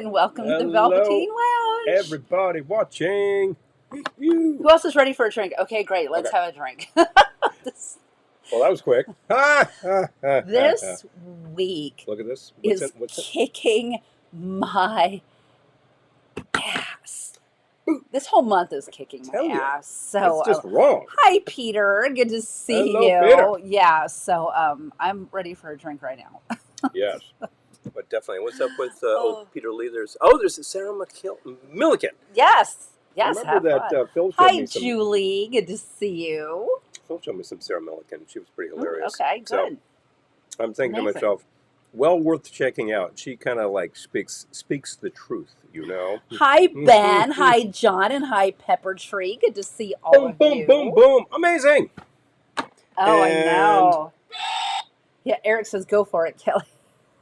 and welcome to the Hello, Velveteen Lounge. everybody watching. Who else is ready for a drink? Okay, great. Let's have a drink. this Well, that was quick. this week Look at this. is kicking my ass. This whole month is kicking my ass. So that's just wrong. Hi, Peter. Good to see Hello, you. Peter. Yeah. So I'm ready for a drink right now. Yes, but definitely. What's up with old Peter Lee? There's Sarah Milliken. Yes. I remember that Phil showed me some. Hi, Julie. Good to see you. Phil showed me some Sarah Milliken. She was pretty hilarious. Okay, good. So I'm thinking to myself, well worth checking out. She kind of like speaks the truth, you know. Hi, Ben. Hi, John. And hi, Pepper Tree. Good to see all of you. Boom, boom, boom. Amazing. Oh, I know. Yeah, Eric says go for it, Kelly.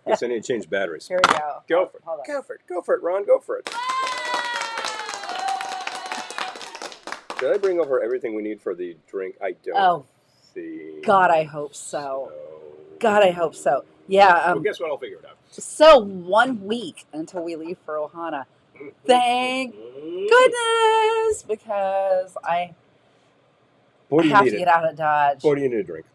Yes, I need to change batteries. Here we go. Go for it. Go for it. Go for it, Ron. Go for it. Did I bring over everything we need for the drink? I don't see. God, I hope so. God, I hope so. Yeah. Well, guess what? I'll figure it out. So 1 week until we leave for Ohana. Thank goodness, because I have to get out of Dodge. What do you need to drink?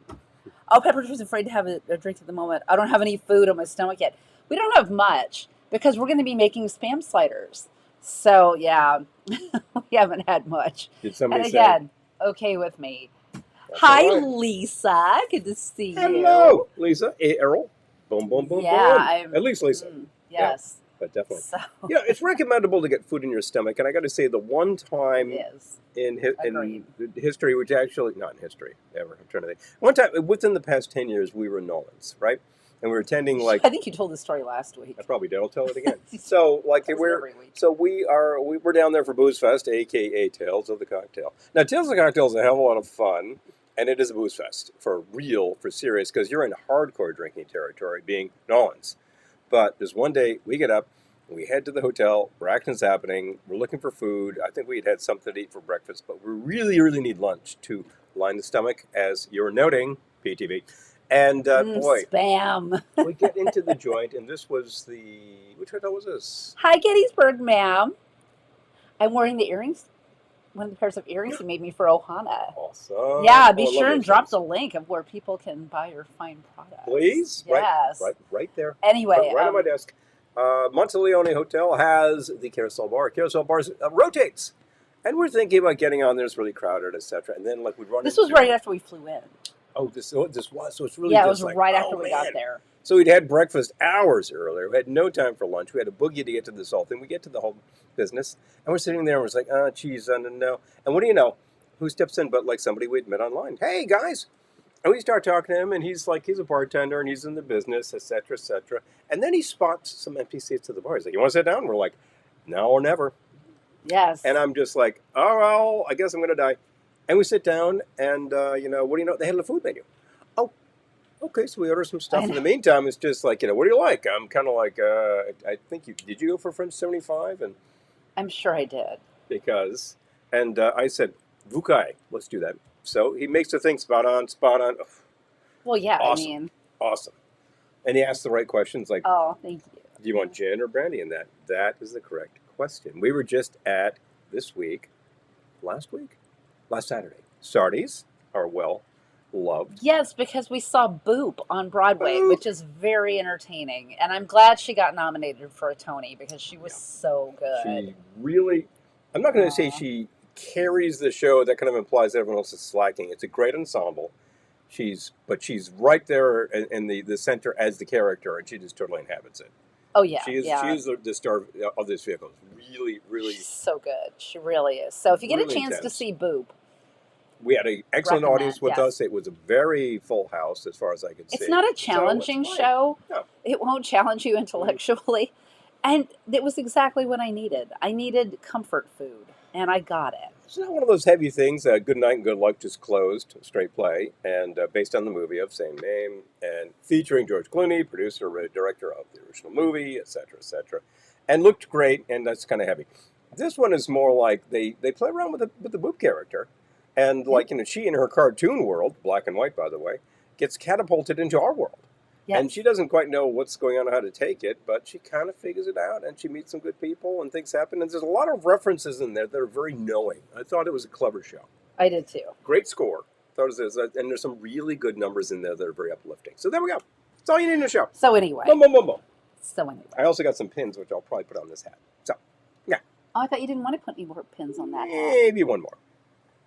Oh, Pepper Tree's afraid to have a drink at the moment. I don't have any food on my stomach yet. We don't have much because we're going to be making Spam sliders. So, yeah, we haven't had much. Did somebody and again, okay with me. Hi, right. Lisa. Good to see you. Hello, Lisa. Hey, Errol. Boom, boom, boom, boom. At least Lisa. Yes. Yeah, but definitely. So. Yeah, it's recommendable to get food in your stomach. And I got to say, the one time in history, which actually, not in history, ever, I'm trying to think. One time, within the past 10 years, we were Nolans, right? And we were attending I think you told this story last week. I probably did. I'll tell it again. So we're down there for Booze Fest, aka Tales of the Cocktail. Now Tales of the Cocktail is a hell of a lot of fun, and it is a booze fest for serious, because you're in hardcore drinking territory, being Nolans. But there's one day we get up, we head to the hotel, action's happening, we're looking for food. I think we'd had something to eat for breakfast, but we really, really need lunch to line the stomach, as you're noting, PTV. And boy, Spam. We get into the joint, and this was which hotel was this? Hi, Gettysburg, ma'am. I'm wearing the earrings, one of the pairs of earrings you made me for Ohana. Awesome. Yeah, be sure and drop the link of where people can buy your fine products. Please. Yes. Right there. Anyway. Right on my desk. Monteleone Hotel has the Carousel Bar. Carousel Bar rotates. And we're thinking about getting on there. It's really crowded, etc. And then we'd run This was right after we flew in. Oh, this was. So it's really it was right after we got there. So we'd had breakfast hours earlier. We had no time for lunch. We had a boogie to get to this whole thing. We get to the whole business, and we're sitting there, and we're like, geez, I don't know. And what do you know? Who steps in but like somebody we'd met online? Hey, guys. And we start talking to him, and he's a bartender, and he's in the business, etc., etc. And then he spots some empty seats at the bar. He's like, you want to sit down? We're like, no or never. Yes. And I'm just like, oh, well, I guess I'm going to die. And we sit down, and, what do you know? They had a food menu. Oh, okay, so we order some stuff. In the meantime, it's just like, what do you like? I'm kind of like, I think did you go for French 75? And I'm sure I did. I said, Vukai, let's do that. So he makes the thing spot on. Well, yeah, awesome. Awesome. And he asked the right questions, like, oh, thank you. Do you want gin or brandy in that? That is the correct question. We were just at, last Saturday. Sardi's are well loved. Yes, because we saw Boop on Broadway, which is very entertaining. And I'm glad she got nominated for a Tony because she was so good. She really, I'm not going to say she carries the show. That kind of implies that everyone else is slacking. It's a great ensemble. But she's right there in the center as the character, and she just totally inhabits it. Oh, yeah. She is the star of this vehicle. Really, really. She's so good. She really is. So if you get really a chance to see Boop. We had an excellent audience with us. It was a very full house as far as I could see. It's not a challenging show. No. It won't challenge you intellectually. And it was exactly what I needed. I needed comfort food, and I got it. It's not one of those heavy things. Good Night and Good Luck just closed, straight play, and based on the movie of same name, and featuring George Clooney, producer, director of the original movie, etc., etc., and looked great, and that's kind of heavy. This one is more like they play around with the Boop character, and she in her cartoon world, black and white by the way, gets catapulted into our world. Yes. And she doesn't quite know what's going on, how to take it, but she kind of figures it out, and she meets some good people, and things happen. And there's a lot of references in there that are very knowing. I thought it was a clever show. I did too. Great score. Thought it was, and there's some really good numbers in there that are very uplifting. So there we go. That's all you need in a show. So anyway. Boom, boom, boom, boom. So anyway. I also got some pins, which I'll probably put on this hat. So, yeah. Oh, I thought you didn't want to put any more pins on that hat. Maybe one more.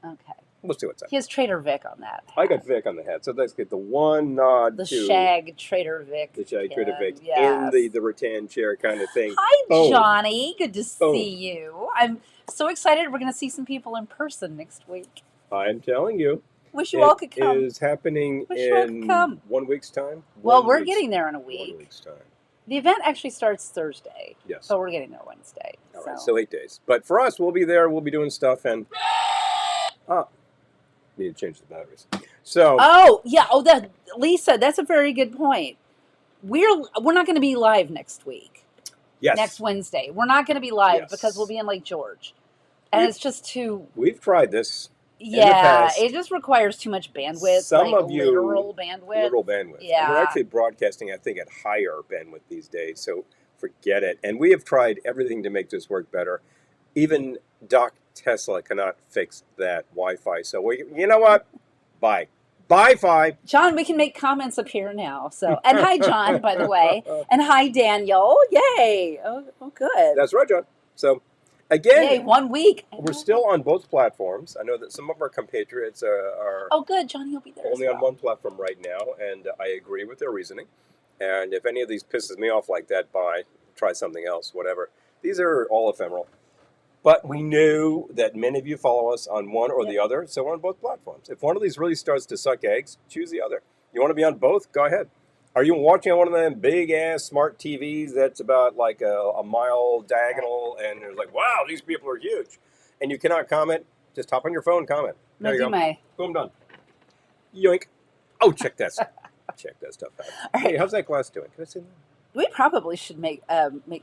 Okay. We'll see what's up. He has Trader Vic on that hat. I got Vic on the hat, so let's get the one nod the to shag Trader Vic. the shag Trader Vic yes. in the rattan chair kind of thing. Hi, Boom. Johnny. Good to Boom. see you. I'm so excited. We're going to see some people in person next week. I'm telling you. Wish you all could come. It is happening Wish you all could in come. 1 week's time. Well, we're getting there in a 1 week. week's time. The event actually starts Thursday. Yes. So we're getting there Wednesday. All right, so 8 days. But for us, we'll be there. We'll be doing stuff, and need to change the batteries. So. Oh yeah. Oh, that Lisa. That's a very good point. We're not going to be live next week. Yes. Next Wednesday, we're not going to be live Yes. because we'll be in Lake George, and it's just too. We've tried this. Yeah, it just requires too much bandwidth. Some like of you literal bandwidth. Literal bandwidth. Yeah. And we're actually broadcasting, I think, at higher bandwidth these days. So forget it. And we have tried everything to make this work better. Even Doc Tesla cannot fix that Wi-Fi. So you know what? Bye. Bye-fi. John, we can make comments up here now. So, and hi, John, by the way, and hi, Daniel. Yay! Oh, good. That's right, John. So, again, Yay, 1 week. we're still on both platforms. I know that some of our compatriots are Oh, good, John, you'll be there. only as on well. one platform right now, and I agree with their reasoning. And if any of these pisses me off like that, bye. Try something else, whatever. These are all ephemeral. But we know that many of you follow us on one or the other, so we're on both platforms. If one of these really starts to suck eggs, choose the other. You want to be on both? Go ahead. Are you watching on one of them big-ass smart TVs that's about like a mile diagonal, and there's like, wow, these people are huge, and you cannot comment? Just hop on your phone, comment. There you go. May. Boom, done. Yoink. Oh, check that stuff out. All Hey, right. how's that glass doing? Can I see that? We probably should make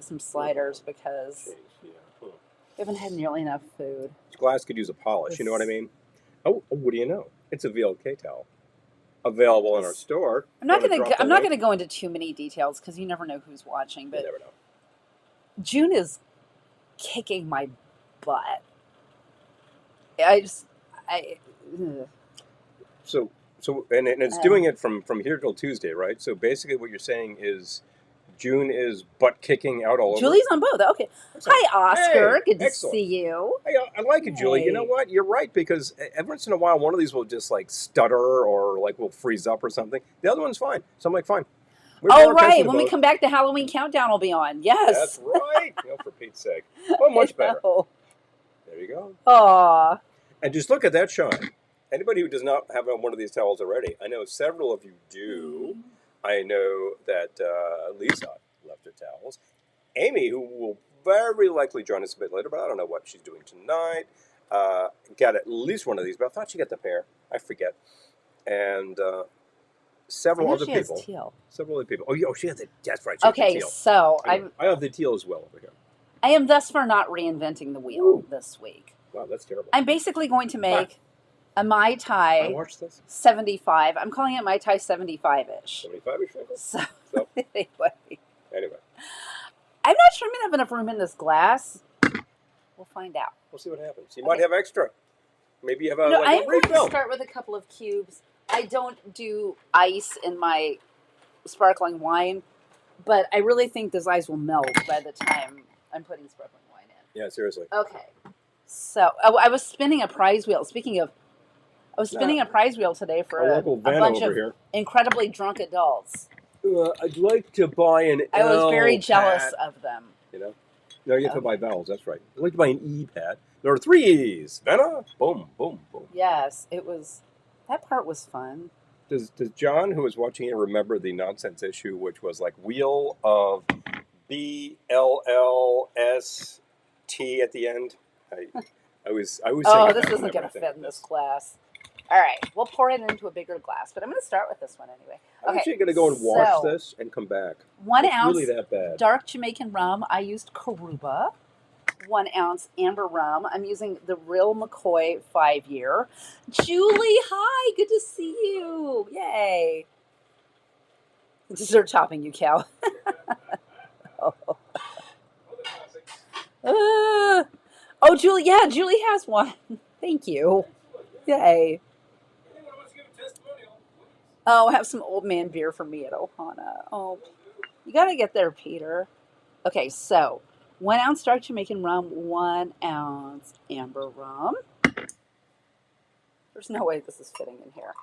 some sliders because Jeez, yeah. we haven't had nearly enough food. This glass could use a polish, you know what I mean? Oh, what do you know? It's a VLK towel. Available in our store. I'm not Wanna gonna drop the I'm not link? gonna go into too many details because you never know who's watching. You But never know. June is kicking my butt. Ugh. So and it's doing it from here till Tuesday, right? So basically what you're saying is June is butt kicking out all over. Julie's on both. Okay. Hi, Oscar. Hey, Good to excellent. see you. Hey, I like it, Julie. You know Hey. what? You're right, because every once in a while, one of these will just like stutter or like will freeze up or something. The other one's fine. So I'm like, fine. We're Oh, paying attention right. to When we both. come back, the Halloween countdown will be on. Yes. That's right. For Pete's sake. Oh, much better. Oh. There you go. Aw. And just look at that shine. Anybody who does not have one of these towels already, I know several of you do. I know that Lisa left her towels. Amy, who will very likely join us a bit later, but I don't know what she's doing tonight, got at least one of these, but I thought she got the pair. I forget. And several I know other she has people. teal. Several other people. Oh, yeah, she has the, that's right. She has Okay, the teal. so I have the teal as well over here. I am thus far not reinventing the wheel Ooh. this week. Wow, that's terrible. I'm basically going to make a Mai I Tai watched this. 75. I'm calling it Mai Tai 75-ish. 75-ish wrinkles? So, So, anyway. anyway, I'm not sure I'm going to have enough room in this glass. We'll find out. we'll see what happens. You Okay. might have extra. Maybe you have a, No, like I a am going refill. to start with a couple of cubes. I don't do ice in my sparkling wine, but I really think those ice will melt by the time I'm putting sparkling wine in. Yeah, seriously. Okay. So, I was spinning a prize wheel. Speaking of, I was spinning a prize wheel today for Our a local van bunch over of here. incredibly drunk adults. I'd like to buy an I was L very jealous pad. of them. You know? No, you have to buy vowels, that's right. I'd like to buy an E pad. There are 3 E's. Vanna, boom, boom, boom. Yes, it was. That part was fun. Does John, who was watching it, remember the nonsense issue, which was like wheel of BLLST at the end? I was Oh, saying this that isn't whenever going I to think fit of in this. this glass. All right, we'll pour it into a bigger glass, but I'm going to start with this one anyway. I'm actually going to go and wash this and come back. 1 It's ounce really that bad. dark Jamaican rum. I used Karuba. 1 ounce amber rum. I'm using the Real McCoy 5-year. Julie, hi, good to see you. Yay. Dessert topping, you cow. Oh. Oh, Julie. Yeah, Julie has one. Thank you. Yay. Oh, have some old man beer for me at Ohana. Oh, you gotta get there, Peter. Okay, so 1 ounce dark Jamaican rum, 1 ounce amber rum. There's no way this is fitting in here.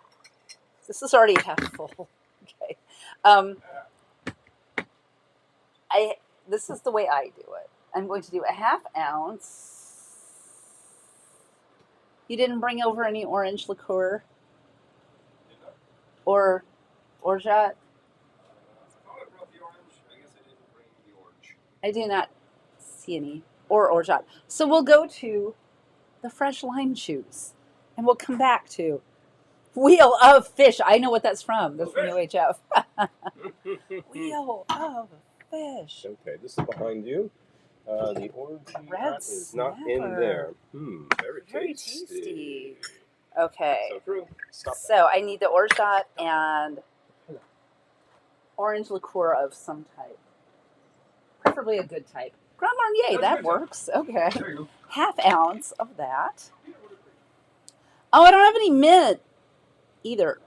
This is already half full. Okay. Um, I this is the way I do it. I'm going to do a 1/2 ounce. You didn't bring over any orange liqueur or orgeat? I do not see any or orgeat. So we'll go to the fresh lime juice, and we'll come back to Wheel of Fish. I know what that's from. That's from UHF. Wheel of Fish. Okay, this is behind you. The orange Red is not in there. Very Very tasty. tasty. Okay. So true. Stop. So I need the orgeat and orange liqueur of some type. Preferably a good type. Grand Marnier, that works. Okay. 1/2 ounce of that. Oh, I don't have any mint either.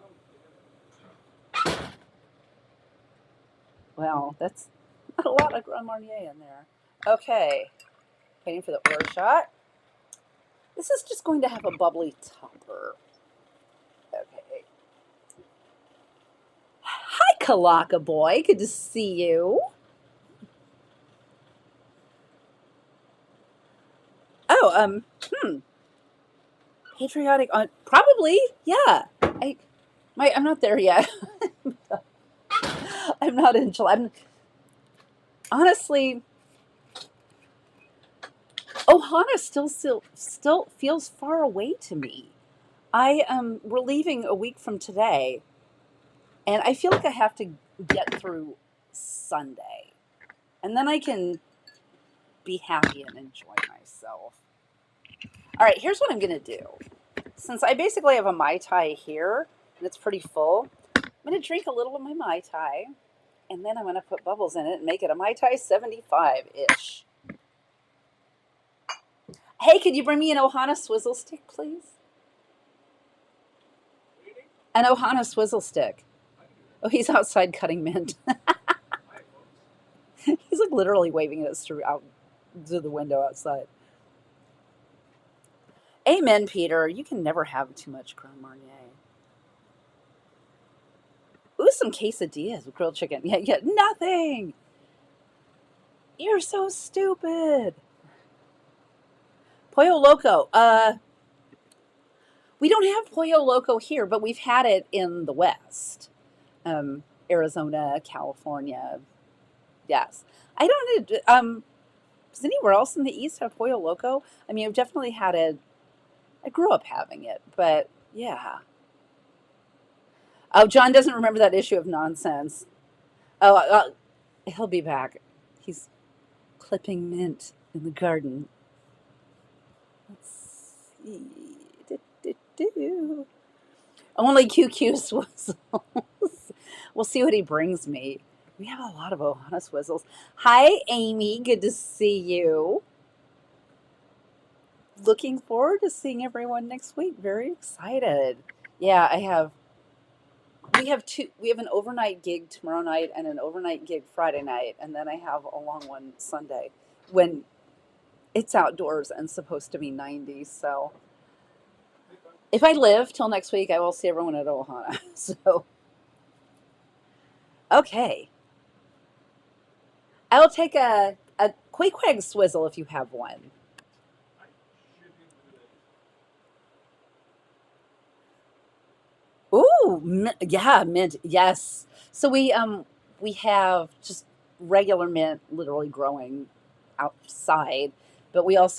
Well, that's not a lot of Grand Marnier in there. Okay. Waiting for the orgeat. This is just going to have a bubbly topper. Okay. Hi, Kalaka boy. Good to see you. Oh, patriotic on probably, yeah. I'm not there yet. I'm not in July. Honestly, Ohana still feels far away to me. We're leaving a week from today, and I feel like I have to get through Sunday, and then I can be happy and enjoy myself. All right, here's what I'm gonna do. Since I basically have a Mai Tai here, and it's pretty full, I'm gonna drink a little of my Mai Tai, and then I'm gonna put bubbles in it and make it a Mai Tai 75-ish. Hey, could you bring me an Ohana swizzle stick, please? An Ohana swizzle stick. Oh, he's outside cutting mint. He's like literally waving at us through the window outside. Amen, Peter. You can never have too much Grand Marnier. Ooh, some quesadillas with grilled chicken. Yeah, nothing. You're so stupid. Pollo Loco. We don't have Pollo Loco here, but we've had it in the West. Arizona, California. Yes. I don't know. Does anywhere else in the East have Pollo Loco? I mean, I've definitely had it. I grew up having it, but yeah. Oh, John doesn't remember that issue of Nonsense. Oh, he'll be back. He's clipping mint in the garden. Let's see. Only QQ swizzles. We'll see what he brings me. We have a lot of Ohana swizzles. Hi, Amy. Good to see you. Looking forward to seeing everyone next week. Very excited. Yeah, we have an overnight gig tomorrow night and an overnight gig Friday night, and then I have a long one Sunday when it's outdoors and supposed to be 90. So if I live till next week, I will see everyone at Ohana. So okay. I'll take a Quaquag swizzle if you have one. Ooh, yeah, mint. Yes. So we have just regular mint, literally growing outside, but we got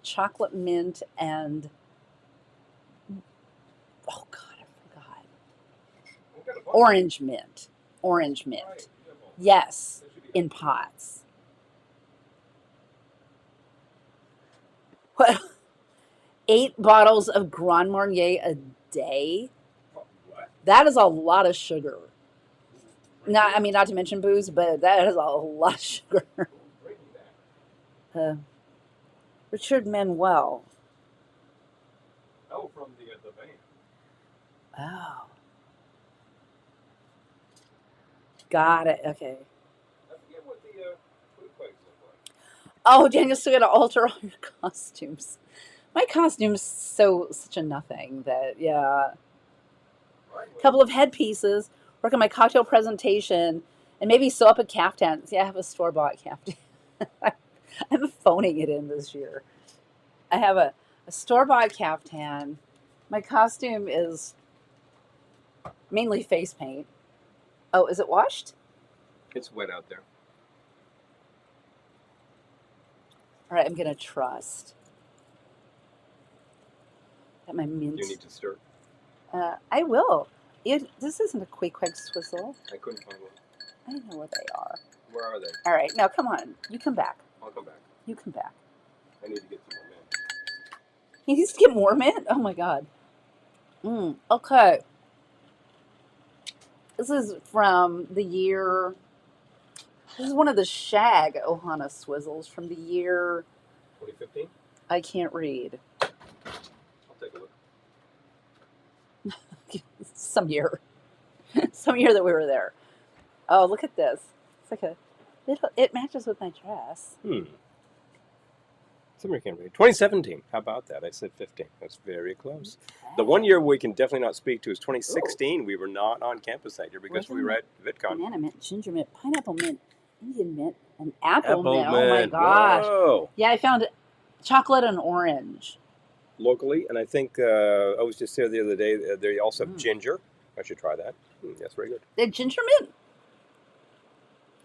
chocolate mint and oh god, I forgot. Orange mint. Orange mint. Yes, in pots. What? 8 bottles of Grand Marnier a day? That is a lot of sugar. Not, I mean, not to mention booze, but that is a lot of sugar. Bring me back. Uh, Richard Manuel. Oh, from the band. Oh, got it. Okay. I forget what the bootlegs look like. Oh, Daniel's still got to alter all your costumes. My costume's such a nothing that yeah. Right. A Well, couple of headpieces, work on my cocktail presentation, and maybe sew up a caftan. See, I have a store bought caftan. I'm phoning it in this year. I have a store bought caftan. My costume is mainly face paint. Oh, is it washed? it's wet out there. All right, I'm gonna trust. Got my mint. You need to stir. I will. This isn't a quick swizzle. I couldn't find one. I know what they are. Where are they? All right, now come on. You come back. I'll come back. You come back. I need to get some more mint. He needs to get more mint? Oh my god. Okay. This is from the year. This is one of the Shag Ohana Swizzles from the year. 2015? I can't read. I'll take a look. Some year. Some year that we were there. Oh, look at this. It's like a. It matches with my dress. Somebody can't read. 2017. How about that? I said 15. That's very close. Okay. The one year we can definitely not speak to is 2016. Ooh. We were not on campus that year because we were at VidCon. Banana mint, ginger mint, pineapple mint, Indian mint, and apple mint. mint. Oh my gosh. Whoa. Yeah, I found chocolate and orange. Locally, and I think I was just there the other day. They also have ginger. I should try that. That's very good. The ginger mint.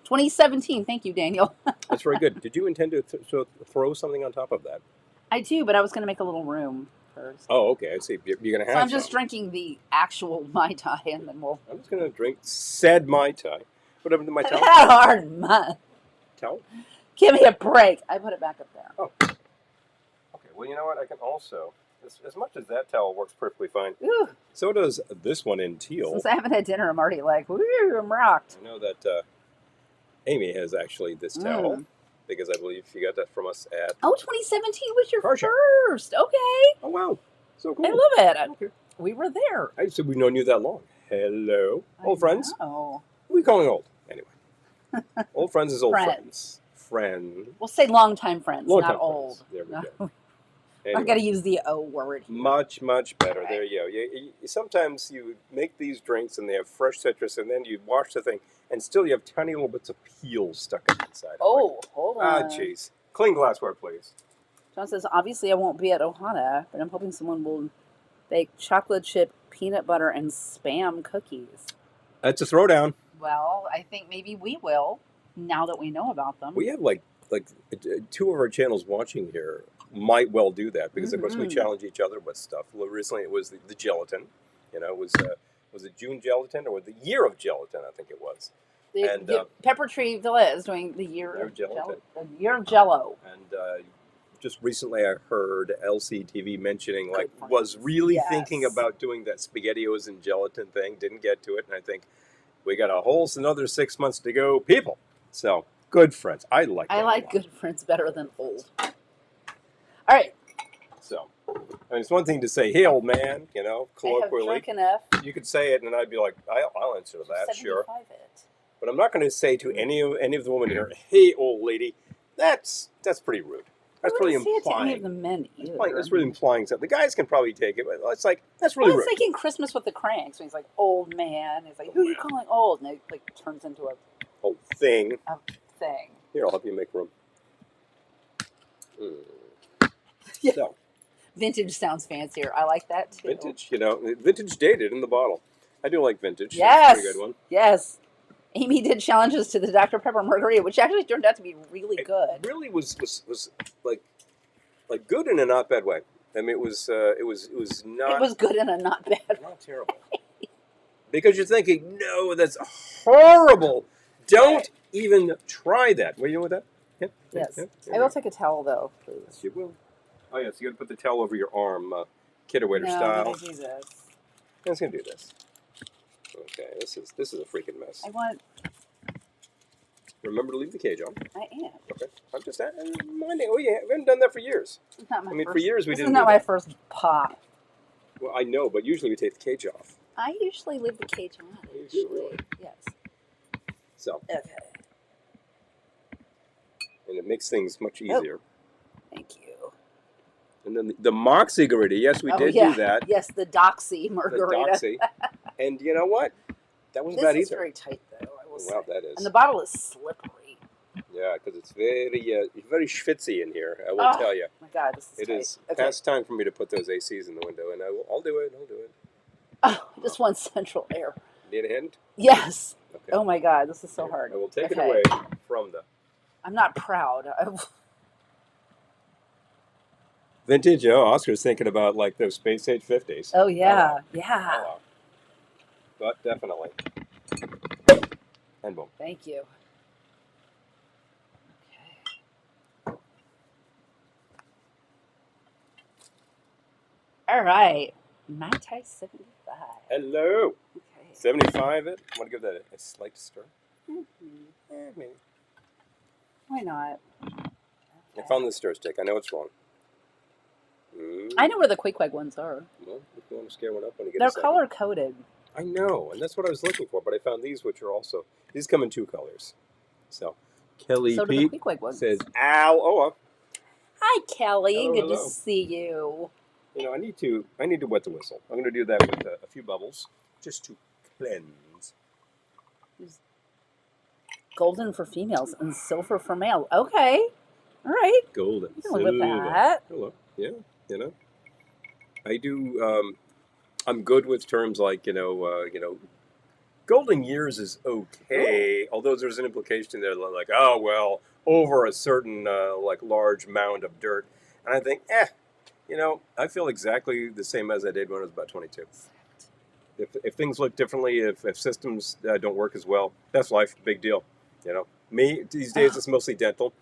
2017. Thank you, Daniel. That's very good. Did you intend to throw something on top of that? I do, but I was going to make a little room first. Oh, okay. I see. You're going to have So I'm just drinking the actual Mai Tai, and then we'll. I'm just going to drink said Mai Tai. What happened to my towel? I've had a hard month. Towel? Give me a break. I put it back up there. Oh. Okay. Well, you know what? I can also, as much as that towel works perfectly fine, Ooh. so does this one in teal. Since I haven't had dinner, I'm already like, woo, I'm rocked. I know that Amy has actually this towel because I believe she got that from us at. Oh, 2017 was your Car show. first. Okay. Oh wow, so cool. I love it. Okay. We were there. I said we've known you that long. Hello, old friends. Oh. What are we calling old anyway? Old friends is old friends. Friend. We'll say longtime friends, Long-time not old. friends. There we go. No. Anyway. I got to use the O word. Here. Much better. Right. There you go. Sometimes you make these drinks and they have fresh citrus, and then you wash the thing, and still you have tiny little bits of peel stuck inside. Oh, hold on. Ah, jeez. Clean glassware, please. John says, obviously I won't be at Ohana, but I'm hoping someone will bake chocolate chip, peanut butter, and Spam cookies. That's a throwdown. Well, I think maybe we will, now that we know about them. We have like two of our channels watching here might well do that because of course we challenge each other with stuff. Well, recently it was the gelatin. You know, was it June gelatin or the year of gelatin? I think it was. Pepper Tree Villa is doing the year of gelatin. Year of Jello. And just recently I heard LCTV mentioning was really thinking about doing that SpaghettiOs and gelatin thing. Didn't get to it, and I think we got a whole another 6 months to go, people. So good friends. I like good friends better than old. All right. So, I mean, it's one thing to say, "Hey, old man," you know, colloquially. I have drunk enough. You could say it, and I'd be like, "I'll answer that, sure." It. But I'm not going to say to any of the women here, "Hey, old lady." That's pretty rude. That's really implying. To any of the men either. That's really implying something. The guys can probably take it, but it's like that's really rude. It's like in Christmas with the Cranks when he's like, "Old man." He's like, "Who are you calling old?" And it like turns into a whole thing. Here, I'll help you make room. Yeah. So, vintage sounds fancier. I like that too. Vintage, vintage dated in the bottle. I do like vintage. Yes. That's a pretty good one. Yes. Amy did challenges to the Dr. Pepper Margarita, which actually turned out to be really good. It really was like good in a not bad way. I mean, it was not. It was good in a not bad. Not terrible. Because you're thinking, no, that's horrible. Don't even try that. Were you with that? Yeah. Yes. I will take a towel though, please. Yes, you will. Oh yes, you got to put the towel over your arm, kidder waiter style. I'm gonna do this. I was gonna do this. Okay, this is a freaking mess. I want. Remember to leave the cage on. I am. Okay. I'm just reminding. Oh yeah, we haven't done that for years. This is not my I mean, first, for years we this didn't is not do my that. first pop. Well, I know, but usually we take the cage off. I usually leave the cage on. You do, really? Yes. So, Okay. and it makes things much Oh. easier. Thank you. And then the Moxie Margarita. Yes, we did do that. Yes, the Doxy The Margarita. Doxy. And you know what? That wasn't bad This is either. very tight, though. I will say. Wow, that is. And the bottle is slippery. Yeah, because it's very schwitzy in here. I will tell you. Oh my God, this is It tight. is Okay. past time for me to put those ACs in the window, and I'll do it. I'll do it. Oh, I just want central air. Need a hand? Yes. Okay. Oh my God, this is so hard. I will take it Okay. away from the I'm not proud. vintage. Oh, Oscar's thinking about like those space age 50s. Oh yeah, Oh, yeah. wow. But definitely. And boom. Thank you. Okay. All right. Mai Tai 75. Hello. Okay. 75 it. I want to give that a slight stir. Maybe. Why not? I found the stir stick. I know it's wrong. I know where the Queequeg ones are. Well, if you want to scare one up when you get They're a second. color coded. I know, and that's what I was looking for. But I found these, which are also these come in two colors. So Kelly So do P the Queequeg ones. says, "Ow, oh, Hi, Kelly. Hello, Good hello. to see you. you know, I need to wet the whistle. I'm going to do that with a few bubbles, just to cleanse." Golden for females and silver for male. Okay. All right. Golden, You can live with silver. that. Hello, yeah, you know, I do. I'm good with terms like golden years is okay. Although there's an implication there, like, oh well, over a certain like large mound of dirt, and I think, I feel exactly the same as I did when I was about 22. If things look differently, if systems don't work as well, that's life. Big deal. Me these days it's mostly dental.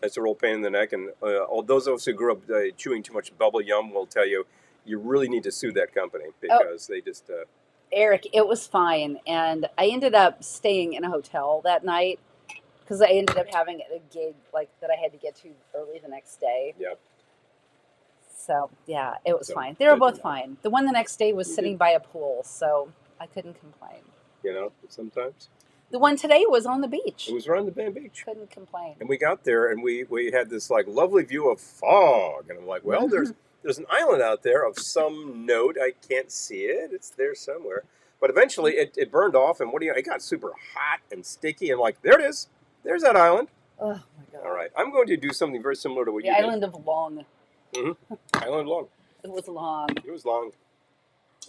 It's a real pain in the neck, and all those of us who grew up chewing too much bubble yum will tell you really need to sue that company because they just. Eric, it was fine. And I ended up staying in a hotel that night because I ended up having a gig like that I had to get to early the next day. Yeah. So, yeah, it was So, fine. They were good both to know. fine. The one the next day was You sitting did. by a pool, so I couldn't complain. Sometimes The one today was on the beach. it was around the Band Beach. Couldn't complain. And we got there, and we had this like lovely view of fog, and I'm like, well, there's an island out there of some note. I can't see it. It's there somewhere. But eventually, it burned off, and it got super hot and sticky, and like, there it is. There's that island. Oh, my God. All right, I'm going to do something very similar to what The you island of Long. did. Island long. It was long. It was long.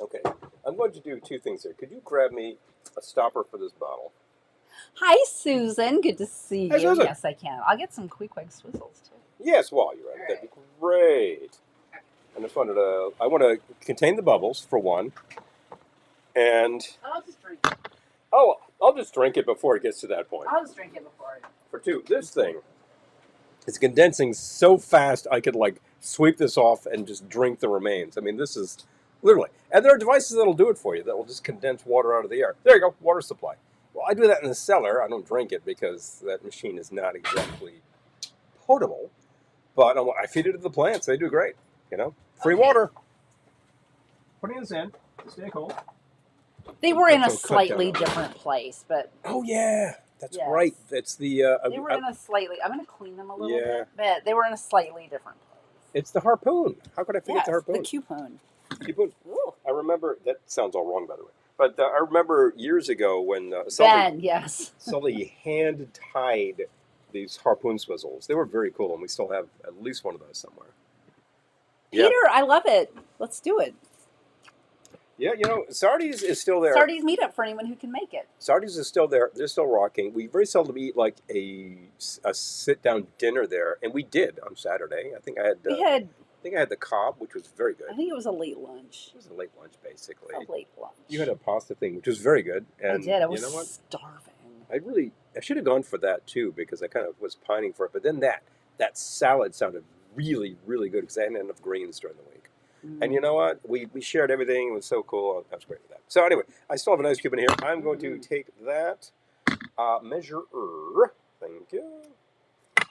Okay, I'm going to do two things here. Could you grab me a stopper for this bottle? Hi, Susan. Good to see Hi, you. Susan. Yes, I can. I'll get some Queequeg swizzles, too. Yes, while you're at it, that'd be great. And I want to contain the bubbles for one, and I'll just drink it. I'll just drink it before it gets to that point. I'll just drink it before. For two, this thing is condensing so fast I could like sweep this off and just drink the remains. I mean, this is literally, and there are devices that'll do it for you that will just condense water out of the air. There you go, water supply. Well, I do that in the cellar. I don't drink it because that machine is not exactly potable. But I feed it to the plants. They do great. Free Okay. water. Putting this in to stay cold. They were in a That's so cut slightly down. different place, but Oh yeah, that's Yes. right. That's the. they were in a slightly. I'm going to clean them a little Yeah. bit, but they were in a slightly different place. It's the harpoon. How could I forget Yes, the harpoon? the coupon. Harpoon. Ooh. I remember that sounds all wrong, by the way. But I remember years ago when Sully, Ben, yes. Sully hand tied these harpoon swizzles. They were very cool, and we still have at least one of those somewhere. Yeah. Peter, I love it. Let's do it. Yeah, Sardi's is still there. Sardi's meetup for anyone who can make it. Sardi's is still there. They're still rocking. We very seldom eat like a sit-down dinner there, and we did on Saturday. I think I had the cob, which was very good. I think it was a late lunch. It was a late lunch, basically. A late lunch. You had a pasta thing, which was very good. And I did. I was you know what? starving. I should have gone for that too because I kind of was pining for it. But then that salad sounded really, really good because I hadn't had enough greens during the week. And you know what? We shared everything. It was so cool. I was great with that. So anyway, I still have an ice cube in here. I'm going to take that measurer. Thank you.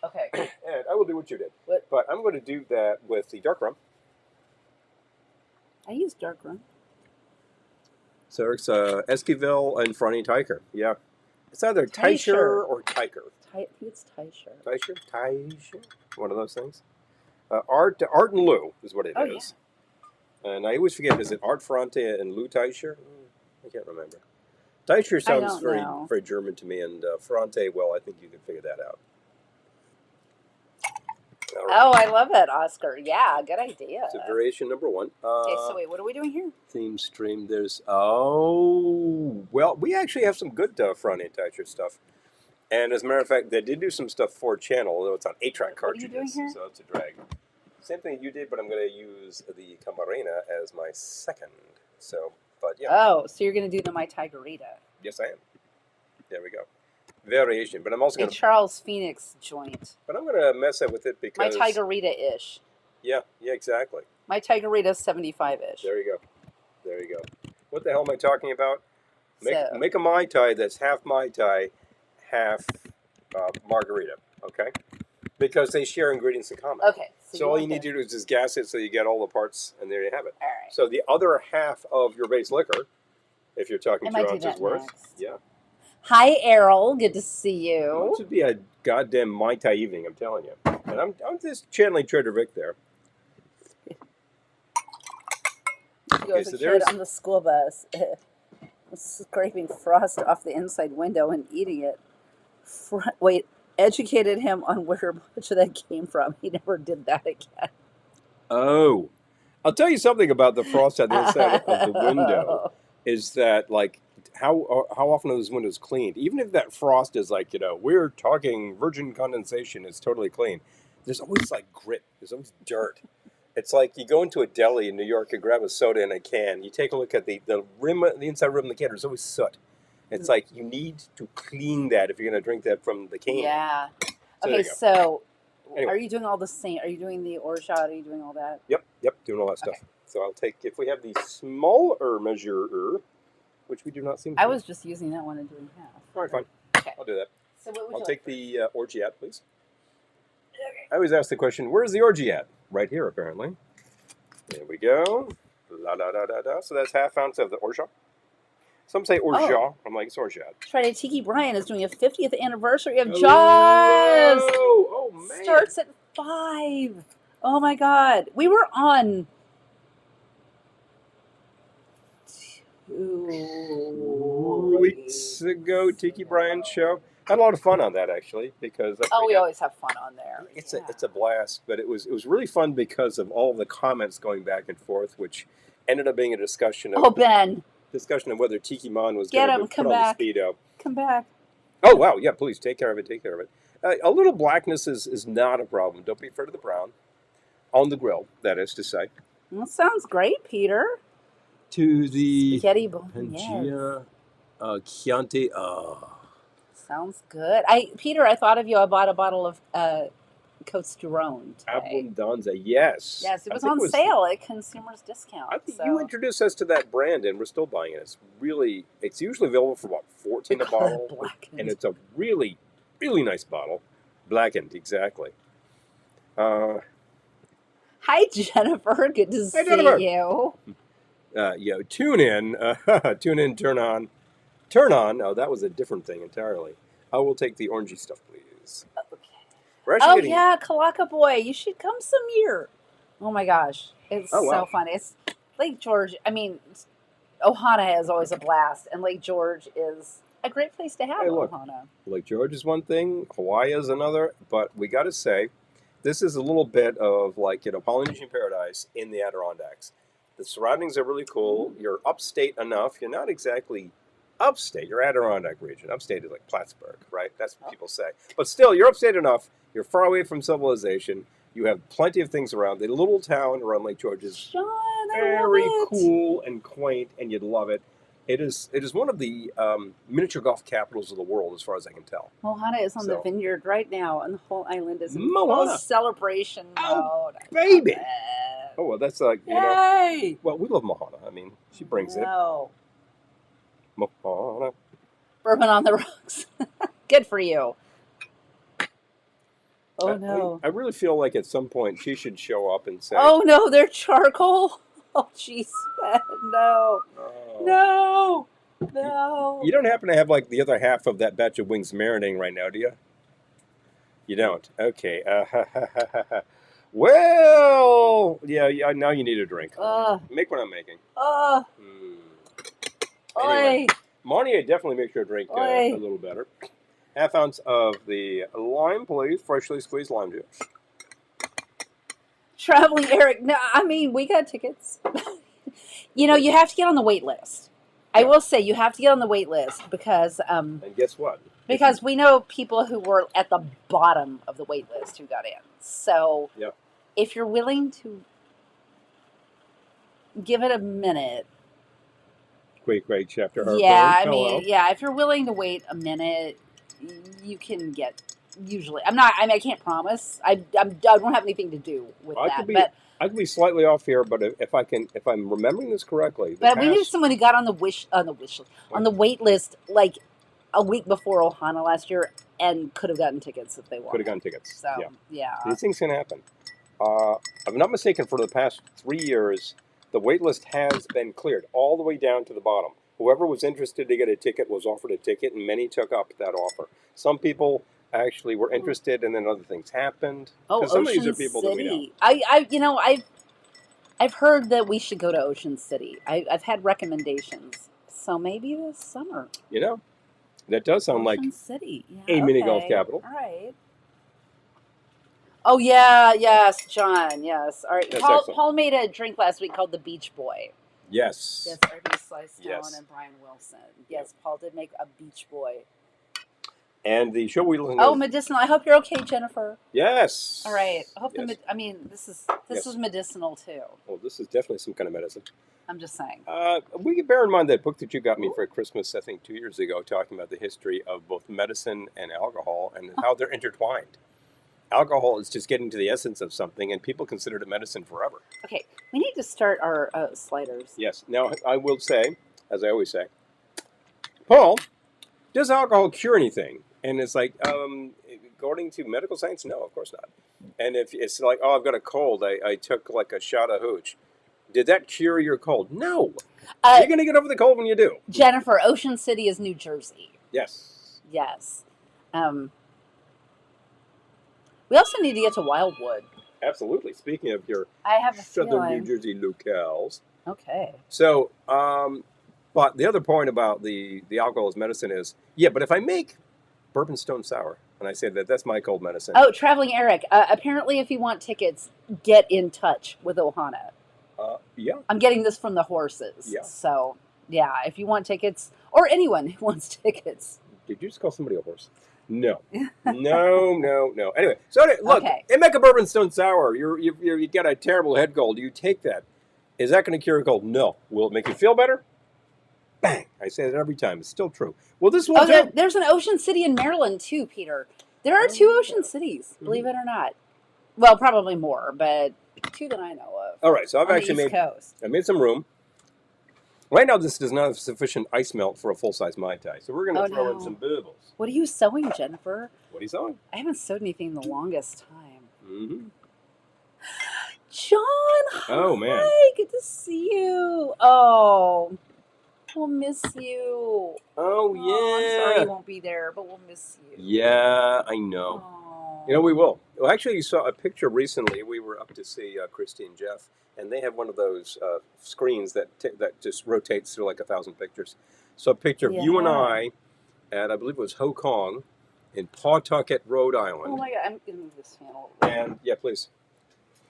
Okay. And I will do what you did. What? But I'm going to do that with the dark rum. I use dark rum. So it's Esquivel and Franny Tiker. Yeah. It's either Teicher or Tiker. I think it's Teicher. Teicher? One of those things. Art and Lou is what it is. Yeah. And I always forget, is it Art Franti and Lou Teicher? I can't remember. Teicher sounds very German to me, and Franti, well, I think you can figure that out. Right. Oh, I love it, Oscar. Yeah, good idea. It's a variation number 1. Okay, so wait, what are we doing here? Theme stream, there's, well, we actually have some good Franti and Teicher stuff. And as a matter of fact, they did do some stuff for channel, although it's on 8-track cartridges. What are you doing here? So it's a drag. Same thing you did, but I'm going to use the Camarena as my second. So, but yeah. Oh, so you're going to do the My Tigerita. Yes, I am. There we go. Variation, but I'm also going to... Charles Phoenix joint. But I'm going to mess up with it because... My Tigerita-ish. Yeah, exactly. My Tigerita 75-ish. There you go. What the hell am I talking about? Make a Mai Tai that's half Mai Tai, half margarita, okay? Because they share ingredients in common. Okay. So all you need to do is just gas it so you get all the parts, and there you have it. All right. So the other half of your base liquor, if you're talking 2 ounces worth, yeah. Hi, Errol. Good to see you. It should be a goddamn Mai Tai evening, I'm telling you. And I'm just channeling Trader Vic there. Okay, so kid on the school bus, scraping frost off the inside window and eating it. Educated him on where much of that came from. He never did that again. Oh. I'll tell you something about the frost on the inside of the window is that, like, how often are those windows cleaned? Even if that frost is like, we're talking virgin condensation, it's totally clean. There's always, like, grit. There's always dirt. It's like you go into a deli in New York and grab a soda in a can. You take a look at the rim, the inside rim of the can. There's always soot. It's like you need to clean that if you're going to drink that from the can. Yeah. So okay, so anyway. Are you doing all the same? Are you doing the orgeat? Are you doing all that? Yep, doing all that stuff. Okay. So I'll take, if we have the smaller measurer, which we do not seem to. I was just using that one and doing half. All right, fine. Okay. I'll do that. So what would I'll you take like the orgeat, please. Okay. I always ask the question, where's the orgeat? Right here, apparently. There we go. La da da da da. So that's half ounce of the orgeat. Some say orgeat. Oh. I'm like, it's orgeat. Friday Tiki Brian is doing a 50th anniversary of Jaws. Oh, man. Starts at 5. Oh my God. We were on 2 weeks ago, Tiki Brian's show. Had a lot of fun on that, actually, because we always have fun on there. It's a blast, but it was really fun because of all the comments going back and forth, which ended up being a discussion of discussion of whether Tiki Man was going to put on the Speedo. Come back. Oh wow, yeah, please take care of it. A little blackness is not a problem. Don't be afraid of the brown on the grill. That is to say. That sounds great, Peter. To the spaghetti bolognese. Chianti. Sounds good. Peter, I thought of you. I bought a bottle of Cote Sterone today. Abundanza, yes. Yes, it was on sale at Consumers Discount. I think you introduced us to that brand, and we're still buying it. It's usually available for about $14 a bottle, and it's a really, really nice bottle. Blackened, exactly. Hi, Jennifer. Good to see you. Tune in, turn on. Turn on. Oh, that was a different thing entirely. I will take the orangey stuff, please. Okay. Yeah, Kalaka Boy. You should come some year. Oh, my gosh. It's so fun. It's Lake George. I mean, Ohana is always a blast, and Lake George is a great place to have Ohana. Lake George is one thing. Hawaii is another. But we got to say, this is a little bit of Polynesian paradise in the Adirondacks. The surroundings are really cool. You're upstate enough. You're not exactly upstate. You're Adirondack region. Upstate is like Plattsburgh, right? That's what people say. But still, you're upstate enough. You're far away from civilization. You have plenty of things around. The little town around Lake George is very cool and quaint, and you'd love it. It is one of the miniature golf capitals of the world, as far as I can tell. Mohana is on the vineyard right now, and the whole island is in full celebration mode. Baby! Oh, well, that's like, Yay! well, we love Mohana. I mean, she brings No. it. Mohana. Bourbon on the rocks. Good for you. Oh I, no. I really feel like at some point she should show up and say, Oh no, they're charcoal. Oh jeez. No. oh. No. No. You don't happen to have like the other half of that batch of wings marinating right now, do you? You don't. Okay. Well, yeah. Now you need a drink. Make what I'm making. Anyway, Oi. Monty, definitely makes your drink Oi. a little better. Half ounce of the lime, please. Freshly squeezed lime juice. Traveling Eric. No, I mean we got tickets. You have to get on the wait list. I will say you have to get on the wait list because And guess what? because we know people who were at the bottom of the wait list who got in. So Yeah. if you're willing to give it a minute, Great chapter. yeah, I Hello. mean, yeah, if you're willing to wait a minute, you can get. Usually, I'm not. I mean, I can't promise. I don't have anything to do with that. But I could be slightly off here, but if I'm remembering this correctly, we knew someone who got on the wish list, on the wait list like a week before Ohana last year and could have gotten tickets if they wanted. Could have gotten tickets. So yeah. These things can happen. If I'm not mistaken, for the past 3 years, the wait list has been cleared all the way down to the bottom. Whoever was interested to get a ticket was offered a ticket, and many took up that offer. Some people actually were interested, and then other things happened. Oh, some Ocean of these are people that we know. City. I've heard that we should go to Ocean City. I've had recommendations, so maybe this summer. That does sound Ocean like City. Yeah, a mini golf okay. capital. All right. Oh yeah, yes, John, yes. All right. That's Paul, excellent. Paul made a drink last week called the Beach Boy. Yes. Yes, R.D. Slice Town and Brian Wilson. Yes, Paul did make a Beach Boy. And the show we listen to. Oh, medicinal. I hope you're okay, Jennifer. Yes. All right. I hope Yes. this is medicinal too. Well, this is definitely some kind of medicine. I'm just saying. We bear in mind that book that you got me for Christmas, I think 2 years ago, talking about the history of both medicine and alcohol and how they're intertwined. Alcohol is just getting to the essence of something, and people considered it medicine forever. Okay, we need to start our sliders. Yes. Now, I will say, as I always say, Paul, does alcohol cure anything? And it's like, according to medical science, no, of course not. And if it's like, oh, I've got a cold, I took like a shot of hooch. Did that cure your cold? No. You're going to get over the cold when you do. Jennifer, Ocean City is New Jersey. Yes. Yes. We also need to get to Wildwood. Absolutely. Speaking of your I have a southern feeling. New Jersey locales. Okay. So, but the other point about the alcohol as medicine is, yeah, but if I make bourbon stone sour, and I say that's my cold medicine. Oh, Traveling Eric. Apparently, if you want tickets, get in touch with Ohana. Yeah. I'm getting this from the horses. Yeah. So, yeah, if you want tickets, or anyone who wants tickets. Did you just call somebody a horse? No. No. Anyway, so look, they make a bourbon stone sour. You got a terrible head cold. You take that. Is that going to cure a cold? No. Will it make you feel better? Bang. I say that every time. It's still true. Well, this will do. There's an Ocean City in Maryland, too, Peter. There are 2 Ocean Cities, believe it or not. Well, probably more, but 2 that I know of. All right, so I've actually made some room. Right now, this does not have sufficient ice melt for a full-size Mai Tai, so we're going to throw in some bubbles. What are you sewing, Jennifer? What are you sewing? I haven't sewed anything in the longest time. Mm-hmm. John, hi. Oh, man. Good to see you. Oh, we'll miss you. Oh, yeah. I'm sorry you won't be there, but we'll miss you. Yeah, I know. Oh. We will. Well, actually, you saw a picture recently. We were up to see Christy and Jeff, and they have one of those screens that just rotates through like 1,000 pictures. So a picture of you and I at, I believe it was Ho Kong in Pawtucket, Rhode Island. Oh my God, I'm going to move this fan a little bit. And, yeah, please.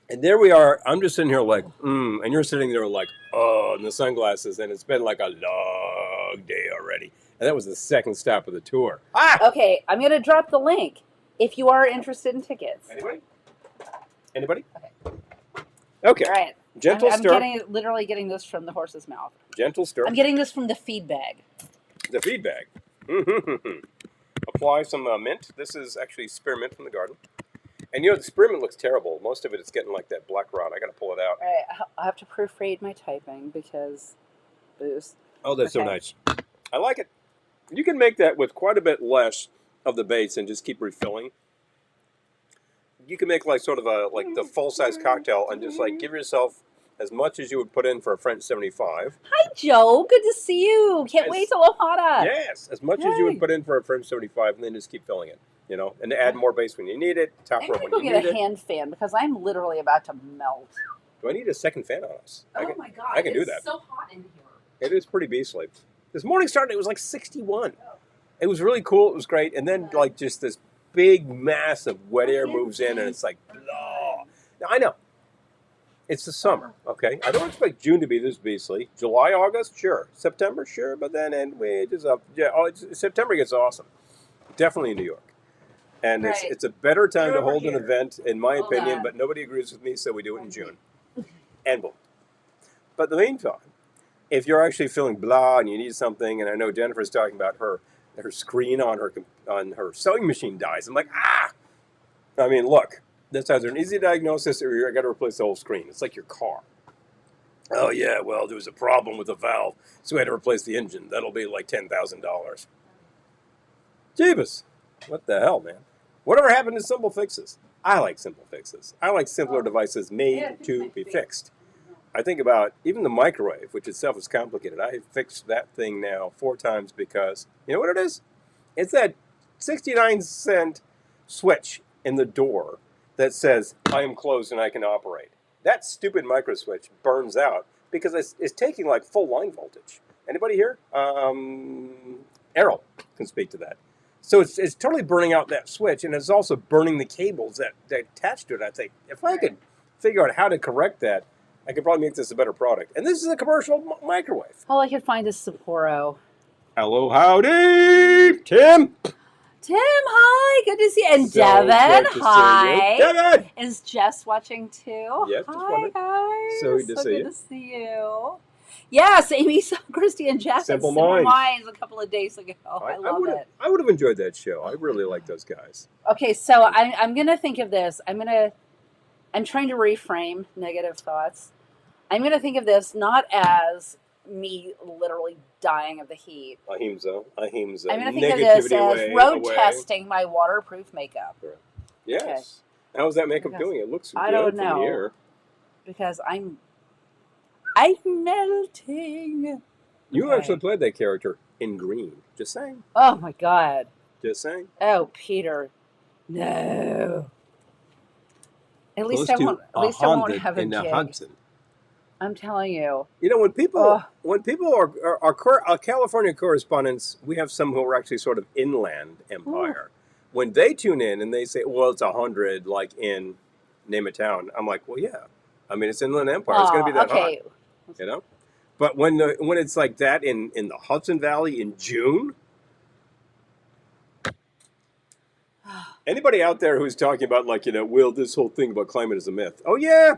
And there we are. I'm just sitting here like, and you're sitting there like, in the sunglasses, and it's been like a long day already. And that was the second stop of the tour. Okay, I'm going to drop the link if you are interested in tickets. Anybody? Okay. All right. Gentle stir. I'm literally getting this from the horse's mouth. Gentle stir. I'm getting this from the feed bag. The feed bag. Apply some mint. This is actually spearmint from the garden. And the spearmint looks terrible. Most of it is getting like that black rot. I got to pull it out. All right, I'll have to proofread my typing because booze. Oh, that's so Okay. nice. I like it. You can make that with quite a bit less of the base and just keep refilling. You can make like sort of a the full size cocktail and just like give yourself as much as you would put in for a French 75. Hi, Joe. Good to see you. Can't wait till Ohana. Yes, as much as you would put in for a French 75, and then just keep filling it. And add more base when you need it. Top I'm row gonna when go you get need a it. hand fan because I'm literally about to melt. Do I need a second fan on us? Oh my god! I can do that. It's so hot in here. It is pretty beastly. This morning started, it was like 61. It was really cool. It was great. And then like just this big mass of wet air moves in, and it's like, blah. Now, I know. It's the summer, okay? I don't expect June to be this beastly. July, August, sure. September, sure. But then it is up. Yeah, September gets awesome. Definitely in New York. And it's a better time to hold an event, in my opinion, but nobody agrees with me, so we do it in June. And boom. But in the meantime, if you're actually feeling blah and you need something, and I know Jennifer's talking about her screen on her sewing machine dies. I'm like, ah! I mean, look, that's either an easy diagnosis or you got to replace the whole screen. It's like your car. Oh, yeah, well, there was a problem with the valve, so we had to replace the engine. That'll be like $10,000. Jeebus. What the hell, man? Whatever happened to simple fixes? I like simple fixes. I like simpler devices made to be fixed. I think about even the microwave, which itself is complicated. I fixed that thing now 4 times because, you know what it is? It's that 69-cent switch in the door that says, I am closed and I can operate. That stupid micro switch burns out because it's taking like full line voltage. Anybody here? Errol can speak to that. So it's totally burning out that switch, and it's also burning the cables that attach to it. I think if I could figure out how to correct that, I could probably make this a better product. And this is a commercial microwave. All I could find is Sapporo. Hello, howdy, Tim. Tim, hi. Good to see you. And So Devin, good to see hi. you. Devin! Is Jess watching too? Yes, just hi, wondering. guys. So good to see you. Good to see you. Yes, Amy saw Christy and Jess Simple at Simple Minds. Minds a couple of days ago. I love it. I would have enjoyed that show. I really like those guys. Okay, so I'm going to think of this. I'm trying to reframe negative thoughts. I'm going to think of this not as me literally dying of the heat. Ahimsa. I'm going to think of this as road testing my waterproof makeup. Sure. Yes. Okay. How's that makeup Because doing? It looks I good don't from the know. air. Because I'm melting. You Okay. actually played that character in green. Just saying. Oh my god. Just saying. Oh, Peter. No. At least Close I won't. to At least I won't 100 have a in the jig. Hudson. I'm telling you. You know, when people Oh. are California correspondents, we have some who are actually sort of inland empire. When they tune in and they say, "Well, it's 100," like in name a town, I'm like, "Well, yeah. I mean, it's inland empire. It's going to be that okay. hot, you know." But when it's like that in the Hudson Valley in June, anybody out there who's talking about well, this whole thing about climate is a myth. Oh yeah.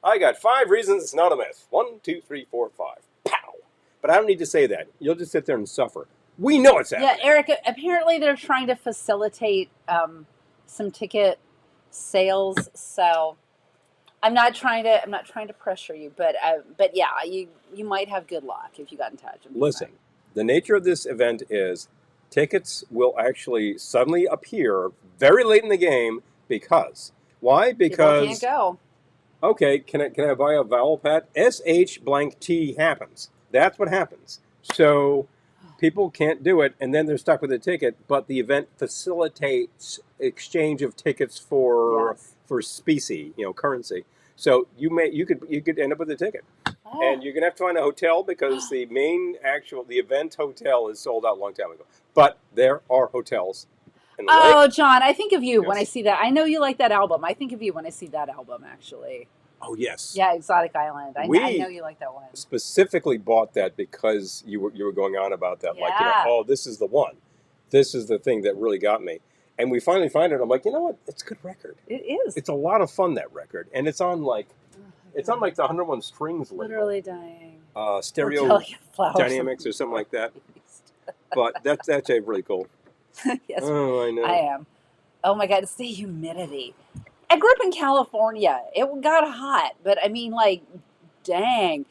I got 5 reasons it's not a myth. 1, 2, 3, 4, 5. Pow! But I don't need to say that. You'll just sit there and suffer. We know it's happening. Yeah, Eric. Apparently, they're trying to facilitate some ticket sales. So, I'm not trying to pressure you, but yeah, you might have good luck if you got in touch. Listen, the nature of this event is tickets will actually suddenly appear very late in the game because why? Because people can't go. Okay, can I buy a vowel pad? SH blank T happens. That's what happens. So people can't do it, and then they're stuck with a ticket. But the event facilitates exchange of tickets for specie, currency. So you could end up with a ticket, and you're gonna have to find a hotel because the event hotel is sold out a long time ago. But there are hotels. Oh, John, I think of you when I Yes. see that. I know you like that album. I think of you when I see that album, actually. Oh yes. Yeah, Exotic Island. I know you like that one. Specifically bought that because you were going on about that. Like, Yeah. oh, this is the one. This is the thing that really got me. And we finally find it. I'm like, you know what? It's a good record. It is. It's a lot of fun, that record. And it's on like the 101 Strings label. Literally dying. Stereo Delicate flowers. Dynamics or something like that. But that's actually really cool. Yes, Oh, I know. I am. Oh my God, it's the humidity. I grew up in California. It got hot, but I mean, like, dang.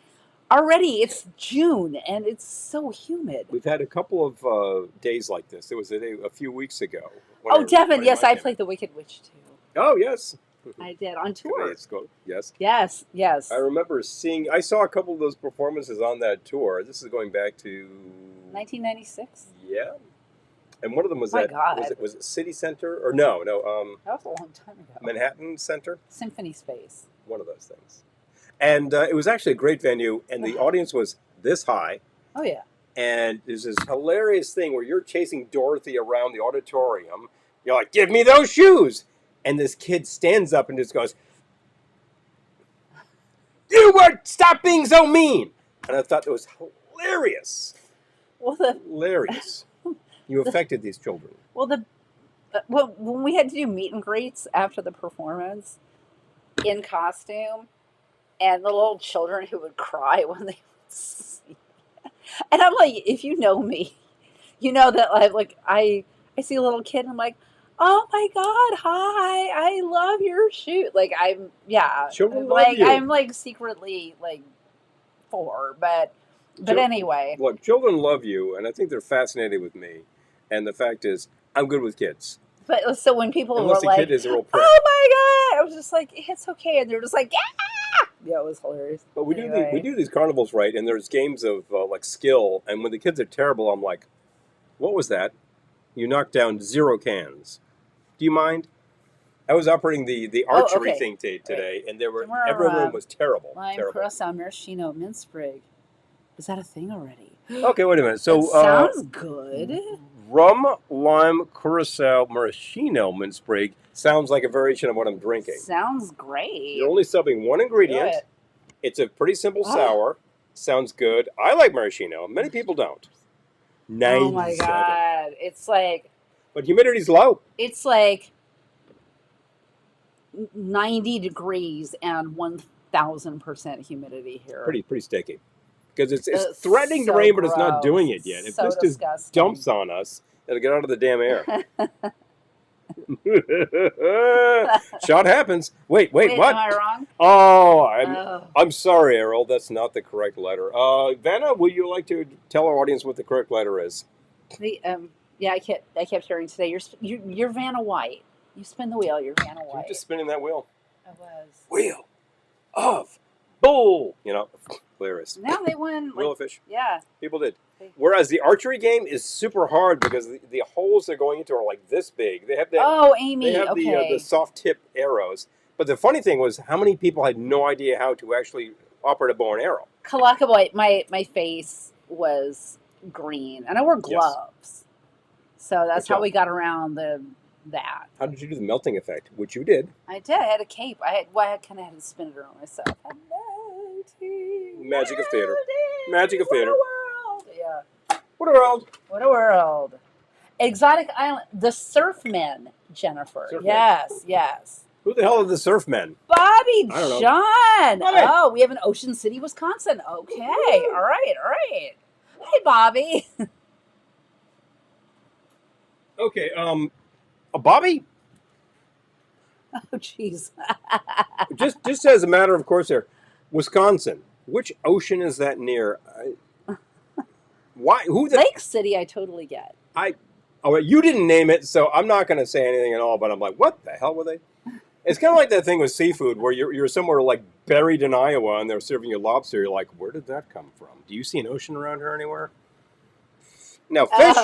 Already it's June and it's so humid. We've had a couple of days like this. There was a day a few weeks ago when Oh, our Devin, buddy yes, Mike I came in. played the Wicked Witch too. Oh yes, I did on tour. Canadians go. Yes, Yes, I yes. remember seeing. I saw a couple of those performances on that tour. This is going back to 1996? yeah, and one of them was My at God, was it City Center or no that was a long time ago. Manhattan Center, Symphony Space. one of those things. And it was actually a great venue, and the audience was this high. Oh, yeah. And there's this hilarious thing where you're chasing Dorothy around the auditorium. You're like, "Give me those shoes!" And this kid stands up and just goes, "You were stop being so mean!" And I thought that was hilarious, Well, the, hilarious. You affected these children. well, the, well, when we had to do meet and greets after the performance in costume, and the little children who would cry when they would see. And I'm like, if you know me, you know that I see a little kid and I'm like, oh my God, hi, I love your shoe. Like I'm yeah. Children love Like you. I'm like secretly like 4, but Chil- anyway. Look, children love you, and I think they're fascinated with me. And the fact is, I'm good with kids, But so when people were unless the kid like, is a real prick. oh my God, I was just like, it's okay. And they're just like, yeah. Yeah, it was hilarious. But we Anyway. do these carnivals right, and there's games of like skill. And when the kids are terrible, I'm like, "What was that? You knocked down 0 cans. Do you mind?" I was operating the Oh, archery okay. thing today, and there were Tomorrow, everyone was terrible, lime, terrible. curacao, maraschino, mint sprig. Is that a thing already? Okay, wait a minute. It So sounds good. rum, lime, curacao, maraschino, mint sprig sounds like a variation of what I'm drinking. Sounds great. You're only subbing one Do ingredient. it. It's a pretty simple Ah. sour. Sounds good. I like maraschino. Many people don't. Oh my 97. God. But humidity's low. It's like 90 degrees and 1,000% humidity here. Pretty sticky. Because it's It's threatening to so rain, but it's not gross. doing it yet. If So this just disgusting. dumps on us, it'll get out of the damn air. Shot happens. Wait, Wait, what? am I wrong? Oh, Oh. I'm sorry, Errol. That's not the correct letter. Vanna, would you like to tell our audience what the correct letter is? Yeah, I kept hearing today. You're Vanna White. You spin the wheel. You're Vanna You're White. just spinning that wheel. I was. Wheel of bull. You know, hilarious. Now they won. Wheel Like, of fish. yeah. People did. Whereas the archery game is super hard because the holes they're going into are like this big. They have that. Oh, They Amy. have Okay. the soft tip arrows. But the funny thing was how many people had no idea how to actually operate a bow and arrow. Kalaka White. My face was green, and I wore gloves. So that's Good how job. we got around that. How did you do the melting effect? Which you did. I did. I had a cape. I kind of had to spin it around myself. Magic of theater. Magic of theater. What a world. Yeah. What a world. What a world. Exotic Island. The Surfmen, Jennifer. Surfmen. Yes, yes. Who the hell are the surfmen? Bobby I don't know. John. Bobby. Oh, we have an Ocean City, Wisconsin. Okay. All right. All right. Hi, Bobby. Okay, Bobby, Oh, jeez. just as a matter of course here, Wisconsin, which ocean is that near? Why, who the, Lake City, I totally get. oh, you didn't name it, so I'm not going to say anything at all, but I'm like, what the hell were they? It's kind of like that thing with seafood where you're somewhere like buried in Iowa and they're serving you lobster. You're like, where did that come from? Do you see an ocean around here anywhere? Now, fish,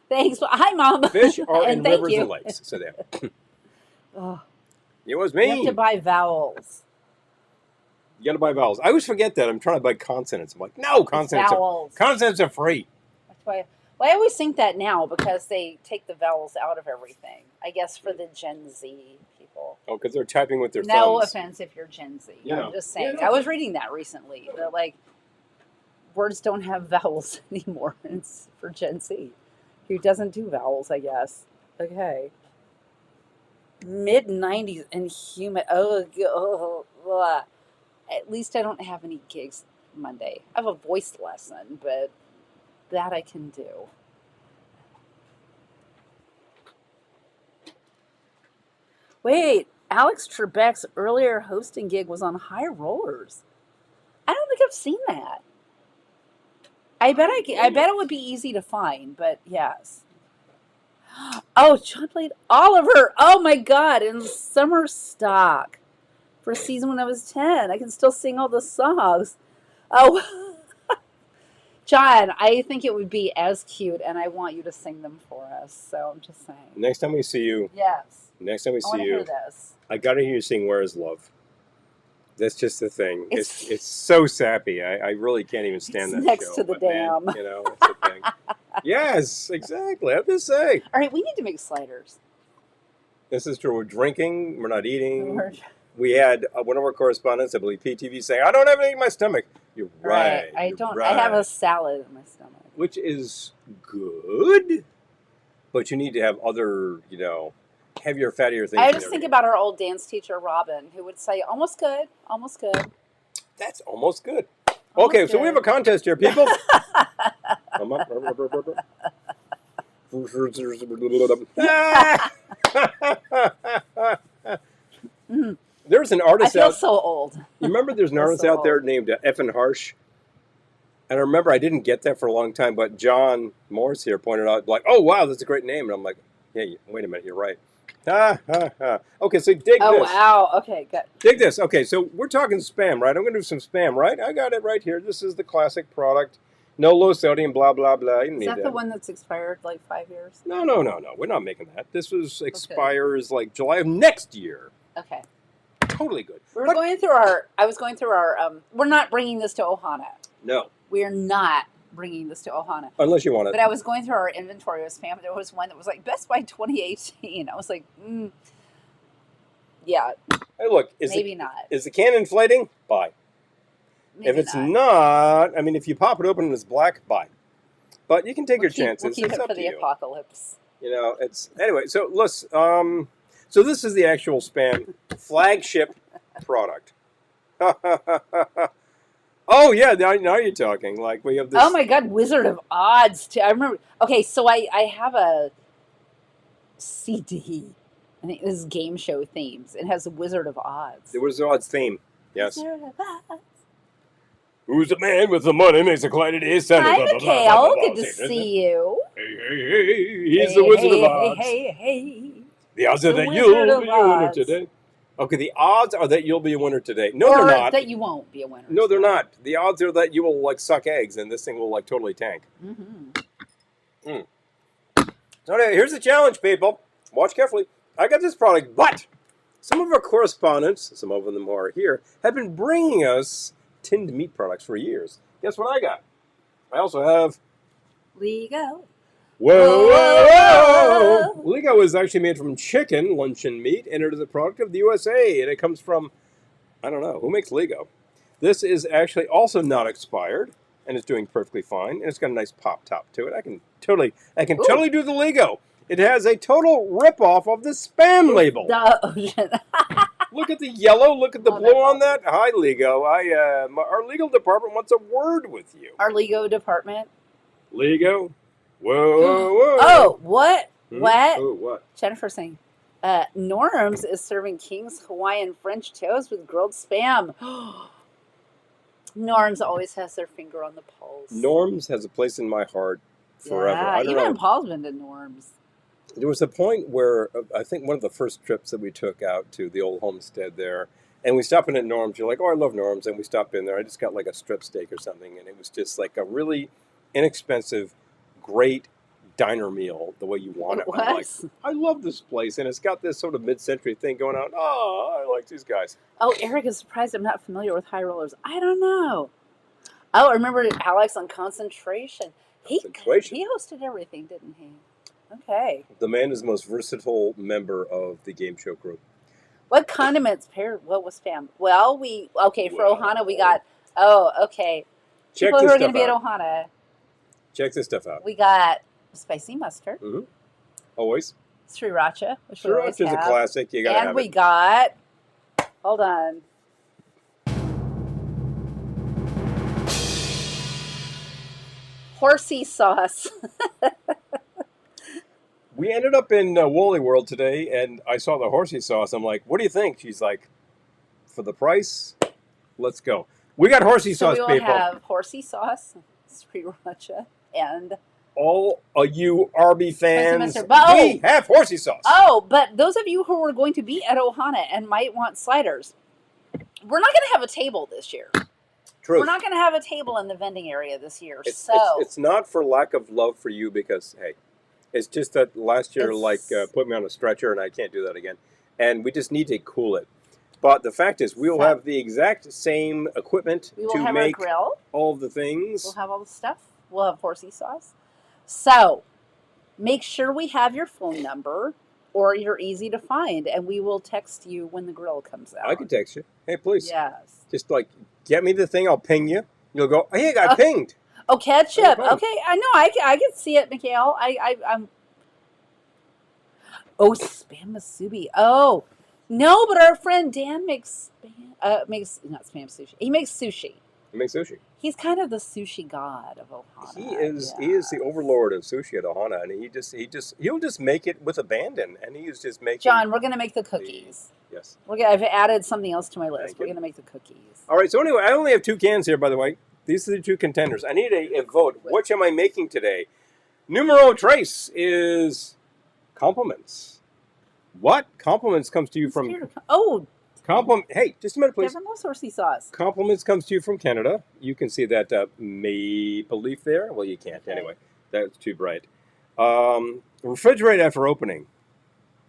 Thanks. Hi, Mom. fish are in And thank rivers you. and lakes. So there. Oh, It was you have me. to buy vowels. You got to buy vowels. I always forget that. I'm trying to buy consonants. I'm like, no, Vowels. consonants are free. That's why. Well, I always think that now because they take the vowels out of everything. I guess for the Gen Z people. Oh, because they're typing with their No thumbs. offense if you're Gen Z. Yeah. I'm just saying. Yeah, no. I was reading that recently. That like words don't have vowels anymore. It's for Gen Z, who doesn't do vowels. I guess. Okay. Mid 90s and humid. Ugh. At least I don't have any gigs Monday. I have a voice lesson, but that I can do. Wait, Alex Trebek's earlier hosting gig was on High Rollers. I don't think I've seen that. I bet it would be easy to find, but yes. Oh, John played Oliver. Oh my God, in summer stock for a season when I was 10. I can still sing all the songs. Oh, John, I think it would be as cute, and I want you to sing them for us. So I'm just saying. Next time we see you, Yes, next time we I want see to hear you, this. I gotta hear you sing "Where Is Love." That's just the thing. It's It's so sappy. I really can't even stand it's that next show. to the But man, dam. you know, it's a thing. Yes, exactly. I'm just saying. All right, we need to make sliders. This is true. We're drinking. We're not eating. We're- We had one of our correspondents, I believe PTV, saying, "I don't have anything in my stomach." You're right. I you're don't. Right. I have a salad in my stomach. Which is good, but you need to have other, heavier, fattier things. I in just there think to about our old dance teacher Robin, who would say, "Almost good, almost good." That's almost good. Almost Okay, so we have a good. contest here, people. Mhm. There's an I artist feel out. so old. You remember there's an I feel artist so out there old. named Effin Harsh? And I remember I didn't get that for a long time, but John Morris here pointed out, like, "Oh, wow, that's a great name." And I'm like, "Yeah, wait a minute, you're right." Okay, so dig Oh this. wow. Okay, good. Dig this. Okay, so we're talking spam, right? I'm going to do some spam, right? I got it right here. This is the classic product. No low sodium, blah, blah, blah. You don't Is need that that. the one that's expired like 5 years? No. We're not making that. This was expires like July of next year. Okay. Totally good. We were But- going through our. I was going through our. We're not bringing this to Ohana. No, We are not bringing this to Ohana. unless you want it. But I was going through our inventory of spam. There was one that was like Best Buy 2018. I was like, yeah, Hey, look, maybe not. is the can inflating? Buy. Maybe If it's not, I mean, if you pop it open and it's black, buy. But you can take your chances. We'll keep It's it up for to the you. apocalypse. It's anyway. So let's. So this is the actual spam flagship product. Oh yeah, now you're talking. Like we have this. Oh my God, Wizard of Odds too. I remember. Okay, so I have a CD. I think this is game show themes. It has a Wizard of Odds. There was the odds theme. Yes. Wizard of Odds. Who's the man with the money makes a client his son? Hi, Mikhail. Good to see you. Hey, he's the Wizard of Odds. Hey. The odds are The that Wizard you'll of be a winner Odds. today. Okay, the odds are that you'll be a winner today. No, Or they're not. that you won't be a winner. No, they're not. The odds are that you will like suck eggs and this thing will like totally tank. Mm-hmm. So anyway, here's the challenge, people. Watch carefully. I got this product, but some of our correspondents, some of them who are here, have been bringing us tinned meat products for years. Guess what I got? I also have Lego. Whoa! Lego is actually made from chicken, luncheon meat, and it is a product of the USA, and it comes from, I don't know, who makes Lego? This is actually also not expired, and it's doing perfectly fine, and it's got a nice pop top to it. I can totally do the Lego. It has a total rip-off of the spam label. Look at the yellow, look at the blue on that. Hi, Lego. Our legal department wants a word with you. Our Lego department. Lego? Whoa. Oh, what? What? Oh, what? Jennifer saying, Norm's is serving King's Hawaiian French toast with grilled spam. Norm's always has their finger on the pulse. Norm's has a place in my heart forever. Yeah, I don't even know. Paul's been to Norm's. There was a point where I think one of the first trips that we took out to the old homestead there, and we stopped in at Norm's. You're like, oh, I love Norm's, and we stopped in there. I just got like a strip steak or something, and it was just like a really inexpensive, great diner meal the way you want it. It I'm like, was. I love this place, and it's got this sort of mid-century thing going on. Oh, I like these guys. Oh, Eric is surprised I'm not familiar with high rollers. I don't know. Oh, I remember Alex on Concentration. Concentration. He hosted everything, didn't he? Okay. The man is the most versatile member of the game show group. What condiments paired what was spam? Well, for Ohana we got Check people who this are going to stuff be at out. Ohana. Check this stuff out. We got spicy mustard, Mm-hmm. Always. sriracha, which we always Sriracha's a have. classic. You gotta And have we it. got, hold on. Horsey sauce. We ended up in Wooly World today, and I saw the horsey sauce. I'm like, what do you think? She's like, for the price, let's go. We got horsey So sauce, we will people. have horsey sauce, sriracha, and All of you Arby fans, mustard. But, we have horsey sauce. but those of you who are going to be at Ohana and might want sliders, we're not going to have a table this year. Truth. We're not going to have a table in the vending area this year. It's not for lack of love for you because, hey, it's just that last year, It's- put me on a stretcher and I can't do that again. And we just need to cool it. But the fact is, we will have the exact same equipment we will to have make our grill. all the things. We'll have all the stuff. We'll have horsey sauce. So make sure we have your phone number or you're easy to find, and we will text you when the grill comes out. I can text you. Hey, please. Yes. Just like, get me the thing, I'll ping you. You'll go, hey, I got pinged. Oh, ketchup. Oh, Okay, I know. I can see it, Mikhail. I'm. Oh, spam masubi. Oh, no, but our friend Dan makes makes not spam sushi. He makes sushi. He makes sushi. He's kind of the sushi god of Ohana. He is the overlord of sushi at Ohana, and he'll just make it with abandon, and he is just making. John, we're gonna make the cookies. Yes. I've added something else to my list. Thank We're you. gonna make the cookies. All right. So anyway, I only have 2 cans here, by the way. These are the 2 contenders. I need a vote. Which am I making today? Numero tres is compliments. What compliments comes to you from? Oh, Hey, just a minute, please. Devin loves horsey sauce. Compliments comes to you from Canada. You can see that maple leaf there. Well, you can't. Okay. Anyway, that's too bright. Refrigerate after opening.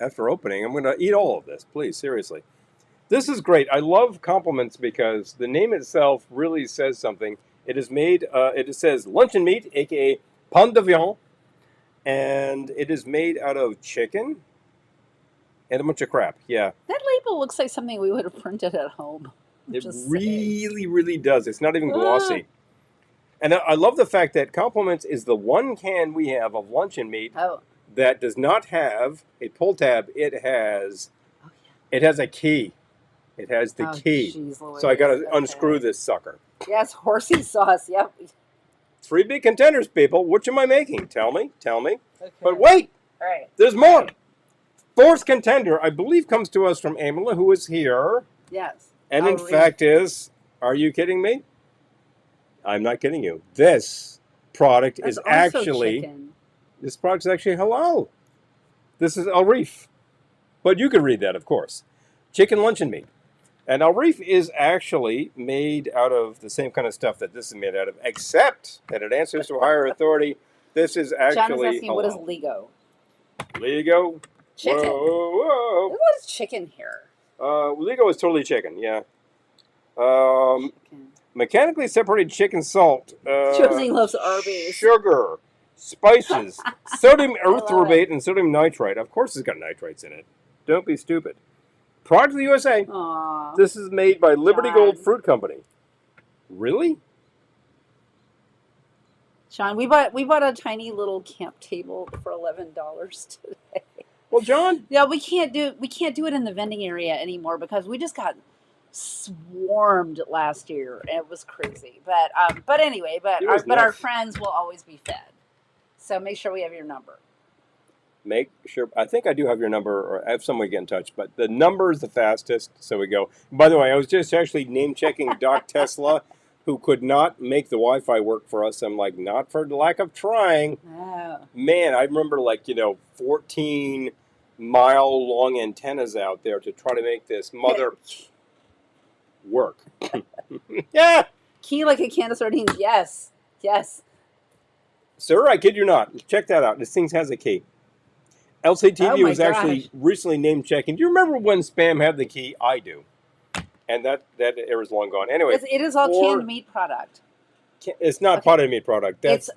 After opening, I'm going to eat all of this, please, seriously. This is great. I love compliments because the name itself really says something. It is made, it says luncheon meat, a.k.a. pain de viande, and it is made out of chicken and a bunch of crap. Yeah. That label looks like something we would have printed at home. It Just really, really does. It's not even glossy. And I love the fact that Compliments is the one can we have of luncheon meat that does not have a pull tab. It has a key. It has the key. Geez, So I got to unscrew this sucker. Yes, horsey sauce. Yep. 3 big contenders, people. Which am I making? Tell me. Okay. But wait, All right. there's more. 4th contender, I believe, comes to us from Amela, who is here. Yes. And in fact is, are you kidding me? I'm not kidding you. This product is actually chicken. This product is actually halal. This is Al Reef. But you could read that, of course. Chicken luncheon meat. And Al Reef is actually made out of the same kind of stuff that this is made out of, except that it answers to a higher authority. This is actually John is asking, halal. what is Lego? Lego? Chicken. Whoa. What is chicken here? Lego is totally chicken, yeah. Chicken. Mechanically separated chicken salt. Josie loves Arby's. Sugar, spices, sodium love erythrobate, and sodium nitrite. Of course it's got nitrites in it. Don't be stupid. Product of the USA. Aww. This is made by Liberty John. Gold Fruit Company. Really? John, we bought a tiny little camp table for $11 today. Well, John. Yeah, we can't do it in the vending area anymore because we just got swarmed last year and it was crazy. But anyway, our friends will always be fed. So make sure we have your number. Make sure. I think I do have your number, or I have someone get in touch. But the number is the fastest, so we go. By the way, I was just actually name checking Doc Tesla, who could not make the Wi-Fi work for us. I'm like, not for the lack of trying. Oh. Man, I remember 14-mile-long antennas out there to try to make this mother work. Yeah. Key like a can of sardines. Yes. Yes. Sir, I kid you not. Check that out. This thing has a key. LCTV was actually recently name checking. Do you remember when Spam had the key? I do. And that era's long gone. Anyway, it is all canned meat product. It's not potted meat product. It's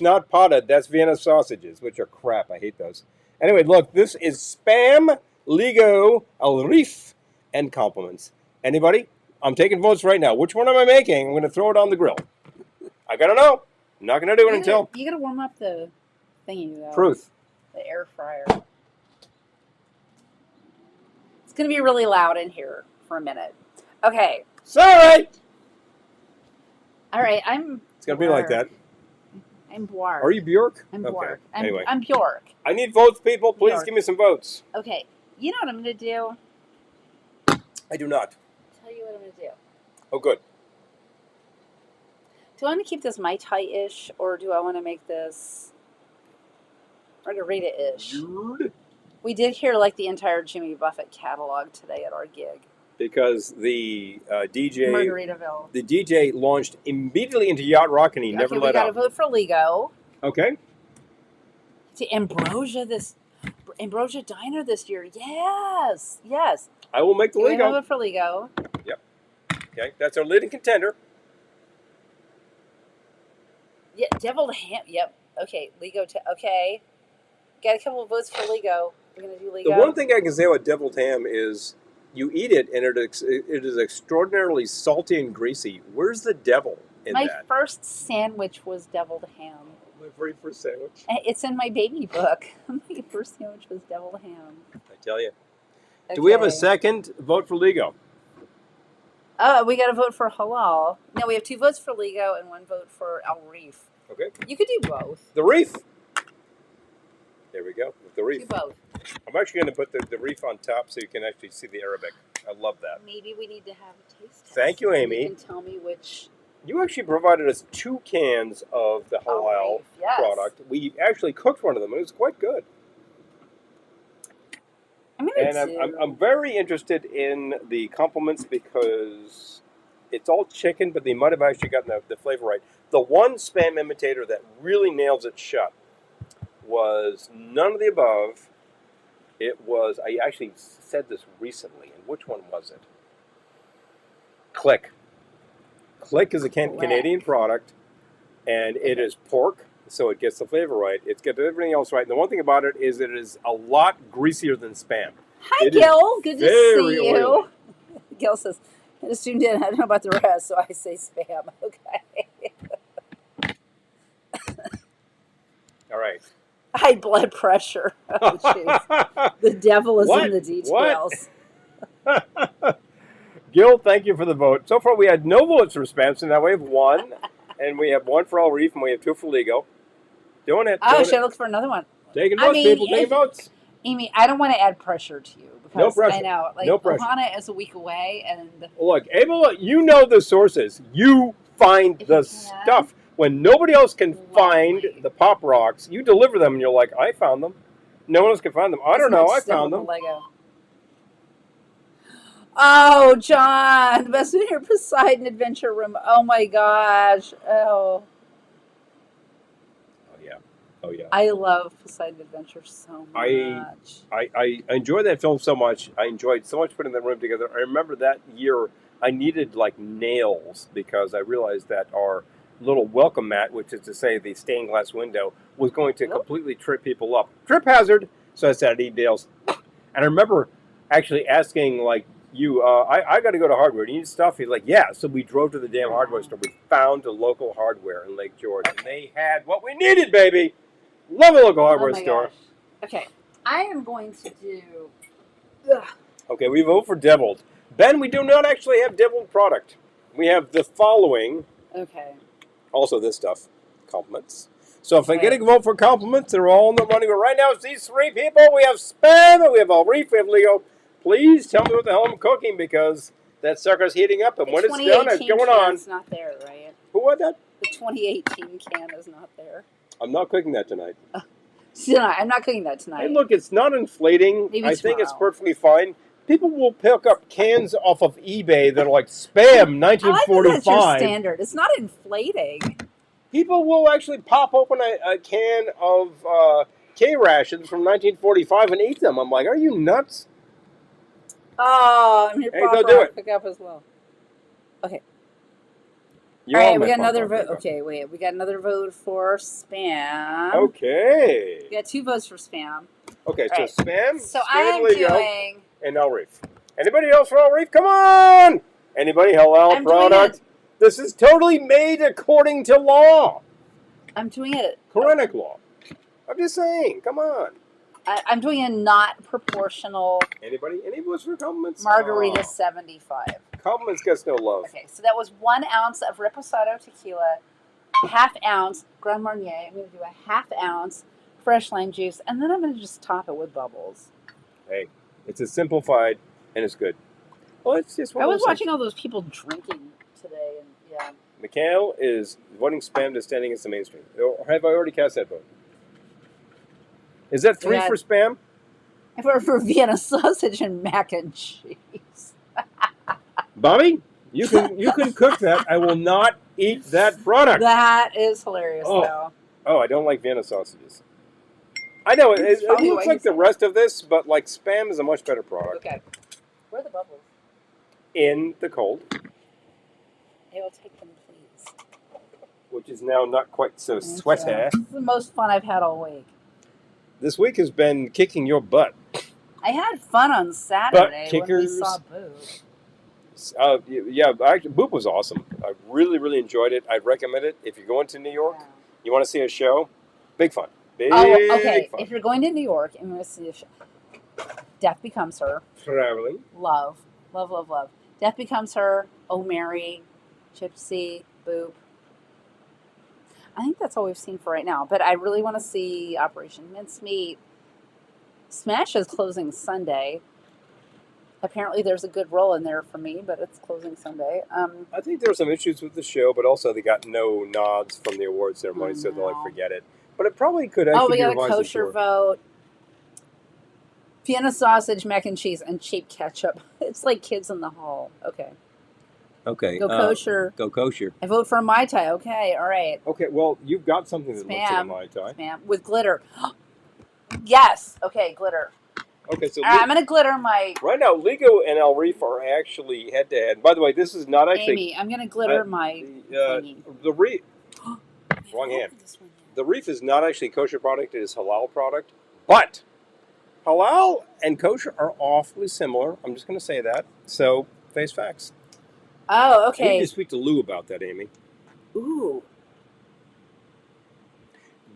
not potted. That's Vienna sausages, which are crap. I hate those. Anyway, look, this is Spam, Lego, Al Reef, and Compliments. Anybody? I'm taking votes right now. Which one am I making? I'm going to throw it on the grill. I got to know. I'm not going to do it until... You got to warm up the thingy, though. Truth. The air fryer. It's going to be really loud in here for a minute. Okay. It's all right. All right, It's going to be like that. I'm Bjork. Are you Bjork? I'm Okay. Bjork. Anyway. I'm Bjork. I need votes, people. Please Bjork. give me some votes. Okay. You know what I'm going to do? I do not. Tell you what I'm going to do. Oh, good. Do I want to keep this Mai Tai-ish, or do I want to make this margarita-ish? Weird. We did hear like the entire Jimmy Buffett catalog today at our gig. Because the DJ, Margaritaville. the DJ launched immediately into yacht rock, and he never we let got to up. vote for Lego. Okay. To Ambrosia Diner this year. Yes. I will make the We Lego. vote for Lego. Okay, that's our leading contender. Yeah, deviled ham. Yep. Okay, Lego. Okay. Got a couple of votes for Lego. We're gonna do Lego. The one thing I can say about deviled ham is you eat it, and it is extraordinarily salty and greasy. Where's the devil in My that? first sandwich was deviled ham. My very first sandwich. It's in my baby book. My first sandwich was deviled ham. I tell you. Okay. Do we have a second vote for Lego? We got to vote for halal. No, we have 2 votes for Lego and 1 vote for Al Reef. Okay. You could do both. The reef. There we go. With the reef. Do both. I'm actually going to put the reef on top so you can actually see the Arabic. I love that. Maybe we need to have a taste test. Thank you, Amy. You can tell me which. You actually provided us 2 cans of the Al halal Reef, yes. product. We actually cooked one of them, and it was quite good. I'm very interested in the compliments because it's all chicken, but they might have actually gotten the flavor right. The one spam imitator that really nails it shut was none of the above. It was, I actually said this recently, and which one was it? Click. Click is a Canadian product, and it is pork, so it gets the flavor right. It's got everything else right. And the one thing about it is it is a lot greasier than spam. Hi, It Gil. Good to very see you. oily. Gil says, I just tuned in. I don't know about the rest, so I say spam. Okay. All right. High blood pressure. Oh, jeez. The devil is What? in the details. Gil, thank you for the vote. So far, we had no votes for spam, so now we have 1, and we have 1 for Al Reef, and we have 2 for Lego. Doing it. Oh, doing should I it. look for another one? Taking I votes, mean, people. Taking if- votes. Amy, I don't want to add pressure to you because No pressure. I know, like, No pressure. Ohana is a week away, and Look, Abel, you know the sources. You find If the you can. stuff. When nobody else can find Lovely. the Pop Rocks, you deliver them, and you're like, I found them. No one else can find them. I don't know. I found them. Lego. Oh, John, the best in your Poseidon Adventure Room. Oh my gosh. Oh, Oh, yeah. Oh, yeah. I love Poseidon Adventure so I- much. I enjoyed that film so much. I enjoyed so much putting the room together. I remember that year I needed like nails because I realized that our little welcome mat, which is to say the stained glass window, was going to Yep. completely trip people up. Trip hazard. So I said I need nails. And I remember actually asking like you, I got to go to hardware. Do you need stuff? He's like, yeah. So we drove to the damn hardware store. We found a local hardware in Lake George, and they had what we needed, baby. Love a local hardware Oh my store. gosh. Okay, I am going to do. Okay, we vote for deviled. Ben, we do not actually have deviled product. We have the following. Okay. Also this stuff. Compliments. So if I Okay. get a vote for compliments, they're all in the running. But right now it's these 3 people. We have Spam, and we have Al Reef, we have Leo. Please tell me what the hell I'm cooking because that sucker's heating up. And The when it's done, it's 2018 going on. can's not there, right? Who was that? The 2018 can is not there. I'm not cooking that tonight. I'm not cooking that tonight. Hey, look, it's not inflating. Maybe I think it's tomorrow. perfectly fine. People will pick up cans off of eBay that are like Spam I like that that's your 1945. standard. It's not inflating. People will actually pop open a can of K-rations from 1945 and eat them. I'm like, are you nuts? Oh, I'm here Hey, go do it. pick up as well. Okay. You All are right, my we got pop another rock. vote. Okay, wait. We got another vote for spam. Okay. We got 2 votes for spam. Okay, so All right. Spam, So Spam I am Leo, doing. and Al Reef. Anybody else for Al Reef? Come on! Anybody halal I'm doing product? This is totally made according to law. I'm doing it. Quranic law. I'm just saying, come on. I'm doing a not proportional Anybody? Any votes for compliments? margarita Aw, 75. compliments gets no love. Okay, so that was 1 ounce of Reposado tequila, half ounce Grand Marnier. I'm going to do a half ounce fresh lime juice, and then I'm going to just top it with bubbles. Hey, it's a simplified and it's good. Well, it's just one I of was those watching all those people drinking today, and yeah. things. Mikhail is voting spam to standing against the mainstream. Or have I already cast that vote? Is that 3 Yeah. for spam? For Vienna sausage and mac and cheese. Bobby, you can cook that. I will not eat that product. That is hilarious, though. Oh, I don't like Vienna sausages. I know it probably looks why like you the said rest of this, but like spam is a much better product. Okay. Where are the bubbles? In the cold, I will take them, please. which is now not quite so Thank sweaty. you. This is the most fun I've had all week. This week has been kicking your butt. I had fun on Saturday when we kickers. saw Boo. Yeah, actually, Boop was awesome. I really, really enjoyed it. I'd recommend it. If you're going to New York, Yeah. you want to see a show, big fun. Big Oh, okay. fun. If you're going to New York and you want to see a show, Death Becomes Her. Traveling. Love. Love, love, love. Death Becomes Her, Oh Mary, Gypsy, Boop. I think that's all we've seen for right now. But I really want to see Operation Mincemeat. Smash is closing Sunday. Apparently there's a good role in there for me, but it's closing Sunday. I think there were some issues with the show, but also they got no nods from the award ceremony, so they'll like no. forget it. But it probably could actually We be got a revised and kosher short. vote. Vienna sausage, mac and cheese, and cheap ketchup. It's like Kids in the Hall. Okay. Okay. Go kosher. Go kosher. I vote for a Mai Tai. Okay, all right. Okay, well, you've got something that looks like a Spam. Mai Tai. Spam. With glitter. Yes. Okay, glitter. Okay, so All right, I'm going to glitter my... right now, Ligo and El Reef are actually head-to-head. By the way, this is not actually... Amy, I'm going to glitter my thingy. The Reef... I Wrong love hand. this one here. The Reef is not actually a kosher product. It is halal product. But halal and kosher are awfully similar. I'm just going to say that. So, face facts. Oh, I okay. need to speak to Lou about that, Amy. Ooh.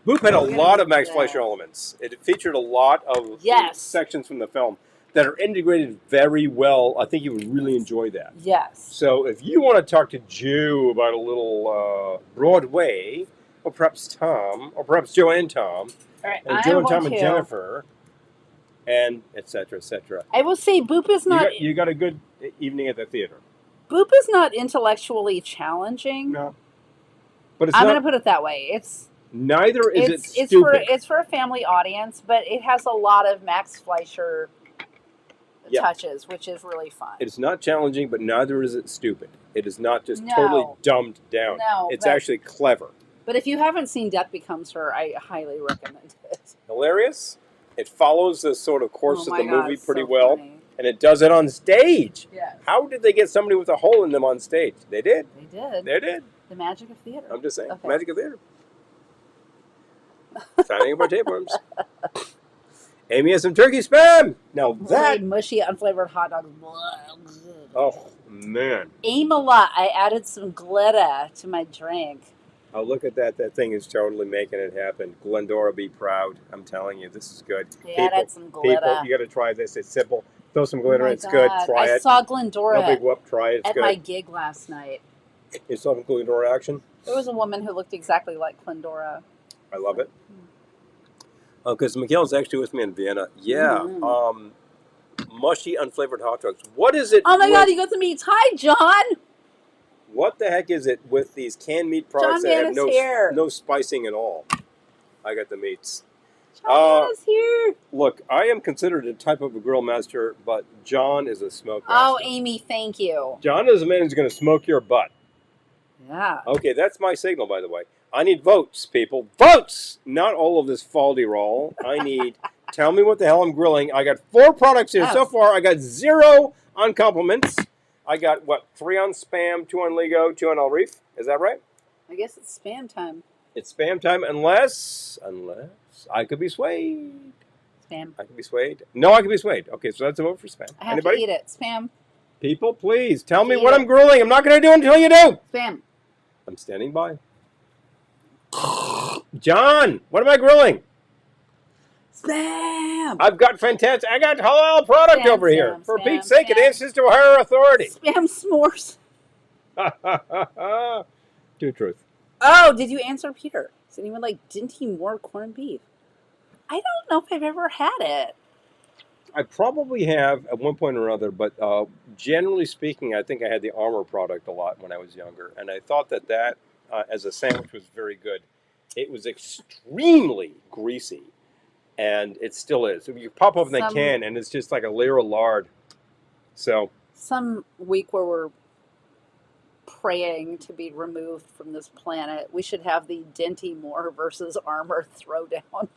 Boop had a We're gonna lot do of Max that. Fleischer elements. It featured a lot of Yes. sections from the film that are integrated very well. I think you would really enjoy that. Yes. So if you want to talk to Joe about a little Broadway, or perhaps Tom, or perhaps Joe and Tom, All right, and I Joe and want Tom and to- Jennifer, and et cetera, et cetera. I will say Boop is not... You got a good evening at the theater. Boop is not intellectually challenging. No. But it's I'm not, going to put it that way. It's neither is it it's stupid. for a family audience, but it has a lot of Max Fleischer Yeah. touches, which is really fun. It's not challenging, but neither is it stupid. It is not just No. totally dumbed down. No, It's but- actually clever. But if you haven't seen Death Becomes Her, I highly recommend it. Hilarious. It follows the sort of course Oh of my the God, movie it's pretty so well, funny. and it does it on stage. Yes. How did they get somebody with a hole in them on stage? They did. They did. They did. The magic of theater. I'm just saying. Okay. Magic of theater. Signing up our tapeworms. Amy has some turkey spam. Now that. Really mushy, unflavored hot dogs. Oh man. Aim a lot. I added some glitter to my drink. Oh, look at that. That thing is totally making it happen. Glendora, be proud. I'm telling you, this is good. I added some glitter. People, you got to try this. It's simple. Throw some glitter. Oh my It's good. God. Try I it. saw Glendora No big whoop. Try it. It's at good. my gig last night. You saw some Glendora action? There was a woman who looked exactly like Glendora. I love it. Oh, because Mikhail's actually with me in Vienna. Yeah. Mhm. Mushy, unflavored hot dogs. What is it? Oh my with- God, you got the meats. Hi, John. What the heck is it with these canned meat products John that Man have is here. no spicing at all? I got the meats. John is here. Look, I am considered a type of a grill master, but John is a smoke Oh, master. Amy, thank you. John is a man who's going to smoke your butt. Yeah. Okay, that's my signal, by the way. I need votes, people. Votes! Not all of this faldy roll. I need, tell me what the hell I'm grilling. I got 4 products here. Oh. So far, I got 0 on compliments. I got, 3 on Spam, 2 on Lego, 2 on El Reef. Is that right? I guess it's spam time. It's Spam time unless I could be swayed. Spam. I could be swayed. No, I could be swayed. Okay, so that's a vote for Spam. I have Anybody? to eat it. Spam. People, please, tell me Eat what it. I'm grilling. I'm not going to do it until you do. Spam. I'm standing by. John, what am I grilling? Spam. I've got fantastic. I got halal product Spam, over here. spam, For spam, Pete's sake, it spam. answers to a higher authority. Spam s'mores. To truth. Oh, did you answer Peter? Does anyone like Dinty Moore corned beef? I don't know if I've ever had it. I probably have at one point or another, but generally speaking, I think I had the Armor product a lot when I was younger, and I thought that as a sandwich was very good. It was extremely greasy, and it still is. You pop open that Some can, and it's just like a layer of lard. So some week where we're praying to be removed from this planet, we should have the Dinty Moore versus Armor throwdown.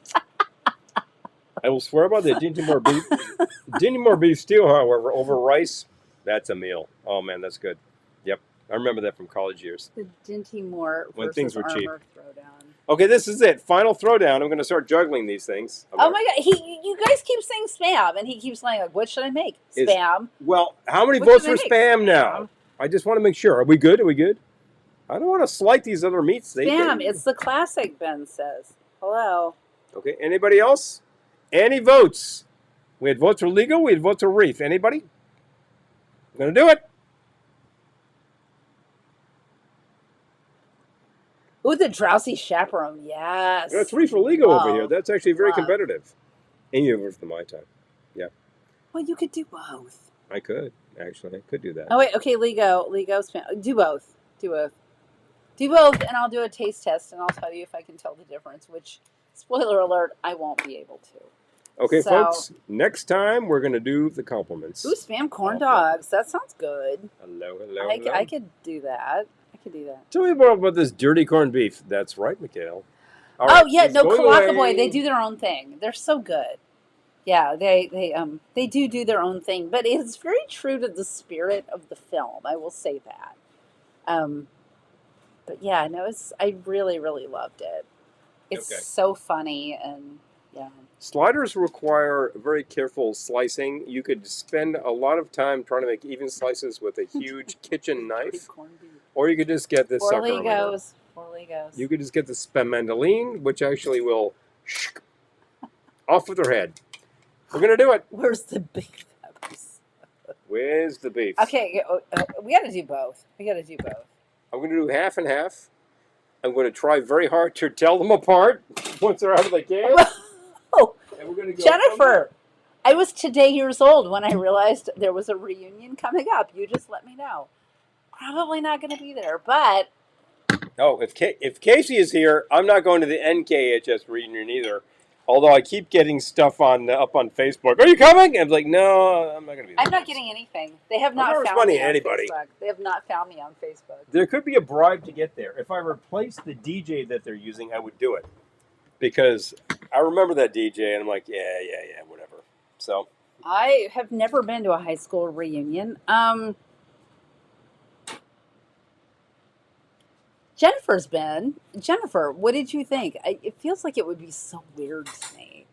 I will swear by the Dinty Moore beef. Dinty Moore beef stew, however, over rice, that's a meal. Oh man, that's good. Yep, I remember that from college years. The Dinty Moore When versus things were cheap. Armor throwdown. Okay, this is it. Final throwdown. I'm going to start juggling these things. Oh my god, you guys keep saying spam, and he keeps saying like, what should I make? Is- Spam. Well, how many What votes should for I make? spam now? I just want to make sure. Are we good? Are we good? I don't want to slight these other meats. Spam, it's the classic, Ben says. Hello. Okay, anybody else? Any votes? We had votes for legal. We had votes for Reef. Anybody? I'm going to do it. Ooh, the drowsy chaperone, yes. That's Reef for legal over here. Love. That's actually very Love. competitive. And you voted for my time. Well, you could do both. I could, actually. I could do that. Oh wait, okay, Lego spam. Do both. Do both, and I'll do a taste test, and I'll tell you if I can tell the difference. Which, spoiler alert, I won't be able to. Okay, So- folks. Next time, we're going to do the compliments. Ooh, spam corn dogs. That sounds good. Hello, hello, I hello. could do that. Tell me more about this dirty corned beef. That's right, Mikhail. All Oh right, yeah, it's no, going Kalaka away. Boy. They do their own thing. They're so good. Yeah, they do their own thing, but it's very true to the spirit of the film. I will say that. But yeah, no, I really loved it. It's Okay. so funny and yeah. Sliders require very careful slicing. You could spend a lot of time trying to make even slices with a huge kitchen knife, or you could just get this Four sucker over here. Legos. You could just get the spamandoline, which actually will off with her head. We're going to do it. Where's the beef? Where's the beef? Okay, we got to do both. I'm going to do half and half. I'm going to try very hard to tell them apart once they're out of the can. Oh, And we're going to go Jennifer, I was today years old when I realized there was a reunion coming up. You just let me know. Probably not going to be there, but Oh, if Casey is here, I'm not going to the NKHS reunion either. Although I keep getting stuff up on Facebook. Are you coming? And I'm like, no, I'm not going to be there. I'm not getting anything. They have not not found responding me to on anybody. Facebook. They have not found me on Facebook. There could be a bribe to get there. If I replaced the DJ that they're using, I would do it. Because I remember that DJ, and I'm like, yeah, whatever. So I have never been to a high school reunion. Jennifer's been. Jennifer, what did you think? It feels like it would be so weird to me.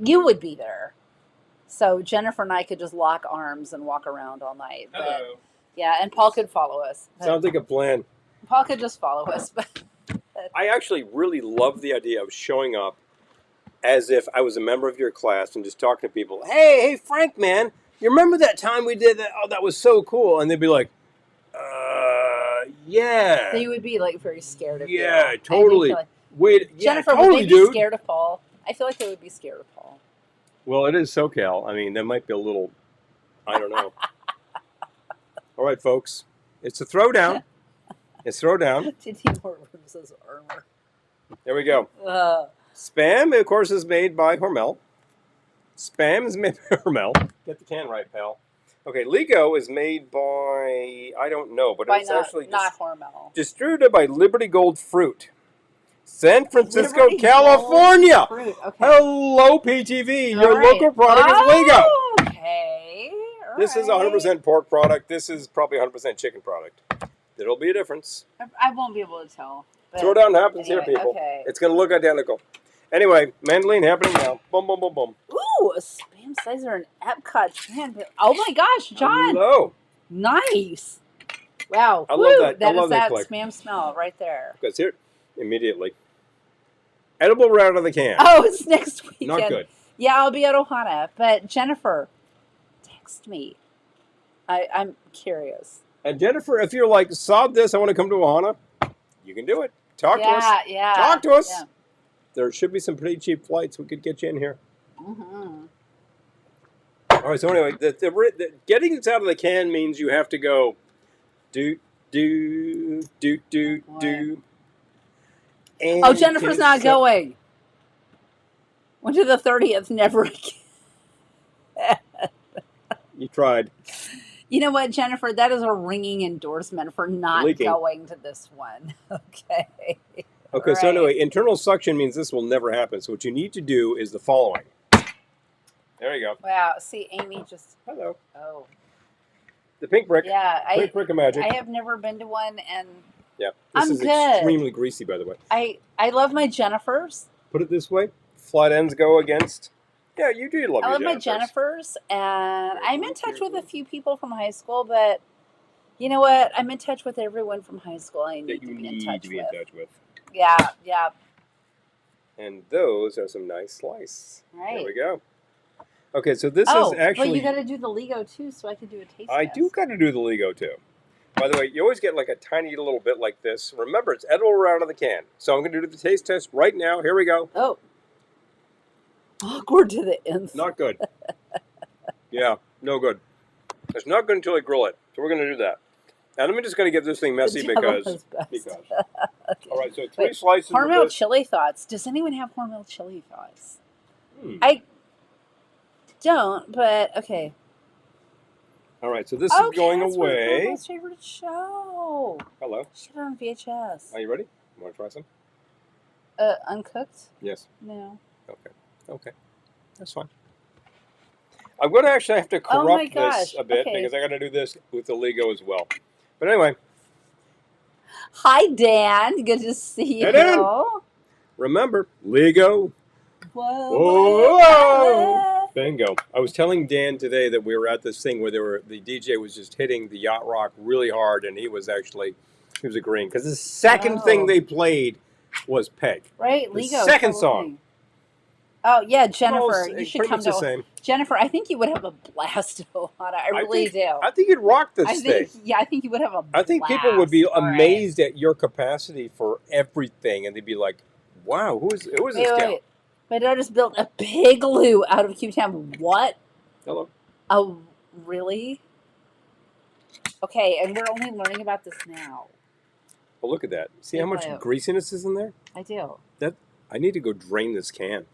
You would be there. So Jennifer and I could just lock arms and walk around all night. But, yeah, and Paul could follow us. But sounds like a plan. Paul could just follow us. But I actually really love the idea of showing up as if I was a member of your class and just talking to people. Hey, Frank, man, you remember that time we did that? Oh, that was so cool. And they'd be like, yeah. they would be like very scared of you. Yeah, I do totally. feel like- Wait, yeah, Jennifer, totally, would they be dude. scared of Paul? I feel like they would be scared of Paul. Well, it is SoCal. I mean, there might be a little, I don't know. All right, folks. It's a throwdown. It's throwdown. Tinty Moore versus Armor. There we go. Spam, of course, is made by Hormel. Spam is made by Hormel. Get the can right, pal. Okay, Lego is made by, I don't know, but By it's actually not Hormel. distributed by Liberty Gold Fruit. San Francisco, Liberty California. Gold Fruit, okay. Hello, PTV. Your All right. local product is Lego. Okay. All This is right. 100% pork product. This is probably 100% chicken product. There'll be a difference. I won't be able to tell. but Throwdown happens anyway, here, people. Okay. It's going to look identical. Anyway, mandolin happening now. Boom, boom, boom, boom. Ooh, a spam slicer and Epcot hand. Oh my gosh, John. Hello. Nice. Wow. I Woo, love that. I That love is that that click. spam smell right there. Because here, immediately. Edible right out of the can. Oh, it's next weekend. Not good. Yeah, I'll be at Ohana. But Jennifer, text me. I'm curious. And Jennifer, if you're like, sod this, I want to come to Ohana, You can do it. Talk to us. Yeah, yeah. Talk to us. Yeah. There should be some pretty cheap flights. We could get you in here. Mm-hmm. All right. So anyway, getting this out of the can means you have to go do do do do Oh, boy. do. Oh, And Jennifer's not going. Went to the 30th, never again. You tried. You know what, Jennifer? That is a ringing endorsement for not Leaking. going to this one. Okay. Okay, so Right. anyway, internal suction means this will never happen. So what you need to do is the following. There you go. Wow. See, Amy just. Hello. Oh. The pink brick. Yeah. Pink brick of magic. I have never been to one, and Yeah. This I'm is good. extremely greasy, by the way. I love my Jennifers. Put it this way. Flat ends go against. Yeah, you do love I your love my Jennifers. Jennifers, and I'm in touch with a few people from high school, but you know what? I'm in touch with everyone from high school I need That to you be in need touch to be with. in touch with. Yeah, yeah. And those are some nice slice. Right. There we go. Okay, so this Oh, is actually. but you got to do the Lego too, so I can do a taste I test. do got to do the Lego too. By the way, you always get like a tiny little bit like this. Remember, it's edible out of the can. So I'm going to do the taste test right now. Here we go. Oh. Awkward to the nth. Not good. Yeah, no good. It's not good until I grill it. So we're going to do that. And I'm just going to get this thing messy The devil because. knows best. Okay. All right, so three Wait, slices of Hormel this. chili thoughts. Does anyone have Hormel chili thoughts? I Don't, but okay. All right, so this is going that's away. my favorite show. Hello. Shit on VHS. Are you ready? You want to try some? Uncooked? Yes. No. Okay. That's fine. I'm going to actually have to Oh my corrupt this gosh, a bit okay. because I got to do this with the Lego as well. But anyway, Hi, Dan. Good to see you. Hey, Dan. remember, Lego. Whoa. Whoa! Bingo. I was telling Dan today that we were at this thing where the DJ was just hitting the yacht rock really hard, and he was agreeing because the second thing they played was Peg. Right, The Lego. second song. Oh yeah, Jennifer, Well, you it's should pretty come much to the same. Jennifer. I think you would have a blast at Ohana. I really do. I think you'd rock this I thing. think, yeah, I think you would have a blast. I think people would be All right. amazed at your capacity for everything, and they'd be like, "Wow, who is this gal?" Wait. My daughter just built a big loo out of Q-Town. What? Hello. Oh, really? Okay, and we're only learning about this now. Well, look at that. See how much Lego. greasiness is in there? I do. I need to go drain this can.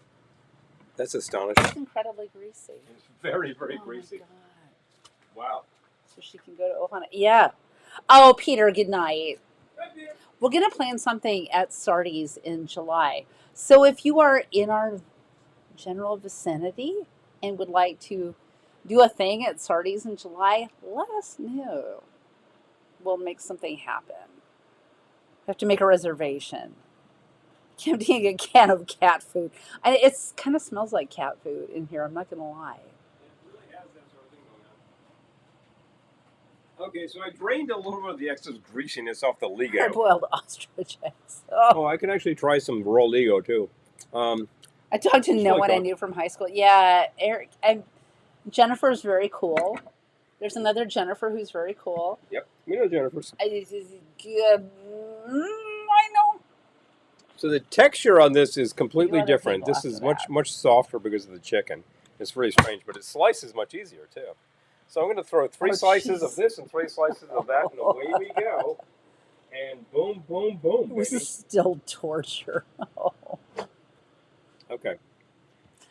That's astonishing. It's incredibly greasy. It's very, very Oh greasy. my God. Wow. So she can go to Ohana. Yeah. Oh, Peter, good night. We're going to plan something at Sardi's in July. So if you are in our general vicinity and would like to do a thing at Sardi's in July, let us know. We'll make something happen. Have to make a reservation. Emptying a can of cat food. It kind of smells like cat food in here. I'm not going to lie. It really has that sort of thing going on. Okay, so I drained a little bit of the excess greasiness off the Lego. Hard-boiled ostrich eggs. Oh. Oh, I can actually try some raw Lego too. I talked to It's no really one I cool. knew from high school. Yeah, Eric. Jennifer's very cool. There's another Jennifer who's very cool. Yep, we know Jennifer's. I know. So the texture on this is completely You other different. people This is after much softer because of the chicken. It's very strange, but it slices much easier too. So I'm going to throw three Oh, slices jeez. of this and three slices of that, and away we go. And boom, boom, boom, This baby. is still torture. Okay.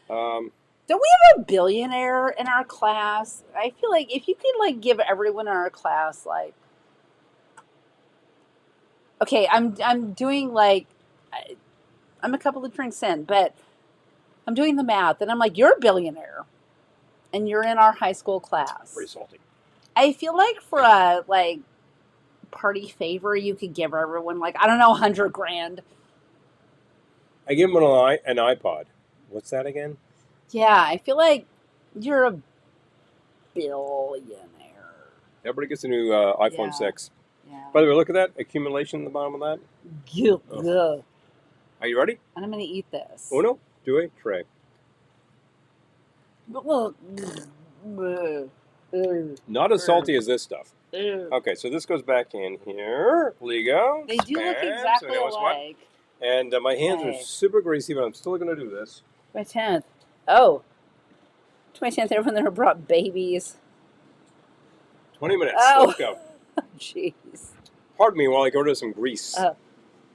Don't we have a billionaire in our class? I feel like if you could give everyone in our class okay, I'm doing I'm a couple of drinks in, but I'm doing the math, and I'm like, you're a billionaire, and you're in our high school class. Pretty salty. I feel like for a party favor, you could give everyone I don't know, $100,000. I give them an iPod. What's that again? Yeah, I feel like you're a billionaire. Everybody gets a new iPhone Yeah. 6. Yeah. By the way, look at that accumulation in the bottom of that. Gil- Oh. Ugh. Are you ready? And I'm gonna eat this. Uno, due, tre. But look. Not as salty as this stuff. Ew. Okay, so this goes back in here. Lego. They do look Spam. exactly So what? alike. And my hands are Okay. super greasy, but I'm still going to do this. My 10th. Oh. To my 10th, everyone there brought babies. 20 minutes. Oh. Let's go. Jeez. Pardon me while I go to some grease.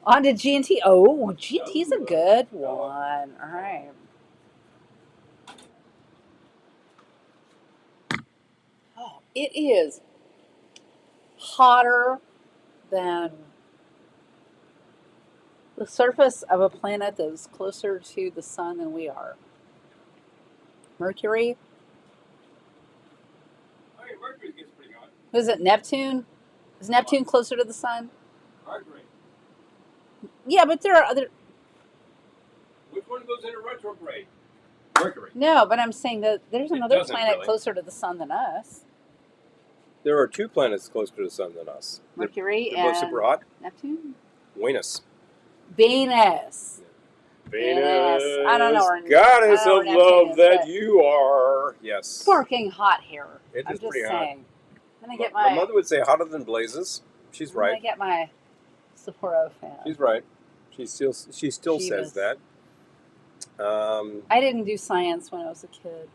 On to G&T. Oh, G&T's a good one. All right. Oh, it is hotter than the surface of a planet that is closer to the sun than we are. Mercury. I mean, Mercury gets pretty hot. Was it Neptune? Is Neptune closer to the sun? Mercury. Yeah, but there are other. Which one goes into retrograde? Mercury. No, but I'm saying that there's another doesn't planet really. closer to the sun than us. There are 2 planets closer to the sun than us. Mercury They're both and super hot. Neptune. Venus. Venus. Venus. I don't know where- Goddess I don't of know where love Neptune is, that but- you are. Yes. Sparking hot here. It I'm is just pretty saying. I'm gonna get My my. mother would say hotter than blazes. She's I'm gonna right. get my Sapporo fan. She's right. She still She says was- that. I didn't do science when I was a kid.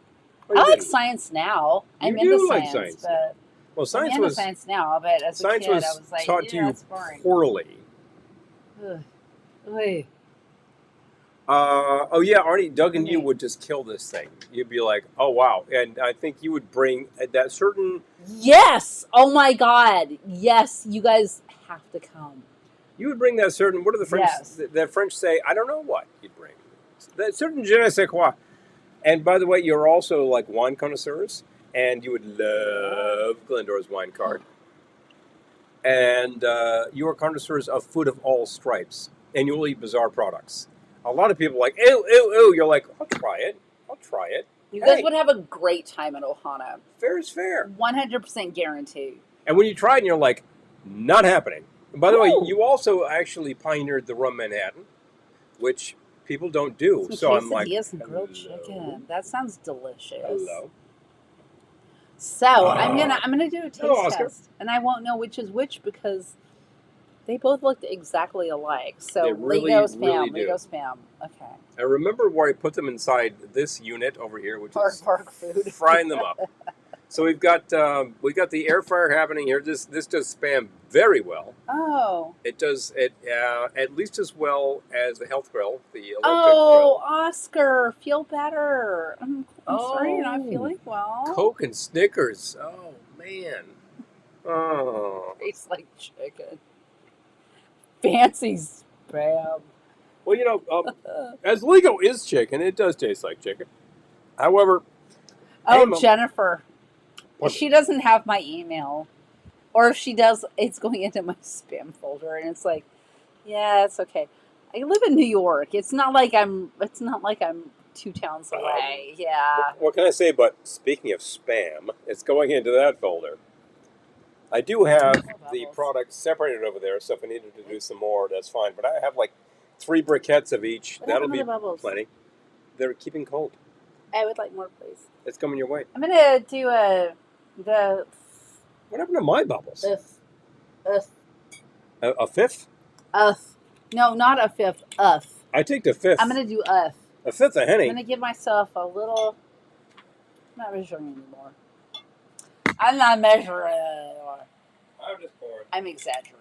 Oh, you I like didn't. science now. I'm You into do like science, science but Well, I'm science into was science now. But as a science kid, was I was like, taught yeah, to you that's boring. poorly. Ugh. Oy. Oh yeah, Arnie, Doug and you Okay. would just kill this thing. You'd be like, oh wow, and I think you would bring that certain. Yes! Oh my God! Yes, you guys have to come. You would bring that certain. What do the French? Yes. The French say, I don't know what you'd bring. That certain je ne sais quoi. And by the way, you're also like wine connoisseurs, and you would love Glendora's wine card. And you are connoisseurs of food of all stripes, and you will eat bizarre products. A lot of people are like, ew, ew, ew. You're like, I'll try it. I'll try it. You Hey. guys would have a great time at Ohana. Fair is fair. 100% guarantee. And when you try it, and you're like, not happening. And by the way, Ooh. you also actually pioneered the rum Manhattan, which people don't do. Some So I'm like, quesadillas and grilled hello. chicken. That sounds delicious. Hello. So I'm gonna do a taste Hello, Oscar. test, and I won't know which is which because they both looked exactly alike. So They really, Lego spam, really do. Lego spam. Okay. I remember where I put them inside this unit over here, which is Park food. frying them up. So we've got the air fryer happening here. This does spam very well. Oh. It does it at least as well as the Health Grill, the electric Oh, Oscar, feel better. I'm sorry you're not Oh. feeling well. grill. Coke and Snickers. Oh man. Oh. Tastes like chicken. Fancy spam. Well, you know, as Lego is chicken, it does taste like chicken. However, Oh, Mom. Jennifer. What? She doesn't have my email. Or if she does, it's going into my spam folder and it's like, yeah, it's okay. I live in New York. It's not like I'm 2 towns away. Yeah. what can I say? But speaking of spam, it's going into that folder. I do have the bubbles. product separated over there, so if I needed to do some more, that's fine. But I have like 3 briquettes of each. What That'll happened to be the bubbles? plenty. They're keeping cold. I would like more, please. It's coming your way. I'm gonna do the What happened to my bubbles? A fifth? No, not a fifth. I take the fifth. I'm gonna do A fifth of I'm Henny. gonna give myself a little. I'm not measuring anymore. I'm not measuring anymore. I'm just pouring. I'm exaggerating.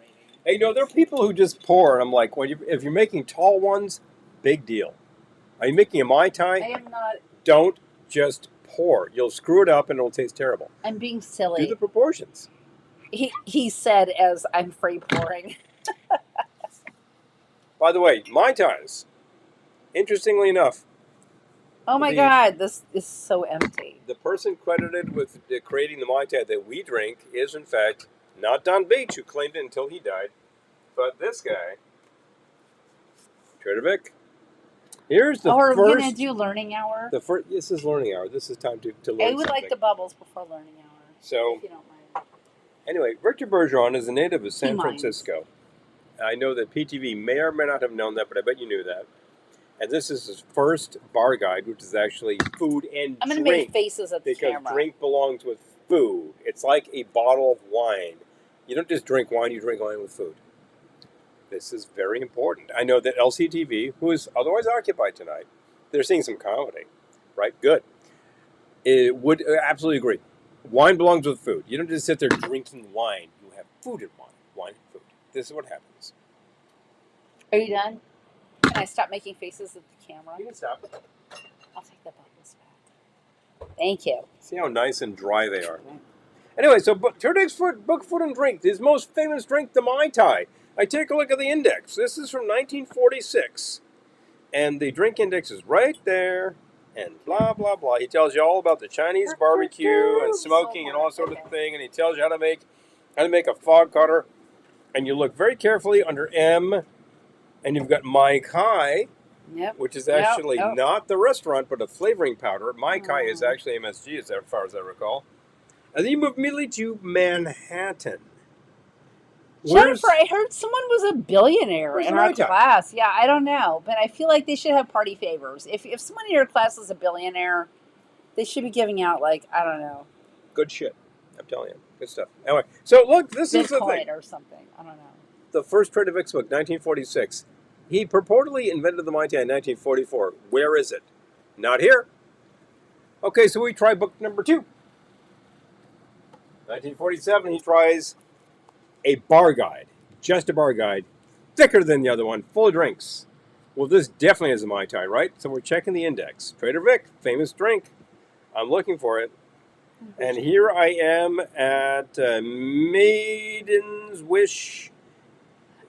Hey, no, there are people who just pour, and I'm like, if you're making tall ones, big deal. Are you making a Mai I Tai? am not. Don't just pour. You'll screw it up, and it'll taste terrible. I'm being Do silly. the proportions. He said as I'm free pouring. By the way, Mai Tais, interestingly enough, Oh my The- God, this is so empty. the person credited with creating the Mai Tai that we drink is, in fact, not Don Beach, who claimed it until he died, but this guy, Trader Vic. Here's the Or we're gonna first. do learning hour. This is learning hour. This is time to learn I would something. like the bubbles before learning hour. So, If you don't mind. anyway, Victor Bergeron is a native of San He minds. Francisco. I know that PTV may or may not have known that, but I bet you knew that. And this is his first bar guide, which is actually food and I'm gonna drink. make faces at the Because camera. drink belongs with food. It's like a bottle of wine. You don't just drink wine, you drink wine with food. This is very important. I know that LCTV, who is otherwise occupied tonight, they're seeing some comedy, right? Good. It would absolutely agree. Wine belongs with food. You don't just sit there drinking wine. You have food and wine. Wine and food. This is what happens. Are you done? Can I stop making faces at the camera? You can stop. I'll take the bubbles back. Thank you. See how nice and dry they are. Anyway, so Turdick's Book, Food, and Drink. His most famous drink, the Mai Tai. I take a look at the index. This is from 1946. And the drink index is right there. And blah, blah, blah. He tells you all about the Chinese barbecue and smoking and all sort of thing. And he tells you how to make a fog cutter. And you look very carefully under M. And you've got Mai Kai, which is actually not the restaurant, but a flavoring powder. Mai Kai is actually MSG, as far as I recall. And then you move immediately to Manhattan. Jennifer, I heard someone was a billionaire in our class. Yeah, I don't know, but I feel like they should have party favors. If someone in your class is a billionaire, they should be giving out, like, I don't know. Good shit. I'm telling you. Good stuff. Anyway, so look, this is the thing. or something. I don't know. The first Trader Vic's book, 1946. He purportedly invented the Mai Tai in 1944. Where is it? Not here. Okay, so we try book number 2. 1947, he tries a bar guide. Just a bar guide. Thicker than the other one. Full of drinks. Well, this definitely is a Mai Tai, right? So we're checking the index. Trader Vic, famous drink. I'm looking for it. And here I am at Maiden's Wish.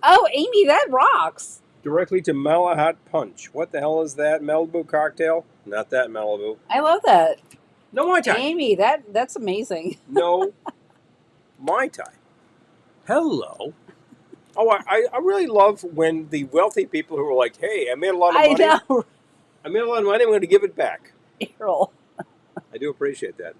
Oh, Amy, that rocks. Directly to Malahat Punch. What the hell is that? Malibu cocktail? Not that Malibu. I love that. No Mai Tai. Amy, that's amazing. No Mai Tai. Hello. Oh, I really love when the wealthy people who are like, hey, I made a lot of money. I know. I made a lot of money. I'm going to give it back. Errol. I do appreciate that.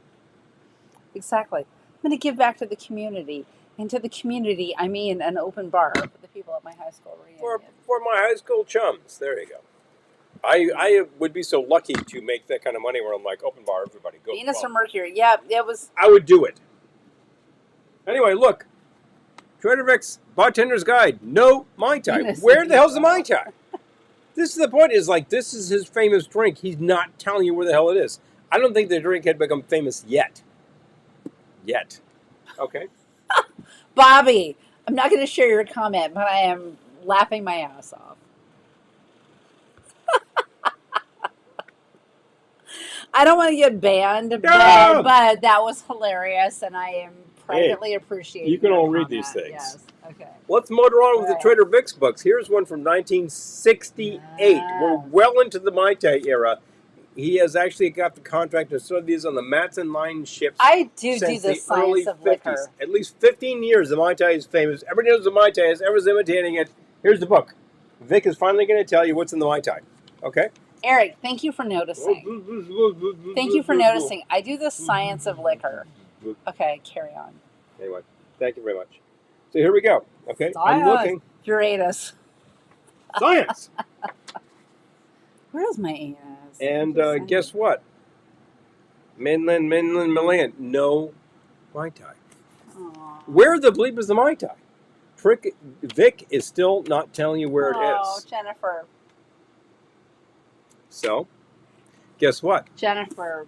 Exactly. I'm going to give back to the community. And to the community, I mean an open bar for the people at my high school reunion. For my high school chums. There you go. I would be so lucky to make that kind of money where I'm like, open bar, everybody, go. Venus or Mercury. Yeah, it was. I would do it. Anyway, look. Trader Vic's Bartender's Guide. No Mai Tai. Venus Where the hell's the Mai Tai? This is the point, is like, this is his famous drink. He's not telling you where the hell it is. I don't think the drink had become famous yet. Yet. Okay. Bobby, I'm not going to share your comment, but I am laughing my ass off. I don't want to get banned, but that was hilarious, and I am privately appreciating. You can all read these things. Yes. Okay. Let's motor on with the Trader Vic's books. Here's one from 1968. We're well into the Mai Tai era. He has actually got the contract to sort of these on the Matson Line ships. I do the science of liquor. At least 15 years the Mai Tai is famous. Everybody knows the Mai Tai is. Everyone's imitating it. Here's the book. Vic is finally going to tell you what's in the Mai Tai. Okay? Eric, thank you for noticing. Thank you for noticing. I do the science of liquor. Okay, carry on. Anyway, thank you very much. So here we go. Okay, I'm looking. Uranus. Science! Where's my anus? And guess what? Mainland, Milan. No Mai Tai. Aww. Where the bleep is the Mai Tai? Vic is still not telling you where it is. Oh, Jennifer. So, guess what? Jennifer.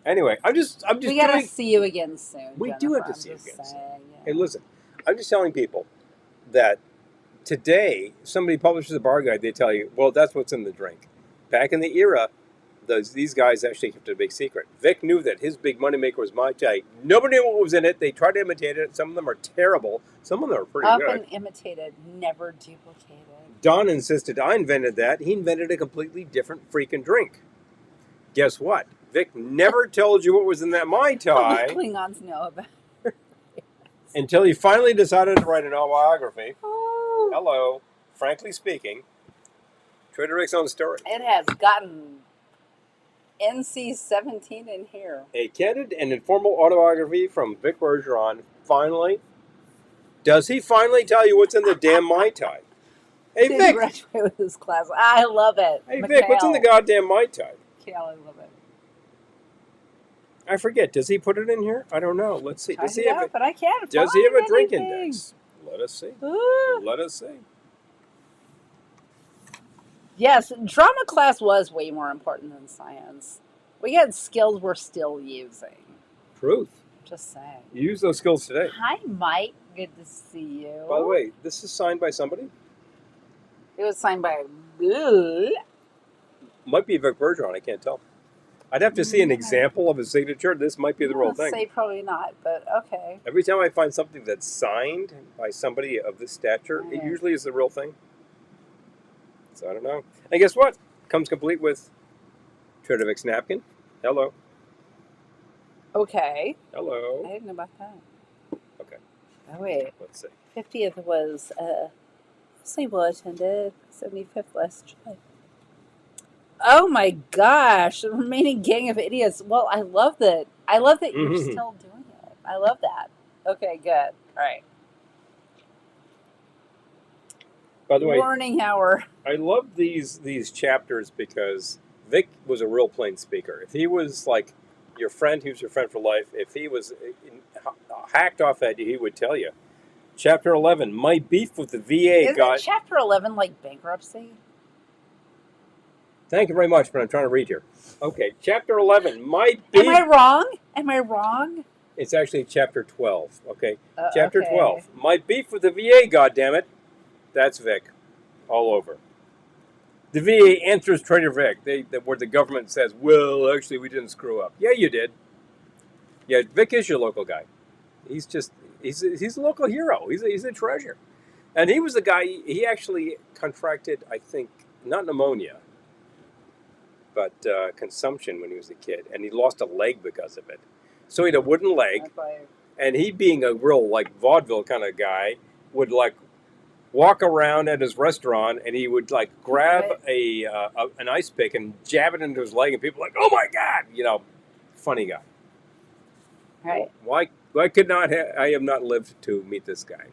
Anyway, I'm just. We gotta see you again soon. We Jennifer. do have to see you again soon. Hey, listen, I'm just telling people that today, somebody publishes a bar guide, they tell you, well, that's what's in the drink. Back in the era, these guys actually kept it a big secret. Vic knew that his big moneymaker was Mai Tai. Nobody knew what was in it. They tried to imitate it. Some of them are terrible. Some of them are pretty good. Often imitated, never duplicated. Don insisted I invented that. He invented a completely different freaking drink. Guess what? Vic never told you what was in that Mai Tai. The Klingons know about it. Until he finally decided to write an autobiography. Oh. Hello. Frankly speaking, Trader Vic's own story. It has gotten NC-17 in here. A candid and informal autobiography from Vic Bergeron. Finally. Does he finally tell you what's in the damn Mai Tai? Hey, Vic. Graduate with his class. I love it. Hey, Vic, what's in the goddamn Mai Tai? Mikhail, I love it. I forget. Does he put it in here? I don't know. Let's see. Does he have a, but I can't does he have a find drink anything. index? Let us see. Ooh. Let us see. Yes, drama class was way more important than science. We had skills we're still using. Truth. Just saying. You use those skills today. Hi, Mike. Good to see you. By the way, this is signed by somebody. It was signed by. Might be Vic Bergeron. I can't tell. I'd have to see an example of his signature. This might be the real thing. Say probably not, but okay. Every time I find something that's signed by somebody of this stature, it usually is the real thing. So I don't know. And guess what? Comes complete with Trader Vic's napkin. Hello. Okay. Hello. I didn't know about that. Okay. Oh, wait. Let's see. 50th was well attended. 75th last July. Oh my gosh, the remaining gang of idiots. Well, I love that. I love that you're still doing it. I love that. Okay, good. All right. By the way, warning hour. I love these chapters because Vic was a real plain speaker. If he was like your friend, he was your friend for life. If he was hacked off at you, he would tell you. Chapter 11, my beef with the VA Isn't chapter 11 like bankruptcy? Thank you very much, but I'm trying to read here. Okay, chapter 11, my beef... Am I wrong? Am I wrong? It's actually chapter 12, okay? Chapter 12, my beef with the VA, goddammit. That's Vic, all over. The VA answers Trader Vic, where the government says, well, actually, we didn't screw up. Yeah, you did. Yeah, Vic is your local guy. He's a local hero. He's a treasure. And he was the guy, he actually contracted, I think, not pneumonia, but consumption when he was a kid. And he lost a leg because of it. So he had a wooden leg. And he, being a real, like, vaudeville kind of guy, would, like, walk around at his restaurant and he would, like, grab an ice pick and jab it into his leg. And people were like, oh, my God! You know, funny guy. Right. Why could not I have not lived to meet this guy?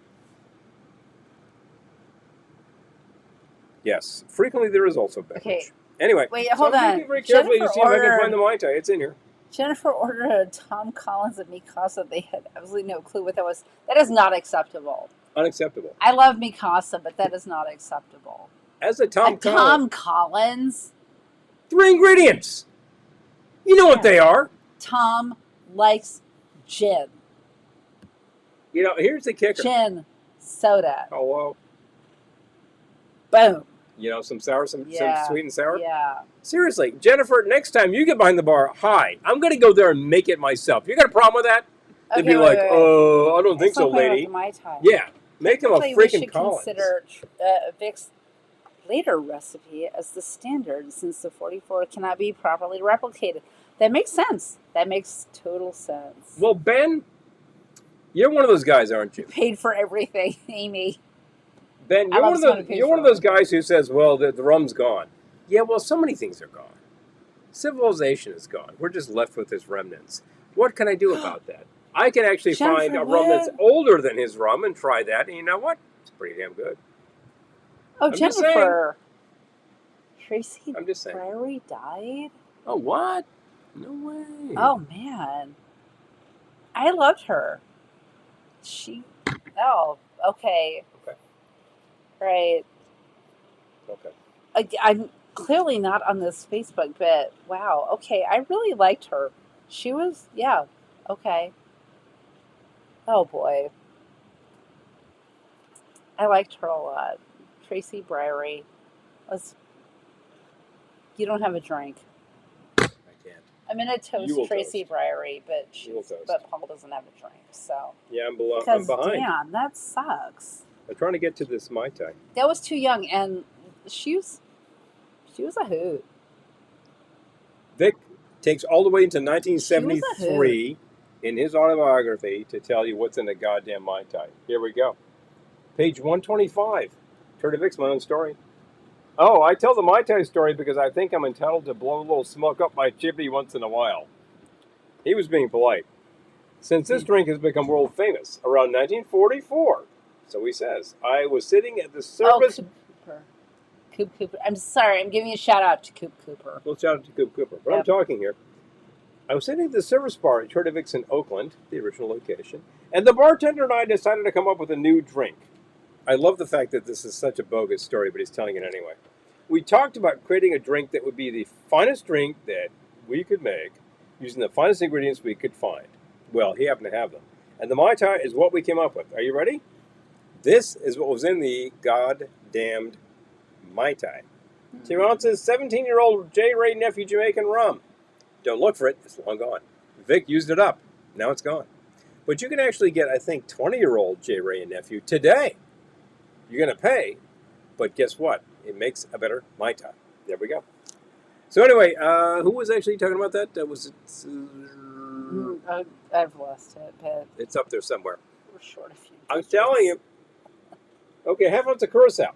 Yes. Frequently there is also beverage. Okay. Anyway. Wait, hold on. I'm looking very carefully to see if I can find the Mai Tai. It's in here. Jennifer ordered a Tom Collins at Mikasa. They had absolutely no clue what that was. That is not acceptable. Unacceptable. I love Mikasa, but that is not acceptable. As a Tom Collins. Tom Collins? 3 ingredients. You know what they are. Tom likes gin. You know, here's the kicker. Gin, soda. Hello. Boom. You know, some sour, some sweet and sour? Yeah. Seriously, Jennifer, next time you get behind the bar, hi, I'm going to go there and make it myself. You got a problem with that? Okay, They'd be like, oh, I don't think so, lady. Mai Tai. Yeah, make him a freaking Collins. We should consider Vic's later recipe as the standard since the 44 cannot be properly replicated. That makes sense. That makes total sense. Well, Ben, you're one of those guys, aren't you? Paid for everything, Amy. Ben, you're one of those guys who says, well, the rum's gone. Yeah, well, so many things are gone. Civilization is gone. We're just left with his remnants. What can I do about that? I can actually find a rum that's older than his rum and try that, and you know what? It's pretty damn good. Oh, Jennifer. Tracy Prairie died? Oh, what? No way. Oh, man. I loved her. Oh, okay. Okay. Right. Okay. I'm clearly not on this Facebook, but wow. Okay, I really liked her. She was, yeah. Okay. Oh, boy. I liked her a lot. Tracy Prairie was... You don't have a drink. I can't. I'm going to toast Tracy Prairie, but Paul doesn't have a drink, so... Yeah, I'm behind. Damn, that sucks. I'm trying to get to this Mai Tai. That was too young, and she was a hoot. Vic takes all the way into 1973 in his autobiography to tell you what's in a goddamn Mai Tai. Here we go. Page 125. Trader Vic's my own story. Oh, I tell the Mai Tai story because I think I'm entitled to blow a little smoke up my chimney once in a while. He was being polite. Since this drink has become world famous around 1944, so he says, I was sitting at the service... Oh, Coop Cooper. I'm sorry, I'm giving a shout out to Coop Cooper. Well, shout out to Coop Cooper. But I'm talking here. I was sitting at the service bar at Chortovix in Oakland, the original location, and the bartender and I decided to come up with a new drink. I love the fact that this is such a bogus story, but he's telling it anyway. We talked about creating a drink that would be the finest drink that we could make using the finest ingredients we could find. Well, he happened to have them. And the Mai Tai is what we came up with. Are you ready? This is what was in the goddamned Mai Tai. 2 ounces, 17-year-old J. Ray Nephew Jamaican rum. Don't look for it, it's long gone. Vic used it up, now it's gone. But you can actually get, I think, 20-year-old J. Ray and Nephew today. You're going to pay, but guess what? It makes a better Mai Tai. There we go. So anyway, who was actually talking about that? Was it? I've lost it, but It's up there somewhere. we're short a few. I'm telling you. Okay, half ounce of curacao.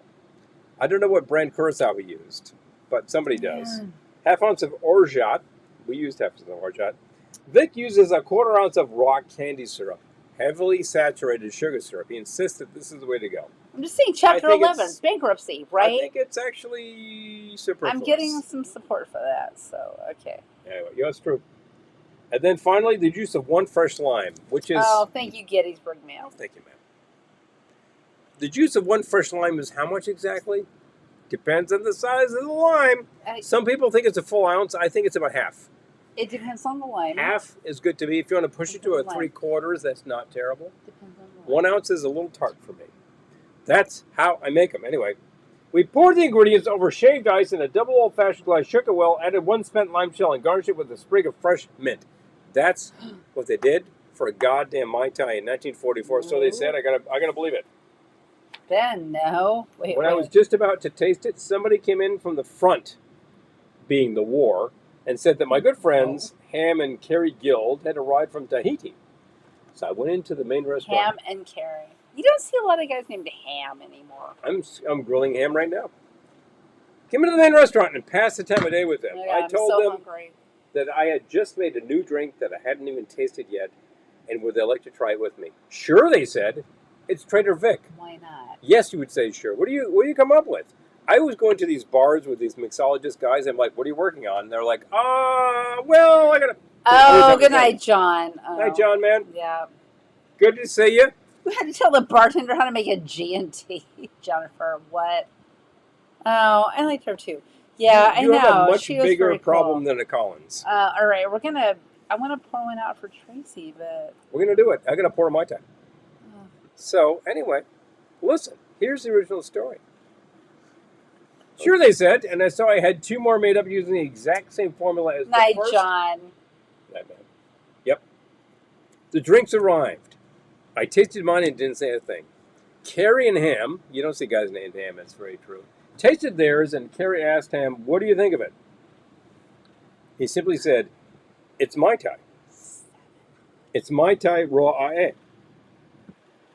I don't know what brand curacao we used, but somebody does. Yeah. Half ounce of orgeat. We used half ounce of orgeat. Vic uses a 1/4 ounce of raw candy syrup, heavily saturated sugar syrup. He insists that this is the way to go. I'm just saying, Chapter I think 11, it's- bankruptcy, I right? think it's actually superfluous. I'm getting some support for that, so okay. Anyway, yeah, it's true. And then finally, the juice of 1 fresh lime, which is... Oh, thank you, Gettysburg Mail. Thank you, ma'am. The juice of 1 fresh lime is how much exactly? Depends on the size of the lime. Some people think it's a full ounce. I think it's about half. It depends on the lime. Half is good to me. If you want to push it to a Lime. 3/4, that's not terrible. Depends on the lime. 1 ounce is a little tart for me. That's how I make them. Anyway, we poured the ingredients over shaved ice in a double old-fashioned glass, shook it well, added 1 spent lime shell, and garnished it with a sprig of fresh mint. That's what they did for a goddamn Mai Tai in 1944. So they said. I gotta believe it. Ben, no. Wait, When I was just about to taste it, somebody came in from the front, being the war, and said that my good friends, Ham and Carrie Guild, had arrived from Tahiti. So I went into the main restaurant. Ham and Carrie. You don't see a lot of guys named Ham anymore. I'm grilling ham right now. Came into the main restaurant and passed the time of day with them. Oh my God, I I'm told so them hungry. that I had just made a new drink that I hadn't even tasted yet, and would they like to try it with me? Sure, they said. It's Trader Vic. Why not? Yes, you would say sure. What do you come up with? I was going to these bars with these mixologist guys. I'm like, what are you working on? And they're like, well, I gotta. Oh, good night, John. Oh. Hi, John, man. Yeah. Good to see you. We had to tell the bartender how to make a G&T. Jennifer, what? Oh, I liked her too. Yeah, I You know. have a much she was bigger very problem cool. than a Collins. All right, I want to pour one out for Tracy, but We're gonna do it. I'm gonna pour a Mai Tai. oh. So anyway, listen. Here's the original story. Sure, they said, and I saw I had 2 more made up using the exact same formula as Night, the first. John. Night, man. Yep. The drinks arrived. I tasted mine and didn't say a thing. Carrie and Ham, you don't see guys named Ham, that's very true, tasted theirs, and Carrie asked Ham, what do you think of it? He simply said, it's Mai Tai. It's Mai Tai raw IA.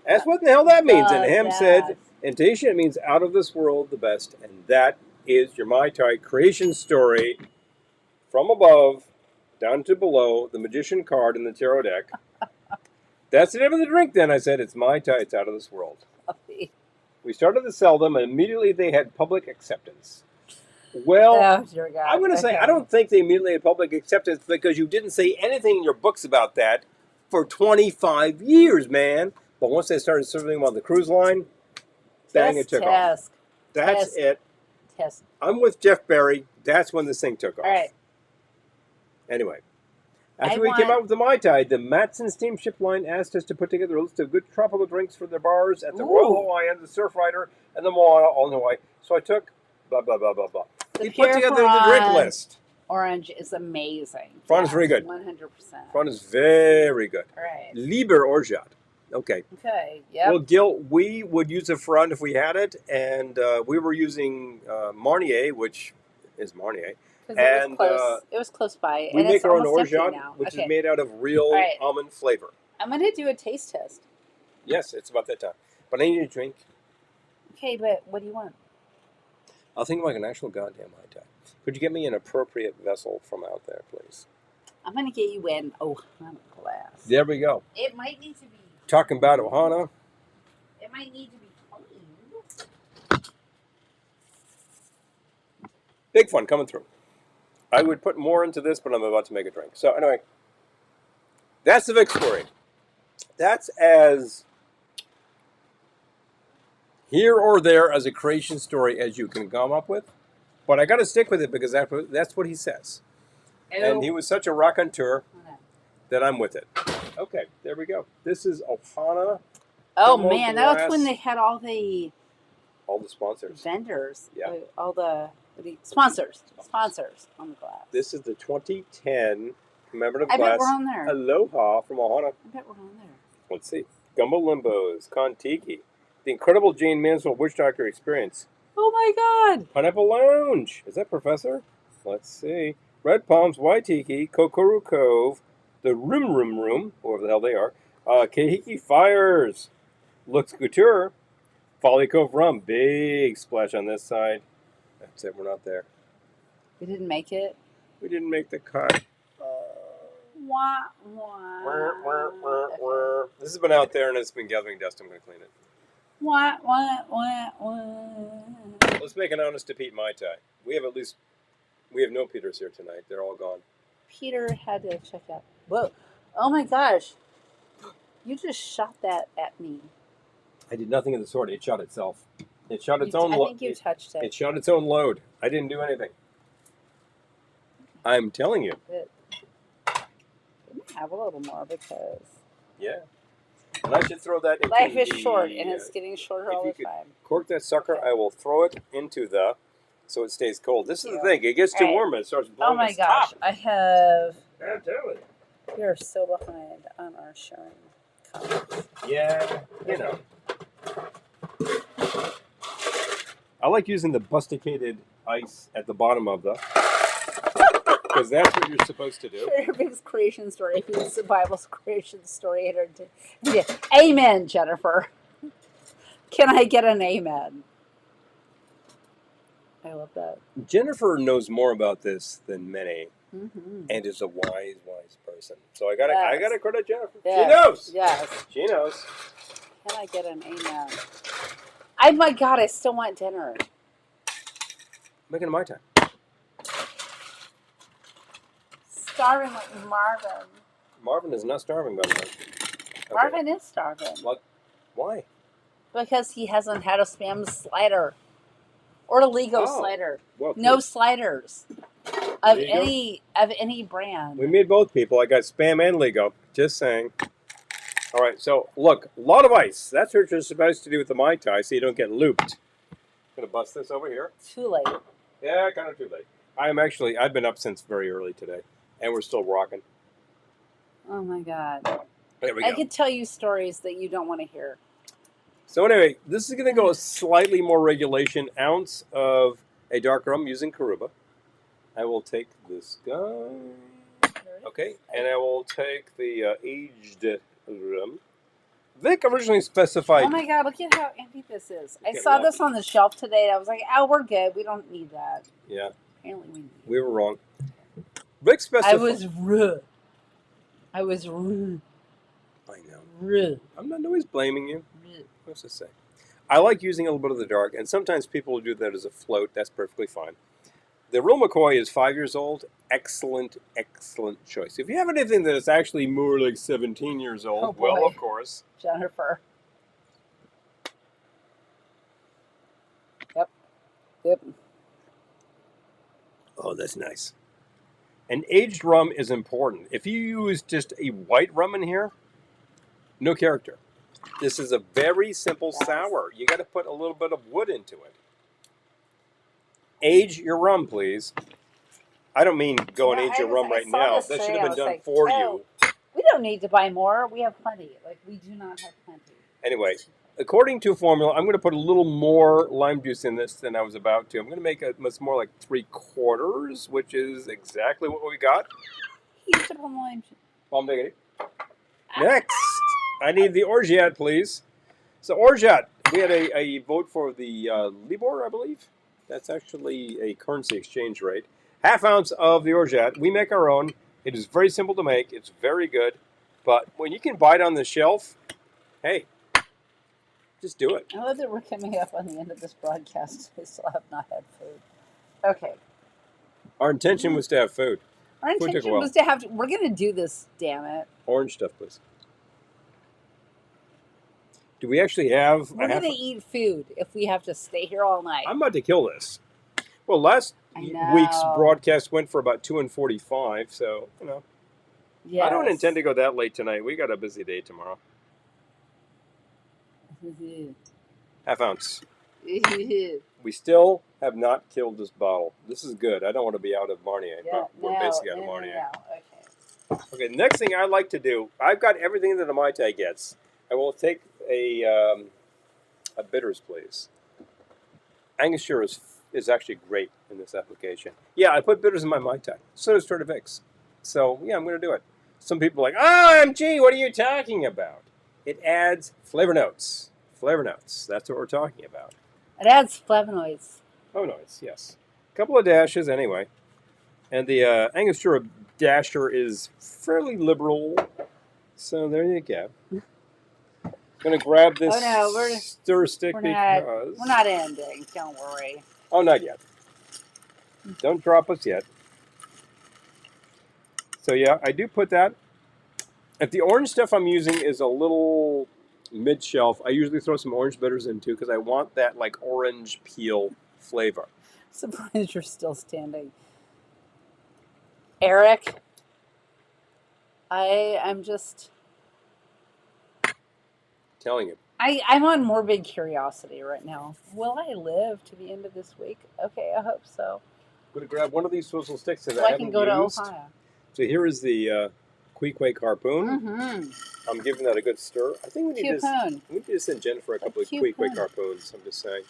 That's what the hell that means. And Ham said, in Tahitian it means out of this world, the best. And that is your Mai Tai creation story from above down to below, the magician card in the tarot deck. That's the name of the drink then. I said, it's Mai Tai, it's out of this world. We started to sell them, and immediately they had public acceptance. Well, Oh, dear God. I'm going to say, I don't think they immediately had public acceptance because you didn't say anything in your books about that for 25 years, man. But once they started serving them on the cruise line, bang, it took off. That's it. Test. I'm with Jeff Berry. That's when this thing took off. All right. Anyway, after we came out with the Mai Tai, the Matson Steamship Line asked us to put together a list of good tropical drinks for their bars at the Royal Hawaiian, the Surf Rider, and the Moana, all in Hawaii. So I took blah, blah, blah, blah, blah. He put together the drink list. Orange is amazing. Front is very good. 100%. Front is very good. All right. Liber Orgeat. Okay. Okay. Yep. Well, Gil, we would use a front if we had it, and we were using Marnier, which is Marnier. And it was close by. We and make it's our own almost empty Orgeat, now. which Okay. is made out of real almond flavor. I'm going to do a taste test. Yes, it's about that time. But I need a drink. Okay, but what do you want? I'll think like an actual goddamn Mai Tai. Could you get me an appropriate vessel from out there, please? I'm going to get you an Ohana glass. There we go. It might need to be. Talking about Ohana. It might need to be cleaned. Big fun coming through. I would put more into this, but I'm about to make a drink. So anyway, that's the Vic story. That's as here or there as a creation story as you can come up with. But I got to stick with it because that's what he says. And he was such a raconteur that I'm with it. Okay, there we go. This is Ohana. Oh Thermal man, that was glass. when they had all the Sponsors. vendors. Yeah. All the sponsors on the glass. This is the 2010 commemorative I glass. bet we're on there. Aloha from Ohana. I bet we're on there. Let's see. Gumbo Limbos, Kontiki, The Incredible Jane Mansfield Witch Doctor Experience, Oh my God! Pineapple Lounge. Is that Professor? Let's see. Red Palms, Waitiki, Kokoro Cove, The Room, whoever the hell they are, Kahiki Fires, Lux Couture, Folly Cove Rum. Big splash on this side. That's it. We're not there. We didn't make it. We didn't make the cut. Wah, wah. This has been out there and it's been gathering dust. I'm going to clean it. Wah, wah, wah, wah. Let's make an honest to Pete Mai Tai. We have no Peters here tonight. They're all gone. Peter had to check out. Whoa! Oh my gosh! You just shot that at me. I did nothing of the sort. It shot itself. It shot its own load. I think you touched it. It shot its own load. I didn't do anything. I'm telling you. It have a little more because Yeah. And I should throw that into life is the, short and it's getting shorter all the time. Cork that sucker. Okay. I will throw it into the so it stays cold. This is the Yeah. thing. It gets too All right. warm and it starts blowing. Oh my this gosh! top. I have. I'm telling you. We are so behind on our sharing comments. Yeah, you know. I like using the busticated ice at the bottom of the, because that's what you're supposed to do. Fairbanks creation story. He's the Bible's creation story. Yeah. Amen, Jennifer. Can I get an amen? I love that. Jennifer knows more about this than many, Mm-hmm. and is a wise person. So I gotta Yes. credit Jennifer. Yes. She knows. Yes. She knows. Can I get an amen? Oh my God! I still want dinner. Making it my time. Starving like Marvin. Marvin is not starving, by the way. Okay. Marvin is starving. What? Why? Because he hasn't had a spam slider. Or a Lego Oh. slider. Well, No cool. sliders. Of There you any brand. We made both people. I got Spam and Lego. Just saying. All right, so look, a lot of ice. That's what you're supposed to do with the Mai Tai so you don't get looped. Gonna bust this over here. Too late. Yeah, kind of too late. I've been up since very early today, and we're still rocking. Oh my God. There we I go. could tell you stories that you don't want to hear. So anyway, this is gonna go a slightly more regulation. Ounce of a dark rum using Karuba. I will take this guy. Okay, and I will take the aged rum. Vic originally specified. Oh my God, look at how empty this is. I Look at saw what? this on the shelf today and I was like, oh, we're good. We don't need that. Yeah, Apparently we need it. we were wrong. Vic specified. I was rude. I know. Rude. I'm not always blaming you. Rude. What's to say? I like using a little bit of the dark, and sometimes people will do that as a float. That's perfectly fine. The Real McCoy is 5 years old. Excellent, excellent choice. If you have anything that is actually more like 17 years old, Oh, boy. well, of course. Jennifer. Yep. Oh, that's nice. An aged rum is important. If you use just a white rum in here, no character. This is a very simple Yes. sour. You got to put a little bit of wood into it. Age your rum, please. I don't mean go and Yeah, age your rum right saw now. this That today, should I have been was done like, for oh, you. We don't need to buy more. We have plenty. Like, we do not have plenty. Anyway, according to formula, I'm going to put a little more lime juice in this than I was about to. I'm going to make it much more like 3/4, which is exactly what we got. He used to put lime juice. Palm diggity. Next, I need the orgeat, please. So orgeat, we had a vote for the Libor, I believe. That's actually a currency exchange rate. 1/2 ounce of the orgeat. We make our own. It is very simple to make. It's very good. But when you can buy it on the shelf, hey, just do it. I love that we're coming up on the end of this broadcast. I still have not had food. Okay. Our intention was to have food. Our Food took a intention while. was to have. We're gonna do this. Damn it. Orange stuff, please. Do we actually have We're a half? gonna eat food if we have to stay here all night. I'm about to kill this. Well, last I know. week's broadcast went for about 2:45, so you know. Yes. I don't intend to go that late tonight. We got a busy day tomorrow. Half ounce. We still have not killed this bottle. This is good. I don't want to be out of Marnier, but we're basically out of Marnier. Okay. Okay, the next thing I like to do, I've got everything that a Mai Tai gets. I will take a bitters, please. Angostura is actually great in this application. Yeah, I put bitters in my Mai Tai. So does Turtle Vicks. So, yeah, I'm going to do it. Some people are like, OMG, what are you talking about? It adds flavor notes. Flavor notes. That's what we're talking about. It adds flavonoids. Flavonoids, yes. A couple of dashes anyway. And the Angostura dasher is fairly liberal. So there you go. Going to grab this stir stick because... We're not ending. Don't worry. Oh, not yet. Don't drop us yet. So yeah, I do put that. If the orange stuff I'm using is a little mid-shelf, I usually throw some orange bitters in too because I want that like orange peel flavor. Surprised you're still standing. Eric, I'm just... Telling you. I'm on morbid curiosity right now. Will I live to the end of this week? Okay, I hope so. I'm going to grab one of these swizzle sticks that So I can go used. to Ohana. So here is the Queequeg harpoon. Mm-hmm. I'm giving that a good stir. I think we need to send Jennifer a couple of Queequeg harpoons. I'm just saying.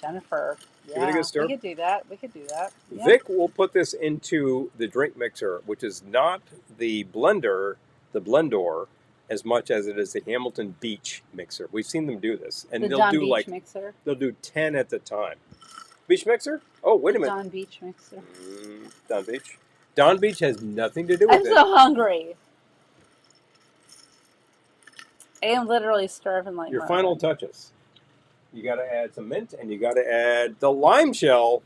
Jennifer. Yeah, give it a good stir. We could do that. Yeah. Vic will put this into the drink mixer, which is not the blender, the Blendor, as much as it is the Hamilton Beach mixer. We've seen them do this, and they'll do Beach mixer. They'll do 10 at the time. Beach mixer? Oh, wait a minute. Don Beach mixer. Don Beach. Don Beach has nothing to do with it. I'm so hungry. I am literally starving like your final touches. You got to add some mint, and you got to add the lime shell.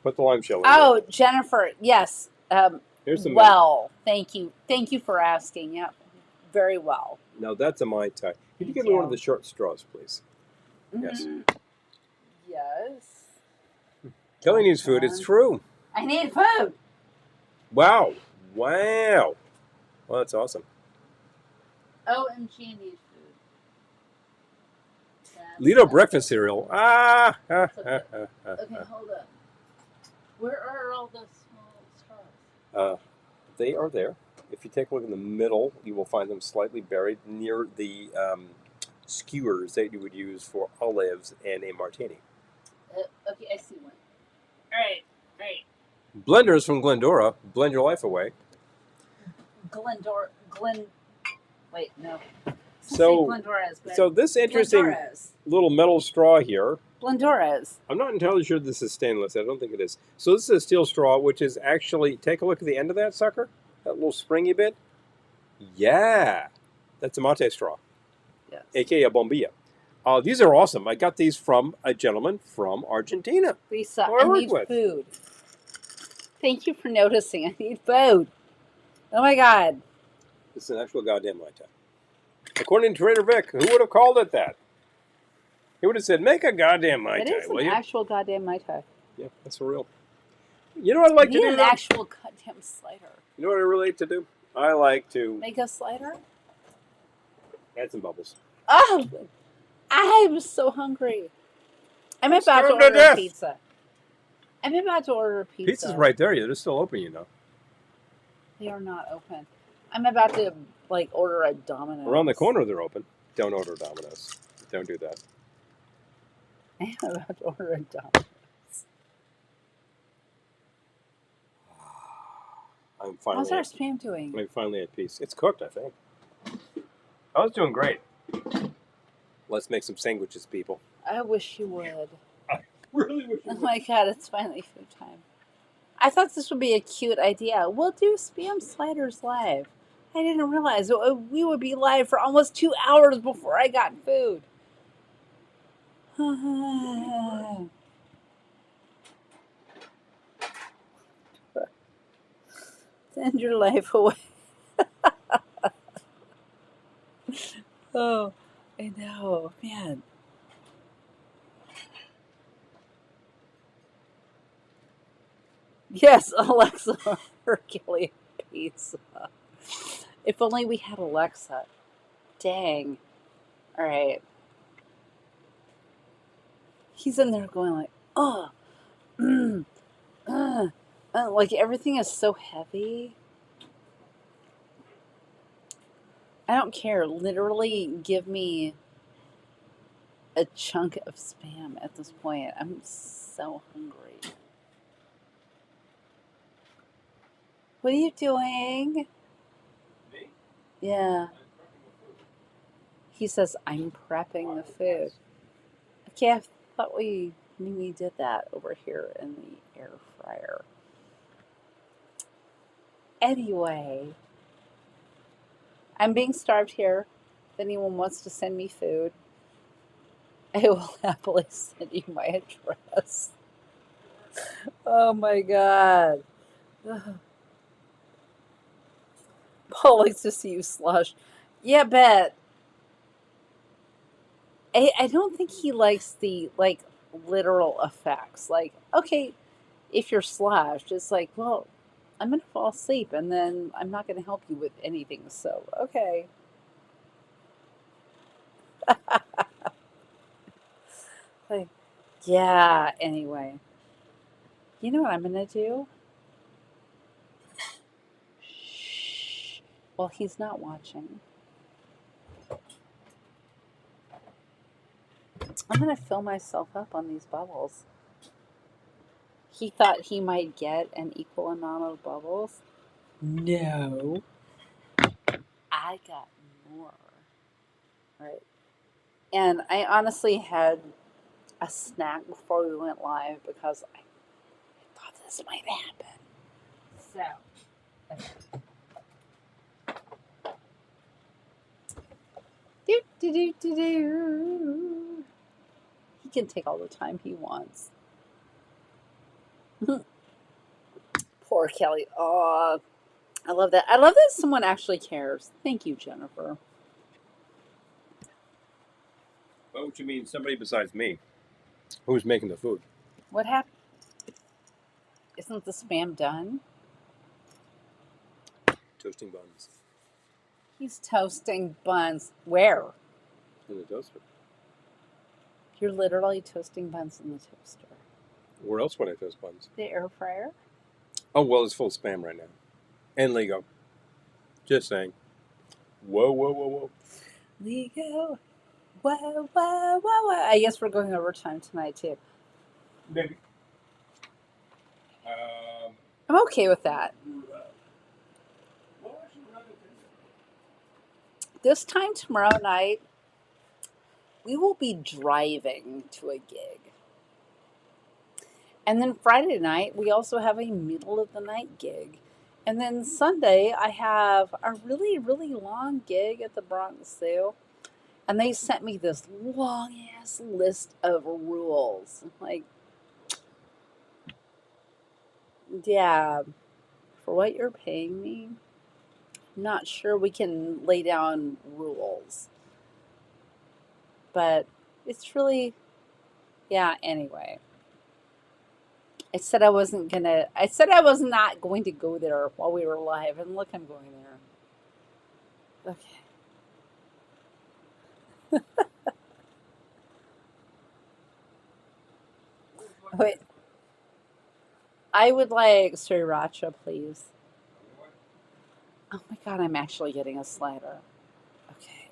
Put the lime shell in there. Jennifer, yes. Here's some mint. Thank you for asking. Yep. Very well. No, that's a Mai Tai. Could you give me one of the short straws, please? Yes. Yes. Kelly needs food. It's true. I need food. Wow. Well, that's awesome. OMG needs food. Lido breakfast cereal. Okay, hold up. Where are all the small straws? They are there. If you take a look in the middle, you will find them slightly buried near the skewers that you would use for olives and a martini. Okay, I see one. All right. Blenders from Glendora. Blend your life away. Wait, no. So this interesting little metal straw here. Blendoras. I'm not entirely sure this is stainless. I don't think it is. So this is a steel straw, which is actually, take a look at the end of that sucker. That little springy bit. Yeah. That's a mate straw. Yes. A.k.a. a bombilla. These are awesome. I got these from a gentleman from Argentina. Lisa, I need food. Thank you for noticing. I need food. Oh my God. This is an actual goddamn Mai Tai. According to Trader Vic, who would have called it that? He would have said, make a goddamn Mai Tai, will you? It is an actual goddamn Mai Tai. Yeah, that's for real. You know what I like to do? An actual goddamn slider. You know what I really like to do? I like to... Make a slider? Add some bubbles. Oh! I'm so hungry. I'm about to order a pizza. Pizza's right there. They're still open, you know. They are not open. I'm about to, order a Domino's. Around the corner, they're open. Don't order Domino's. Don't do that. I'm about to order a Domino's. How's our spam doing? I'm finally at peace. It's cooked, I think. I was doing great. Let's make some sandwiches, people. I wish you would. I really wish you would. Oh my God, it's finally food time. I thought this would be a cute idea. We'll do spam sliders live. I didn't realize we would be live for almost 2 hours before I got food. Send your life away. Oh, I know, man. Yes, Alexa, Herculean pizza. If only we had Alexa. Dang. All right. He's in there going like, oh, mm, uh, like everything is so heavy. I don't care. Literally, give me a chunk of spam at this point. I'm so hungry. What are you doing? Me? Yeah. I'm prepping the food. He says, I'm prepping the Wow, food. nice. Okay, I thought we did that over here in the air fryer. Anyway, I'm being starved here. If anyone wants to send me food, I will happily send you my address. Oh my god. Paul likes to see you slush. Yeah, bet. I don't think he likes the like literal effects. Like, okay, if you're slashed, it's like, well, I'm gonna fall asleep and then I'm not gonna help you with anything. So, okay. Like, yeah, anyway. You know what I'm gonna do? Shh. Well, he's not watching. I'm gonna fill myself up on these bubbles. He thought he might get an equal amount of bubbles. No. I got more. Right. And I honestly had a snack before we went live because I thought this might happen. So, do do do do do. He can take all the time he wants. Poor Kelly. Oh, I love that. I love that someone actually cares. Thank you, Jennifer. Well, what you mean, somebody besides me? Who's making the food? What happened? Isn't the spam done? Toasting buns He's toasting buns. Where? in the toaster. You're literally toasting buns in the toaster. Where else would I toast buns? The air fryer? Oh, well, it's full of spam right now. And Lego. Just saying. Whoa, whoa, whoa, whoa. Lego. Whoa, whoa, whoa, whoa. I guess we're going overtime tonight, too. Maybe. I'm okay with that. This time tomorrow night, we will be driving to a gig. And then Friday night, we also have a middle of the night gig. And then Sunday, I have a really, really long gig at the Bronx Zoo. And they sent me this long ass list of rules. Like, yeah, for what you're paying me, I'm not sure we can lay down rules. But it's really, yeah, anyway. I said I was not going to go there while we were live. And look, I'm going there. Okay. Wait, I would like sriracha, please. Oh my god, I'm actually getting a slider. Okay.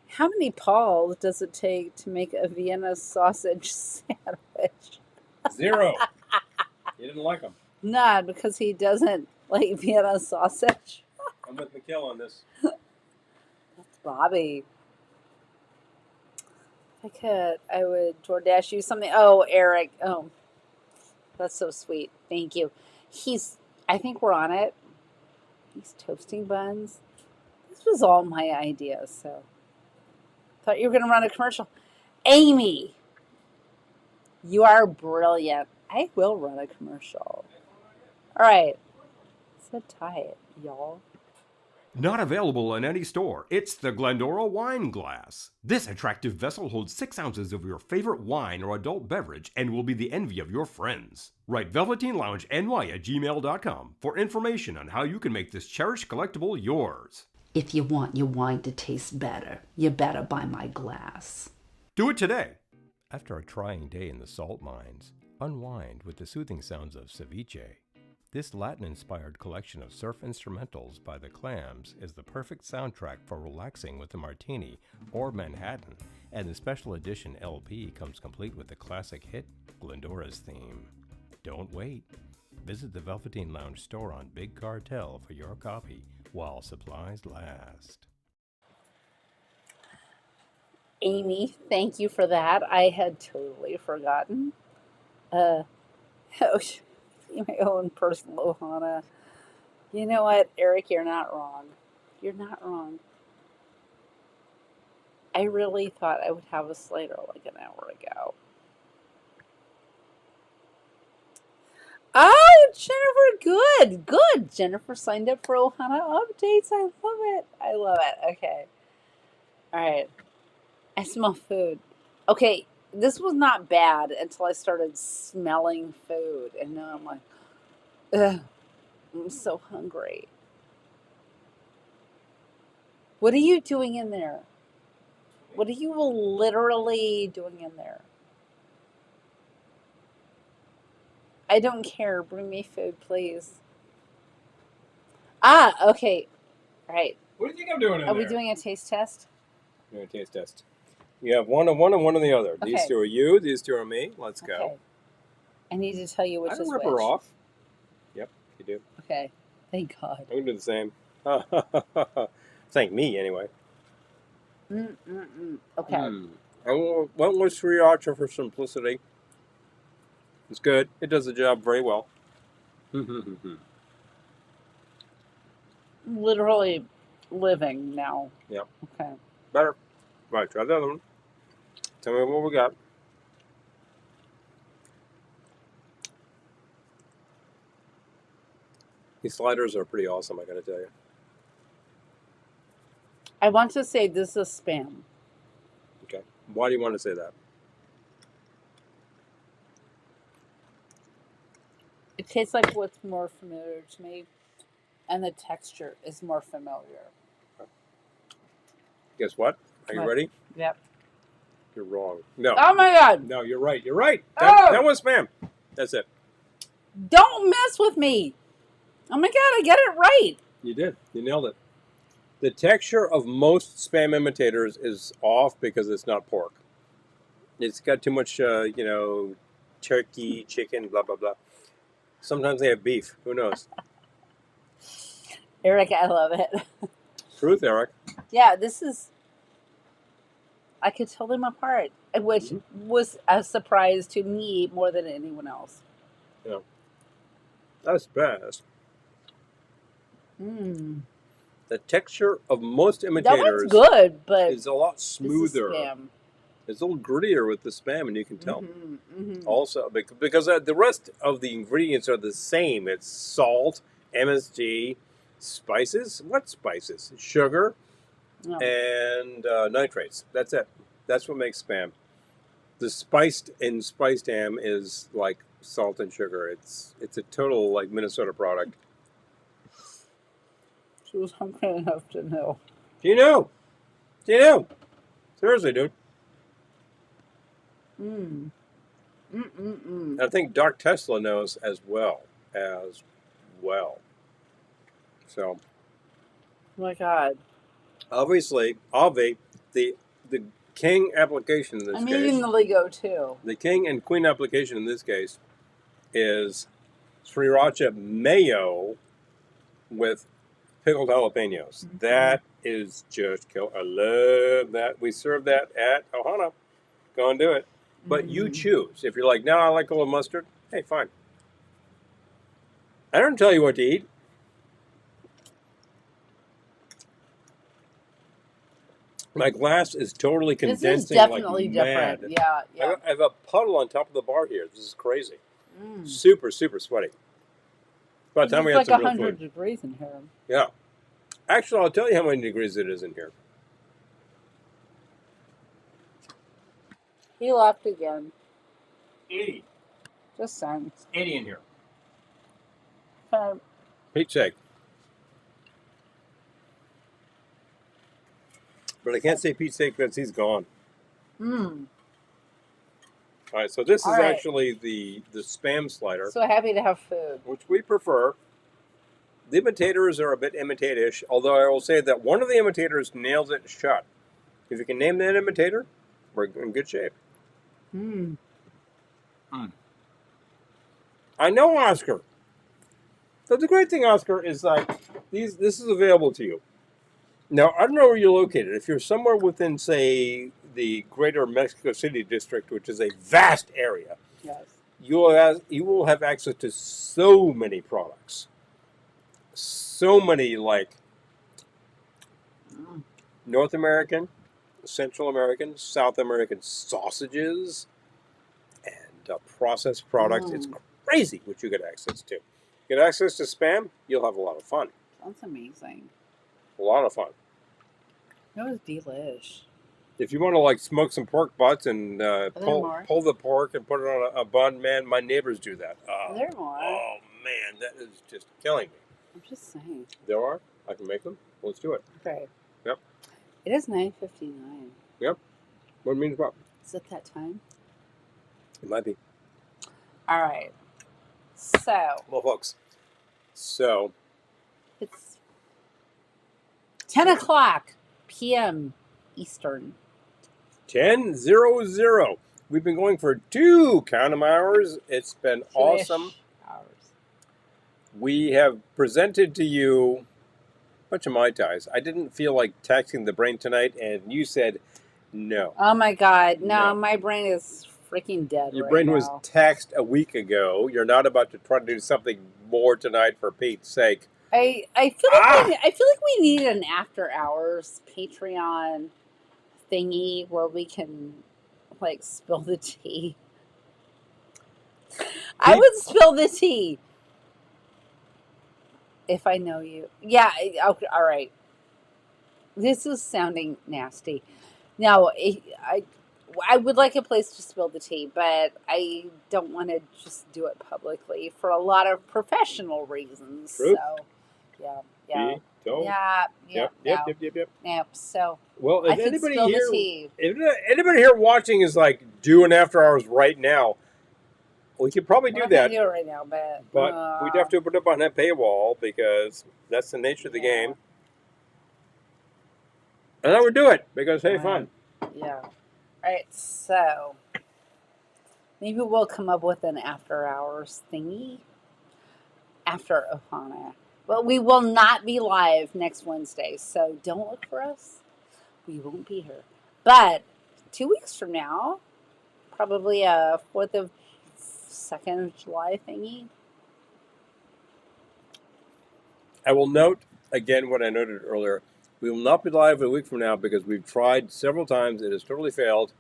How many Pauls does it take to make a Vienna sausage sandwich? 0. You didn't like them. Not because he doesn't like Vienna sausage. I'm with Mikhail on this. That's Bobby. If I could, I would DoorDash you something. Oh, Eric. Oh, that's so sweet. Thank you. I think we're on it. He's toasting buns. This was all my idea, so. Thought you were going to run a commercial. Amy, you are brilliant. I will run a commercial. All right. Sit tight, y'all. Not available in any store. It's the Glendora Wine Glass. This attractive vessel holds 6 ounces of your favorite wine or adult beverage and will be the envy of your friends. Write velveteenloungeny@gmail.com for information on how you can make this cherished collectible yours. If you want your wine to taste better, you better buy my glass. Do it today. After a trying day in the salt mines, unwind with the soothing sounds of ceviche. This Latin-inspired collection of surf instrumentals by the Clams is the perfect soundtrack for relaxing with a martini or Manhattan, and the special edition LP comes complete with the classic hit, Glendora's Theme. Don't wait. Visit the Velveteen Lounge store on Big Cartel for your copy while supplies last. Amy, thank you for that. I had totally forgotten. My own personal Ohana. You know what, Eric, you're not wrong. You're not wrong. I really thought I would have a slider like an hour ago. Oh, Jennifer, good, good. Jennifer signed up for Ohana updates. I love it. I love it. Okay. All right. I smell food. Okay, this was not bad until I started smelling food. And now I'm like, ugh, I'm so hungry. What are you doing in there? What are you literally doing in there? I don't care. Bring me food, please. Ah, okay. All right. What do you think I'm doing in Are there? we doing a taste test? Doing a taste test. You have one on one and one on the other. Okay. These two are you. These two are me. Let's go. Okay. I need to tell you which I is don't rip which. her off. Yep, you do. Okay. Thank God. I'm going to do the same. Thank me, anyway. Okay. I went with sriracha for simplicity. It's good. It does the job very well. Literally living now. Yep. Okay. Better. Right, try the other one. Tell me what we got. These sliders are pretty awesome, I gotta tell you. I want to say this is Spam. Okay. Why do you want to say that? It tastes like what's more familiar to me, and the texture is more familiar. Guess what? Are you What? ready? Yep. You're wrong. No. Oh my God! No, you're right. You're right. Oh! That was Spam. That's it. Don't mess with me! Oh my God! I get it right. You did. You nailed it. The texture of most Spam imitators is off because it's not pork. It's got too much, turkey, chicken, blah, blah, blah. Sometimes they have beef. Who knows? Eric, I love it. Truth, Eric. Yeah, this is. I could tell them apart, which was a surprise to me more than anyone else. Yeah. That's best. The texture of most That imitators one's good, but is a lot this is smoother. Spam. It's a little grittier with the Spam, and you can tell. Mm-hmm. Also, because the rest of the ingredients are the same. It's salt, MSG, spices. What spices? Sugar No. and nitrates. That's it. That's what makes Spam. The spiced ham is like salt and sugar. It's a total like Minnesota product. She was hungry enough to know. Do you know? Do you know? Seriously, dude. I think Doc Tesla knows as well. So, Oh my God. obviously, the king application in this I'm case, eating the Lego too. the king and queen application in this case is sriracha mayo with pickled jalapenos. That is just kill. I love that. We serve that at Ohana. Go and do it. But you choose. If you're like, no, I like a little mustard, hey, fine. I don't tell you what to eat. My glass is totally condensing. This is definitely like different. mad. Yeah. I have a puddle on top of the bar here. This is crazy. Super, super sweaty. By the time we It's had like some real 100 food. degrees in here. Yeah. Actually, I'll tell you how many degrees it is in here. He left again. 80. Just saying. It's 80 in here. Okay. Pete's sake. But I can't say Pete's sake because he's gone. Mmm. All right, so this All is right. actually the spam slider, So happy to have food. which we prefer. The imitators are a bit imitate-ish, although I will say that one of the imitators nails it shut. If you can name that imitator, we're in good shape. Mmm. I know, Oscar. So the great thing, Oscar, is like this is available to you. Now, I don't know where you're located. If you're somewhere within, say, the greater Mexico City district, which is a vast area, Yes. you will have access to so many products. So many, like, North American, Central American, South American sausages, and processed products. It's crazy what you get access to. Get access to spam, you'll have a lot of fun. That's amazing. A lot of fun. That was delish. If you want to like smoke some pork butts and pull the pork and put it on a bun, man, my neighbors do that. Are there more? Oh man, that is just killing me. I'm just saying. There are. I can make them. Let's do it. Okay. Yep. It is 9:59. Yep. What means what? Is it that time? It might be. All right. So Well, folks. So it's 10 o'clock p.m. Eastern. 10:00. We've been going for 2 count 'em hours. It's been awesome. Hours. We have presented to you a bunch of Mai Tais. I didn't feel like taxing the brain tonight, and you said no. Oh my God! No. My brain is freaking dead. Your right brain now. was taxed a week ago. You're not about to try to do something more tonight for Pete's sake. I feel like I feel like we need an after hours Patreon thingy where we can like spill the tea. I would spill the tea if I know you. Yeah. Okay. All right. This is sounding nasty. No, I would like a place to spill the tea, but I don't want to just do it publicly for a lot of professional reasons. True. So, yeah. Don't. Yep. Yep. So, Well, I if could anybody spill here, the tea. if anybody here watching is like doing after hours right now, we could probably do We're not that. gonna do it right now, But we'd have to put it up on that paywall because that's the nature of the game. And I would do it because hey, fun. Yeah. All right. So maybe we'll come up with an after hours thingy after Ohana. But we will not be live next Wednesday, so don't look for us. We won't be here. But 2 weeks from now, probably a 2nd of July thingy. I will note again what I noted earlier. We will not be live a week from now because we've tried several times. It has totally failed.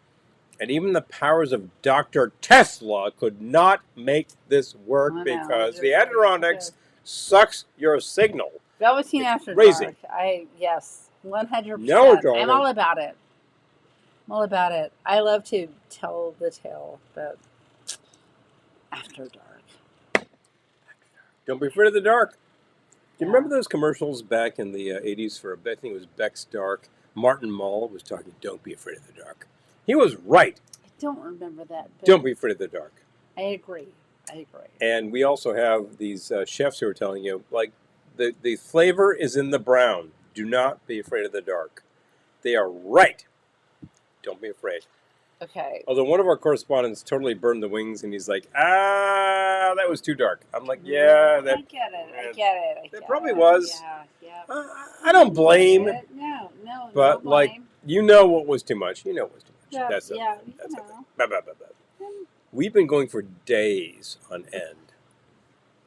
And even the powers of Dr. Tesla could not make this work because the Adirondacks sucks your signal. Velveteen After crazy. Dark. Yes, 100%. No, darling. I'm all about it. I love to tell the tale, but after dark. Don't be afraid of the dark. Do you remember those commercials back in the 80s for, I think it was Beck's Dark? Martin Mull was talking, don't be afraid of the dark. He was right. I don't remember that. But don't be afraid of the dark. I agree. And we also have these chefs who are telling you, like, the flavor is in the brown. Do not be afraid of the dark. They are right. Don't be afraid. Okay. Although one of our correspondents totally burned the wings, and he's like, that was too dark. I'm like, yeah. I get it. It probably was. Yeah. I don't blame. No. But, no like, you know what was too much. You know what was too much. Yeah, That's the you know. thing. Blah. We've been going for days on end.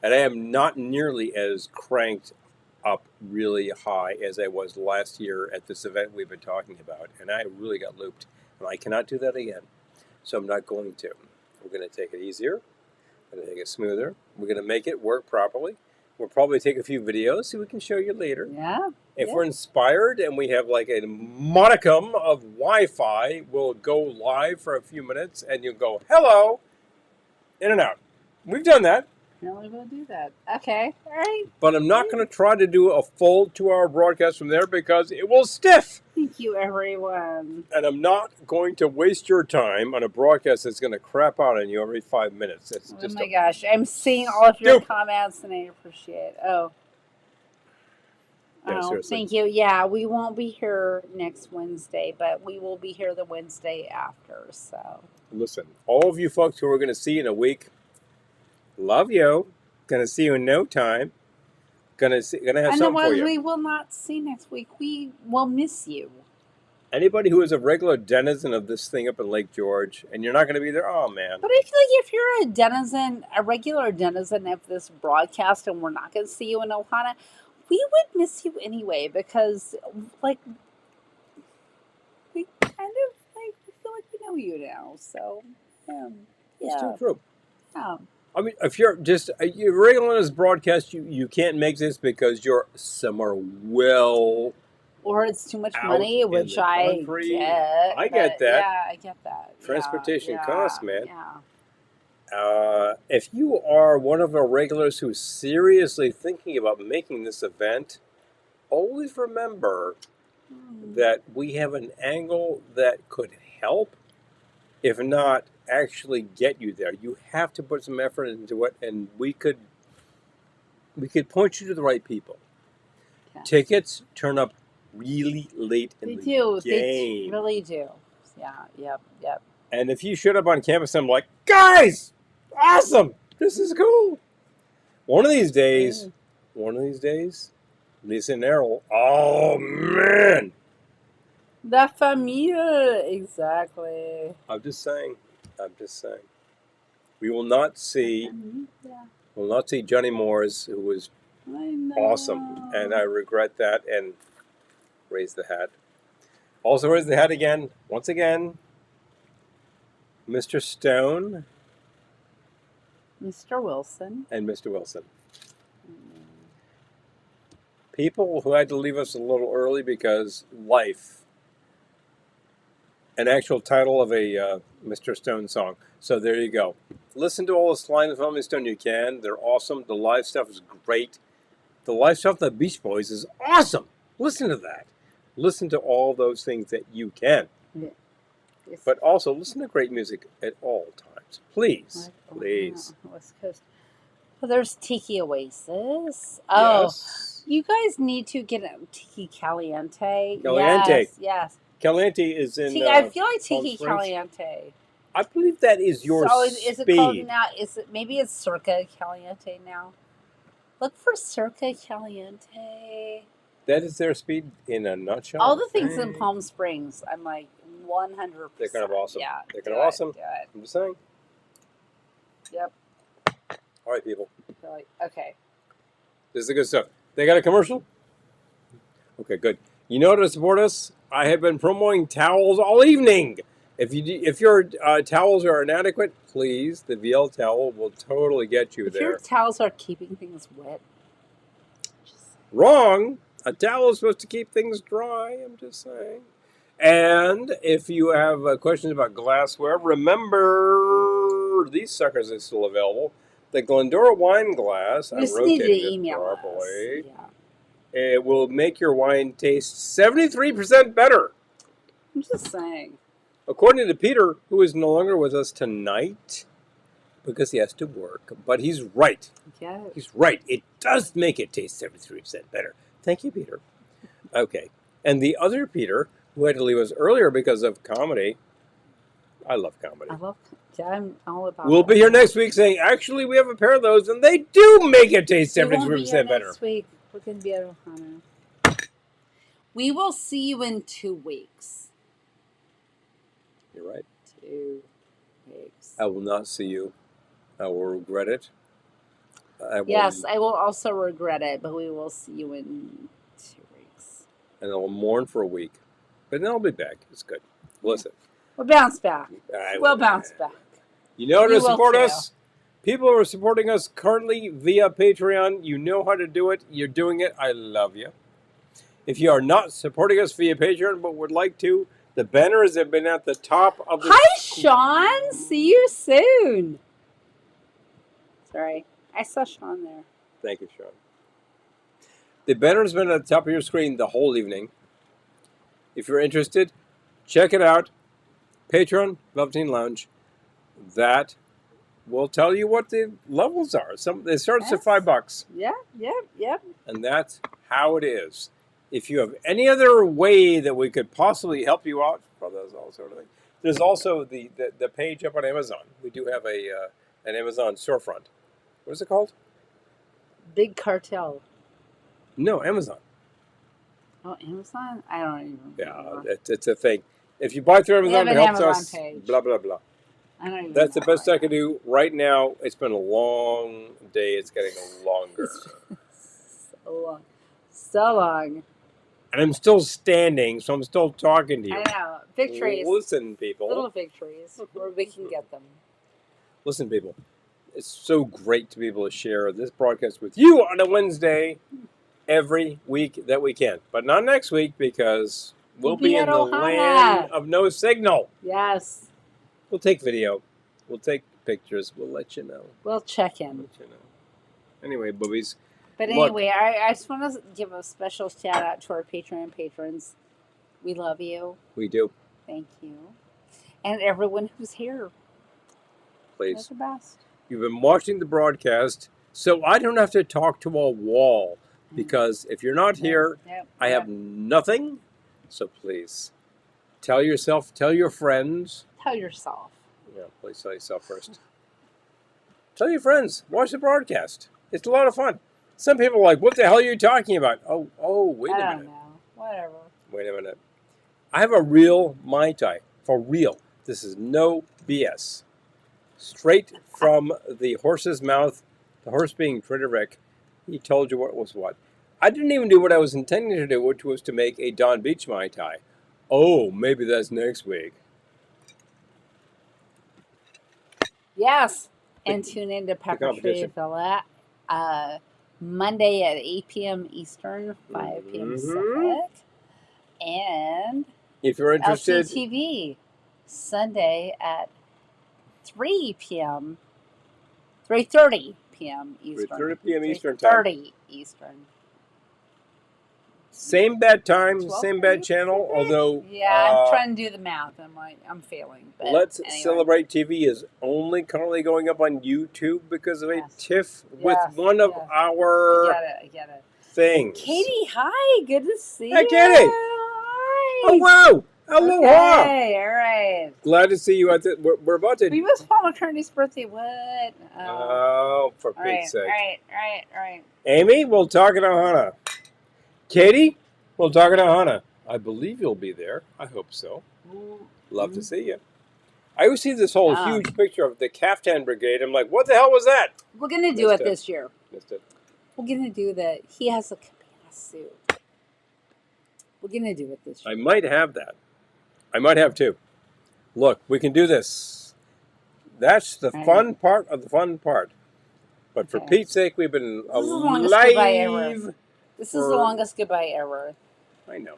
And I am not nearly as cranked up really high as I was last year at this event we've been talking about. And I really got looped. And I cannot do that again. So I'm not going to. We're going to take it easier. We're going to take it smoother. We're going to make it work properly. We'll probably take a few videos so we can show you later. Yeah. If yeah. we're inspired and we have like a modicum of Wi-Fi, we'll go live for a few minutes and you'll go, hello, in and out. We've done that. Really will do that. Okay. All right. But I'm not going to try to do a full 2-hour broadcast from there because it will stiff. Thank you, everyone. And I'm not going to waste your time on a broadcast that's going to crap out on you every 5 minutes. It's Oh just my gosh. I'm seeing all of your comments and I appreciate it. Oh. Yeah, Oh, seriously. thank you. Yeah, we won't be here next Wednesday, but we will be here the Wednesday after. So, Listen, all of you folks who we're going to see in a week, love you. Going to see you in no time. Gonna have and the something for ones you. we will not see next week, we will miss you. Anybody who is a regular denizen of this thing up in Lake George, and you're not going to be there, oh man. But I feel like if you're a denizen, a regular denizen of this broadcast, and we're not going to see you in Ohana, we would miss you anyway because, like, we kind of like we feel like we know you now. So, It's yeah, too true. yeah. I mean, if you're just you're regular on this broadcast, you can't make this because you're somewhere well. Or it's too much Out money, in which the I country. get. I get but that. Yeah, I get that. Transportation yeah, costs, man. Yeah. If you are one of our regulars who's seriously thinking about making this event, always remember that we have an angle that could help, if not actually get you there. You have to put some effort into it, and we could point you to the right people. Okay. Tickets turn up really late in They the do. game. They really do. Yeah. Yep. And if you showed up on campus, I'm like, guys, awesome! This is cool. One of these days, Lisa and Errol, oh man! La Familia, exactly. I'm just saying. We will not see. Yeah, We'll not see Johnny Moores, who was I know. awesome, and I regret that. And raise the hat. Also raise the hat again. Once again, Mr. Stone Mr. Wilson. and Mr. Wilson. People who had to leave us a little early because life. An actual title of a Mr. Stone song. So there you go. Listen to all the Sly and the Family Stone you can. They're awesome. The live stuff is great. The live stuff of the Beach Boys is awesome. Listen to that. Listen to all those things that you can. Yeah. Yes. But also listen to great music at all times. Please. Please. West Coast. Well, there's Tiki Oasis. Oh, Yes. you guys need to get a Tiki Caliente. Caliente. Yes. Caliente is in. I feel like Palm Tiki Springs. Caliente. I believe that is your So speed. is it called now? Is it maybe it's Circa Caliente now? Look for Circa Caliente. That is their speed in a nutshell. All the things in Palm Springs, I'm like 100%. They're kind of awesome. Yeah, They're kind of awesome. Do it. I'm just saying. Yep. All right, people. They're like, okay. This is the good stuff. They got a commercial? Okay, good. You know how to support us? I have been promoting towels all evening. If your towels are inadequate, please, the VL towel will totally get you If there. your towels are keeping things wet, Wrong. A towel is supposed to keep things dry. I'm just saying. And if you have questions about glassware, remember these suckers are still available. The Glendora wine glass. you I'm just need to rotating it email us. properly. Yeah. It will make your wine taste 73% better. I'm just saying. According to Peter, who is no longer with us tonight because he has to work. But he's right. Yeah. He's right. It does make it taste 73% better. Thank you, Peter. Okay. And the other Peter, who had to leave us earlier because of comedy. I love comedy. I'm all about We'll that. be here next week saying, actually, we have a pair of those, and they do make it taste We won't be 73% here better. next week. We're going to be at Ohana. We will see you in 2 weeks. You're right. 2 weeks. I will not see you. I will regret it. Yes, I will also regret it, but we will see you in 2 weeks. And I will mourn for a week. But then I'll be back. It's good. Listen. We'll bounce back. I We'll will. bounce back. You know how We to will support too. us? People who are supporting us currently via Patreon, you know how to do it. You're doing it. I love you. If you are not supporting us via Patreon but would like to, the banners have been at the top of the... Hi, Sean. See you soon. Sorry. I saw Sean there. Thank you, Sean. The banner has been at the top of your screen the whole evening. If you're interested, check it out. Patreon, Velveteen Lounge. That will tell you what the levels are. It starts at $5. Yep. And that's how it is. If you have any other way that we could possibly help you out, well, that's all sort of thing. There's also the page up on Amazon. We do have an Amazon storefront. What is it called? Big Cartel. No, Amazon. Oh, Amazon? I don't even remember. Yeah, it's a thing. If you buy through Amazon, it helps us. Page. Blah, blah, blah. I don't even That's the know best right I can do right now. It's been a long day. It's getting longer. So long. And I'm still standing, so I'm still talking to you. I know. Victories. Listen, people. Little victories where we can get them. Listen, people. It's so great to be able to share this broadcast with you on a Wednesday every week that we can. But not next week because we'll be in the Ohana. land of no signal. Yes. We'll take video. We'll take pictures. We'll let you know. We'll check in. Let you know. Anyway, boobies. But Look. anyway, I just want to give a special shout out to our Patreon patrons. We love you. We do. Thank you. And everyone who's here. Please. You're the best. You've been watching the broadcast, so I don't have to talk to a wall. Because if you're not here, I have nothing. So please, tell yourself, tell your friends. Tell yourself. Yeah, please tell yourself first. Tell your friends. Watch the broadcast. It's a lot of fun. Some people are like, what the hell are you talking about? Oh, wait a minute. I don't know. Whatever. Wait a minute. I have a real Mai Tai. For real. This is no BS. Straight from the horse's mouth, the horse being Frederick, he told you what was what. I didn't even do what I was intending to do, which was to make a Don Beach Mai Tai. Oh, maybe that's next week. Yes. And tune in to Pepper Tree Villa Monday at 8 p.m. Eastern, 5 p.m. Pacific. And if you're interested, LCTV Sunday at 3 p.m. 3:30 p.m. Eastern. 3:30 p.m. Eastern time. 3:30 Eastern. Same bad time, same bad channel, although... Yeah, I'm trying to do the math. I'm failing. But Let's anyway. Celebrate TV is only currently going up on YouTube because of a tiff with one of our I get it. things. Katie, hi. Good to see you. Hi, Katie. Hi. Oh, wow. Aloha. Hey, all right. Glad to see you at the... We're about to... We missed Paul McCartney's birthday. What? Oh, for Pete's sake. All right. Amy, we'll talk at Ohana. Katie, we'll talk at Ohana. I believe you'll be there. I hope so. Love to see you. I always see this whole huge picture of the Caftan Brigade. I'm like, what the hell was that? We're going to do it this year. Missed it. We're going to do that. He has a cabana suit. We're going to do it this year. I might have that. I might have two. Look, we can do this. That's the fun part of the fun part. But for Pete's sake, we've been alive. This is the longest goodbye ever. I know.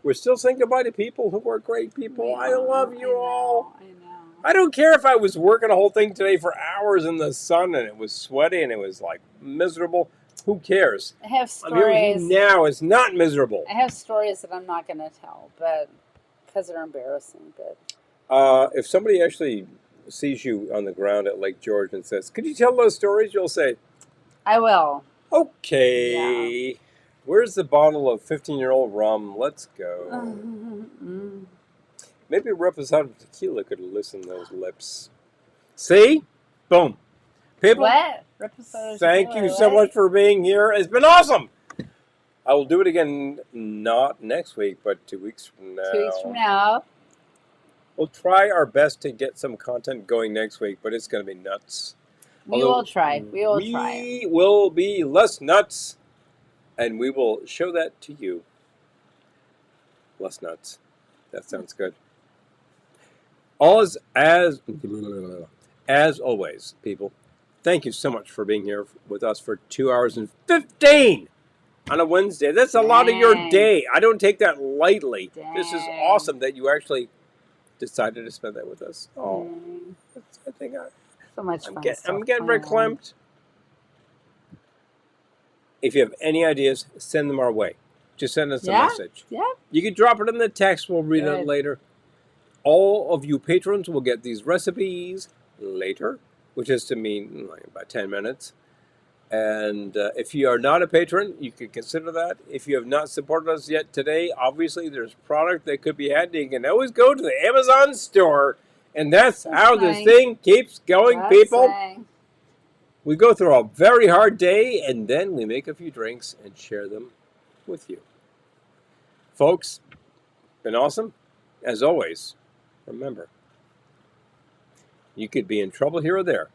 We're still saying goodbye to people who are great people. I love you all. I know. I don't care if I was working a whole thing today for hours in the sun and it was sweaty and it was like miserable. Who cares? I have stories. I'm here with you now. It's not miserable. I have stories that I'm not going to tell, but because they're embarrassing. But if somebody actually sees you on the ground at Lake George and says, "Could you tell those stories?" You'll say, I will. Okay. Yeah. Where's the bottle of 15-year-old rum? Let's go. Maybe a representative of tequila could loosen those lips. See? Boom. People, what? Thank you so much for being here. It's been awesome. I will do it again, not next week, but 2 weeks from now. 2 weeks from now. We'll try our best to get some content going next week, but it's going to be nuts. We will try. We will be less nuts, and we will show that to you. Less nuts. That sounds good. As always, people, thank you so much for being here with us for 2 hours and 15 on a Wednesday. That's a lot of your Dang. day. I don't take that lightly. This is Dang. awesome that you actually decided to spend that with us. Oh, Dang. I think So much I'm fun. getting verklempt. If you have any ideas, send them our way. Just send us a message. Yeah. You can drop it in the text. We'll read it Good. later. All of you patrons will get these recipes later, which is to mean like about 10 minutes. And if you are not a patron, you can consider that. If you have not supported us yet today, obviously there's product that could be had. You can always go to the Amazon store. And that's how this thing keeps going, people. We go through a very hard day, and then we make a few drinks and share them with you. Folks, been awesome. As always, remember, you could be in trouble here or there.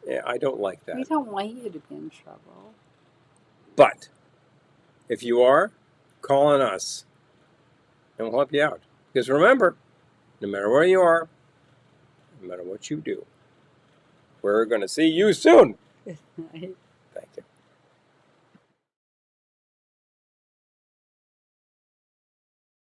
Yeah, I don't like that. We don't want you to be in trouble. But if you are, call on us, and we'll help you out. Because remember, no matter where you are, no matter what you do, we're going to see you soon. Good night.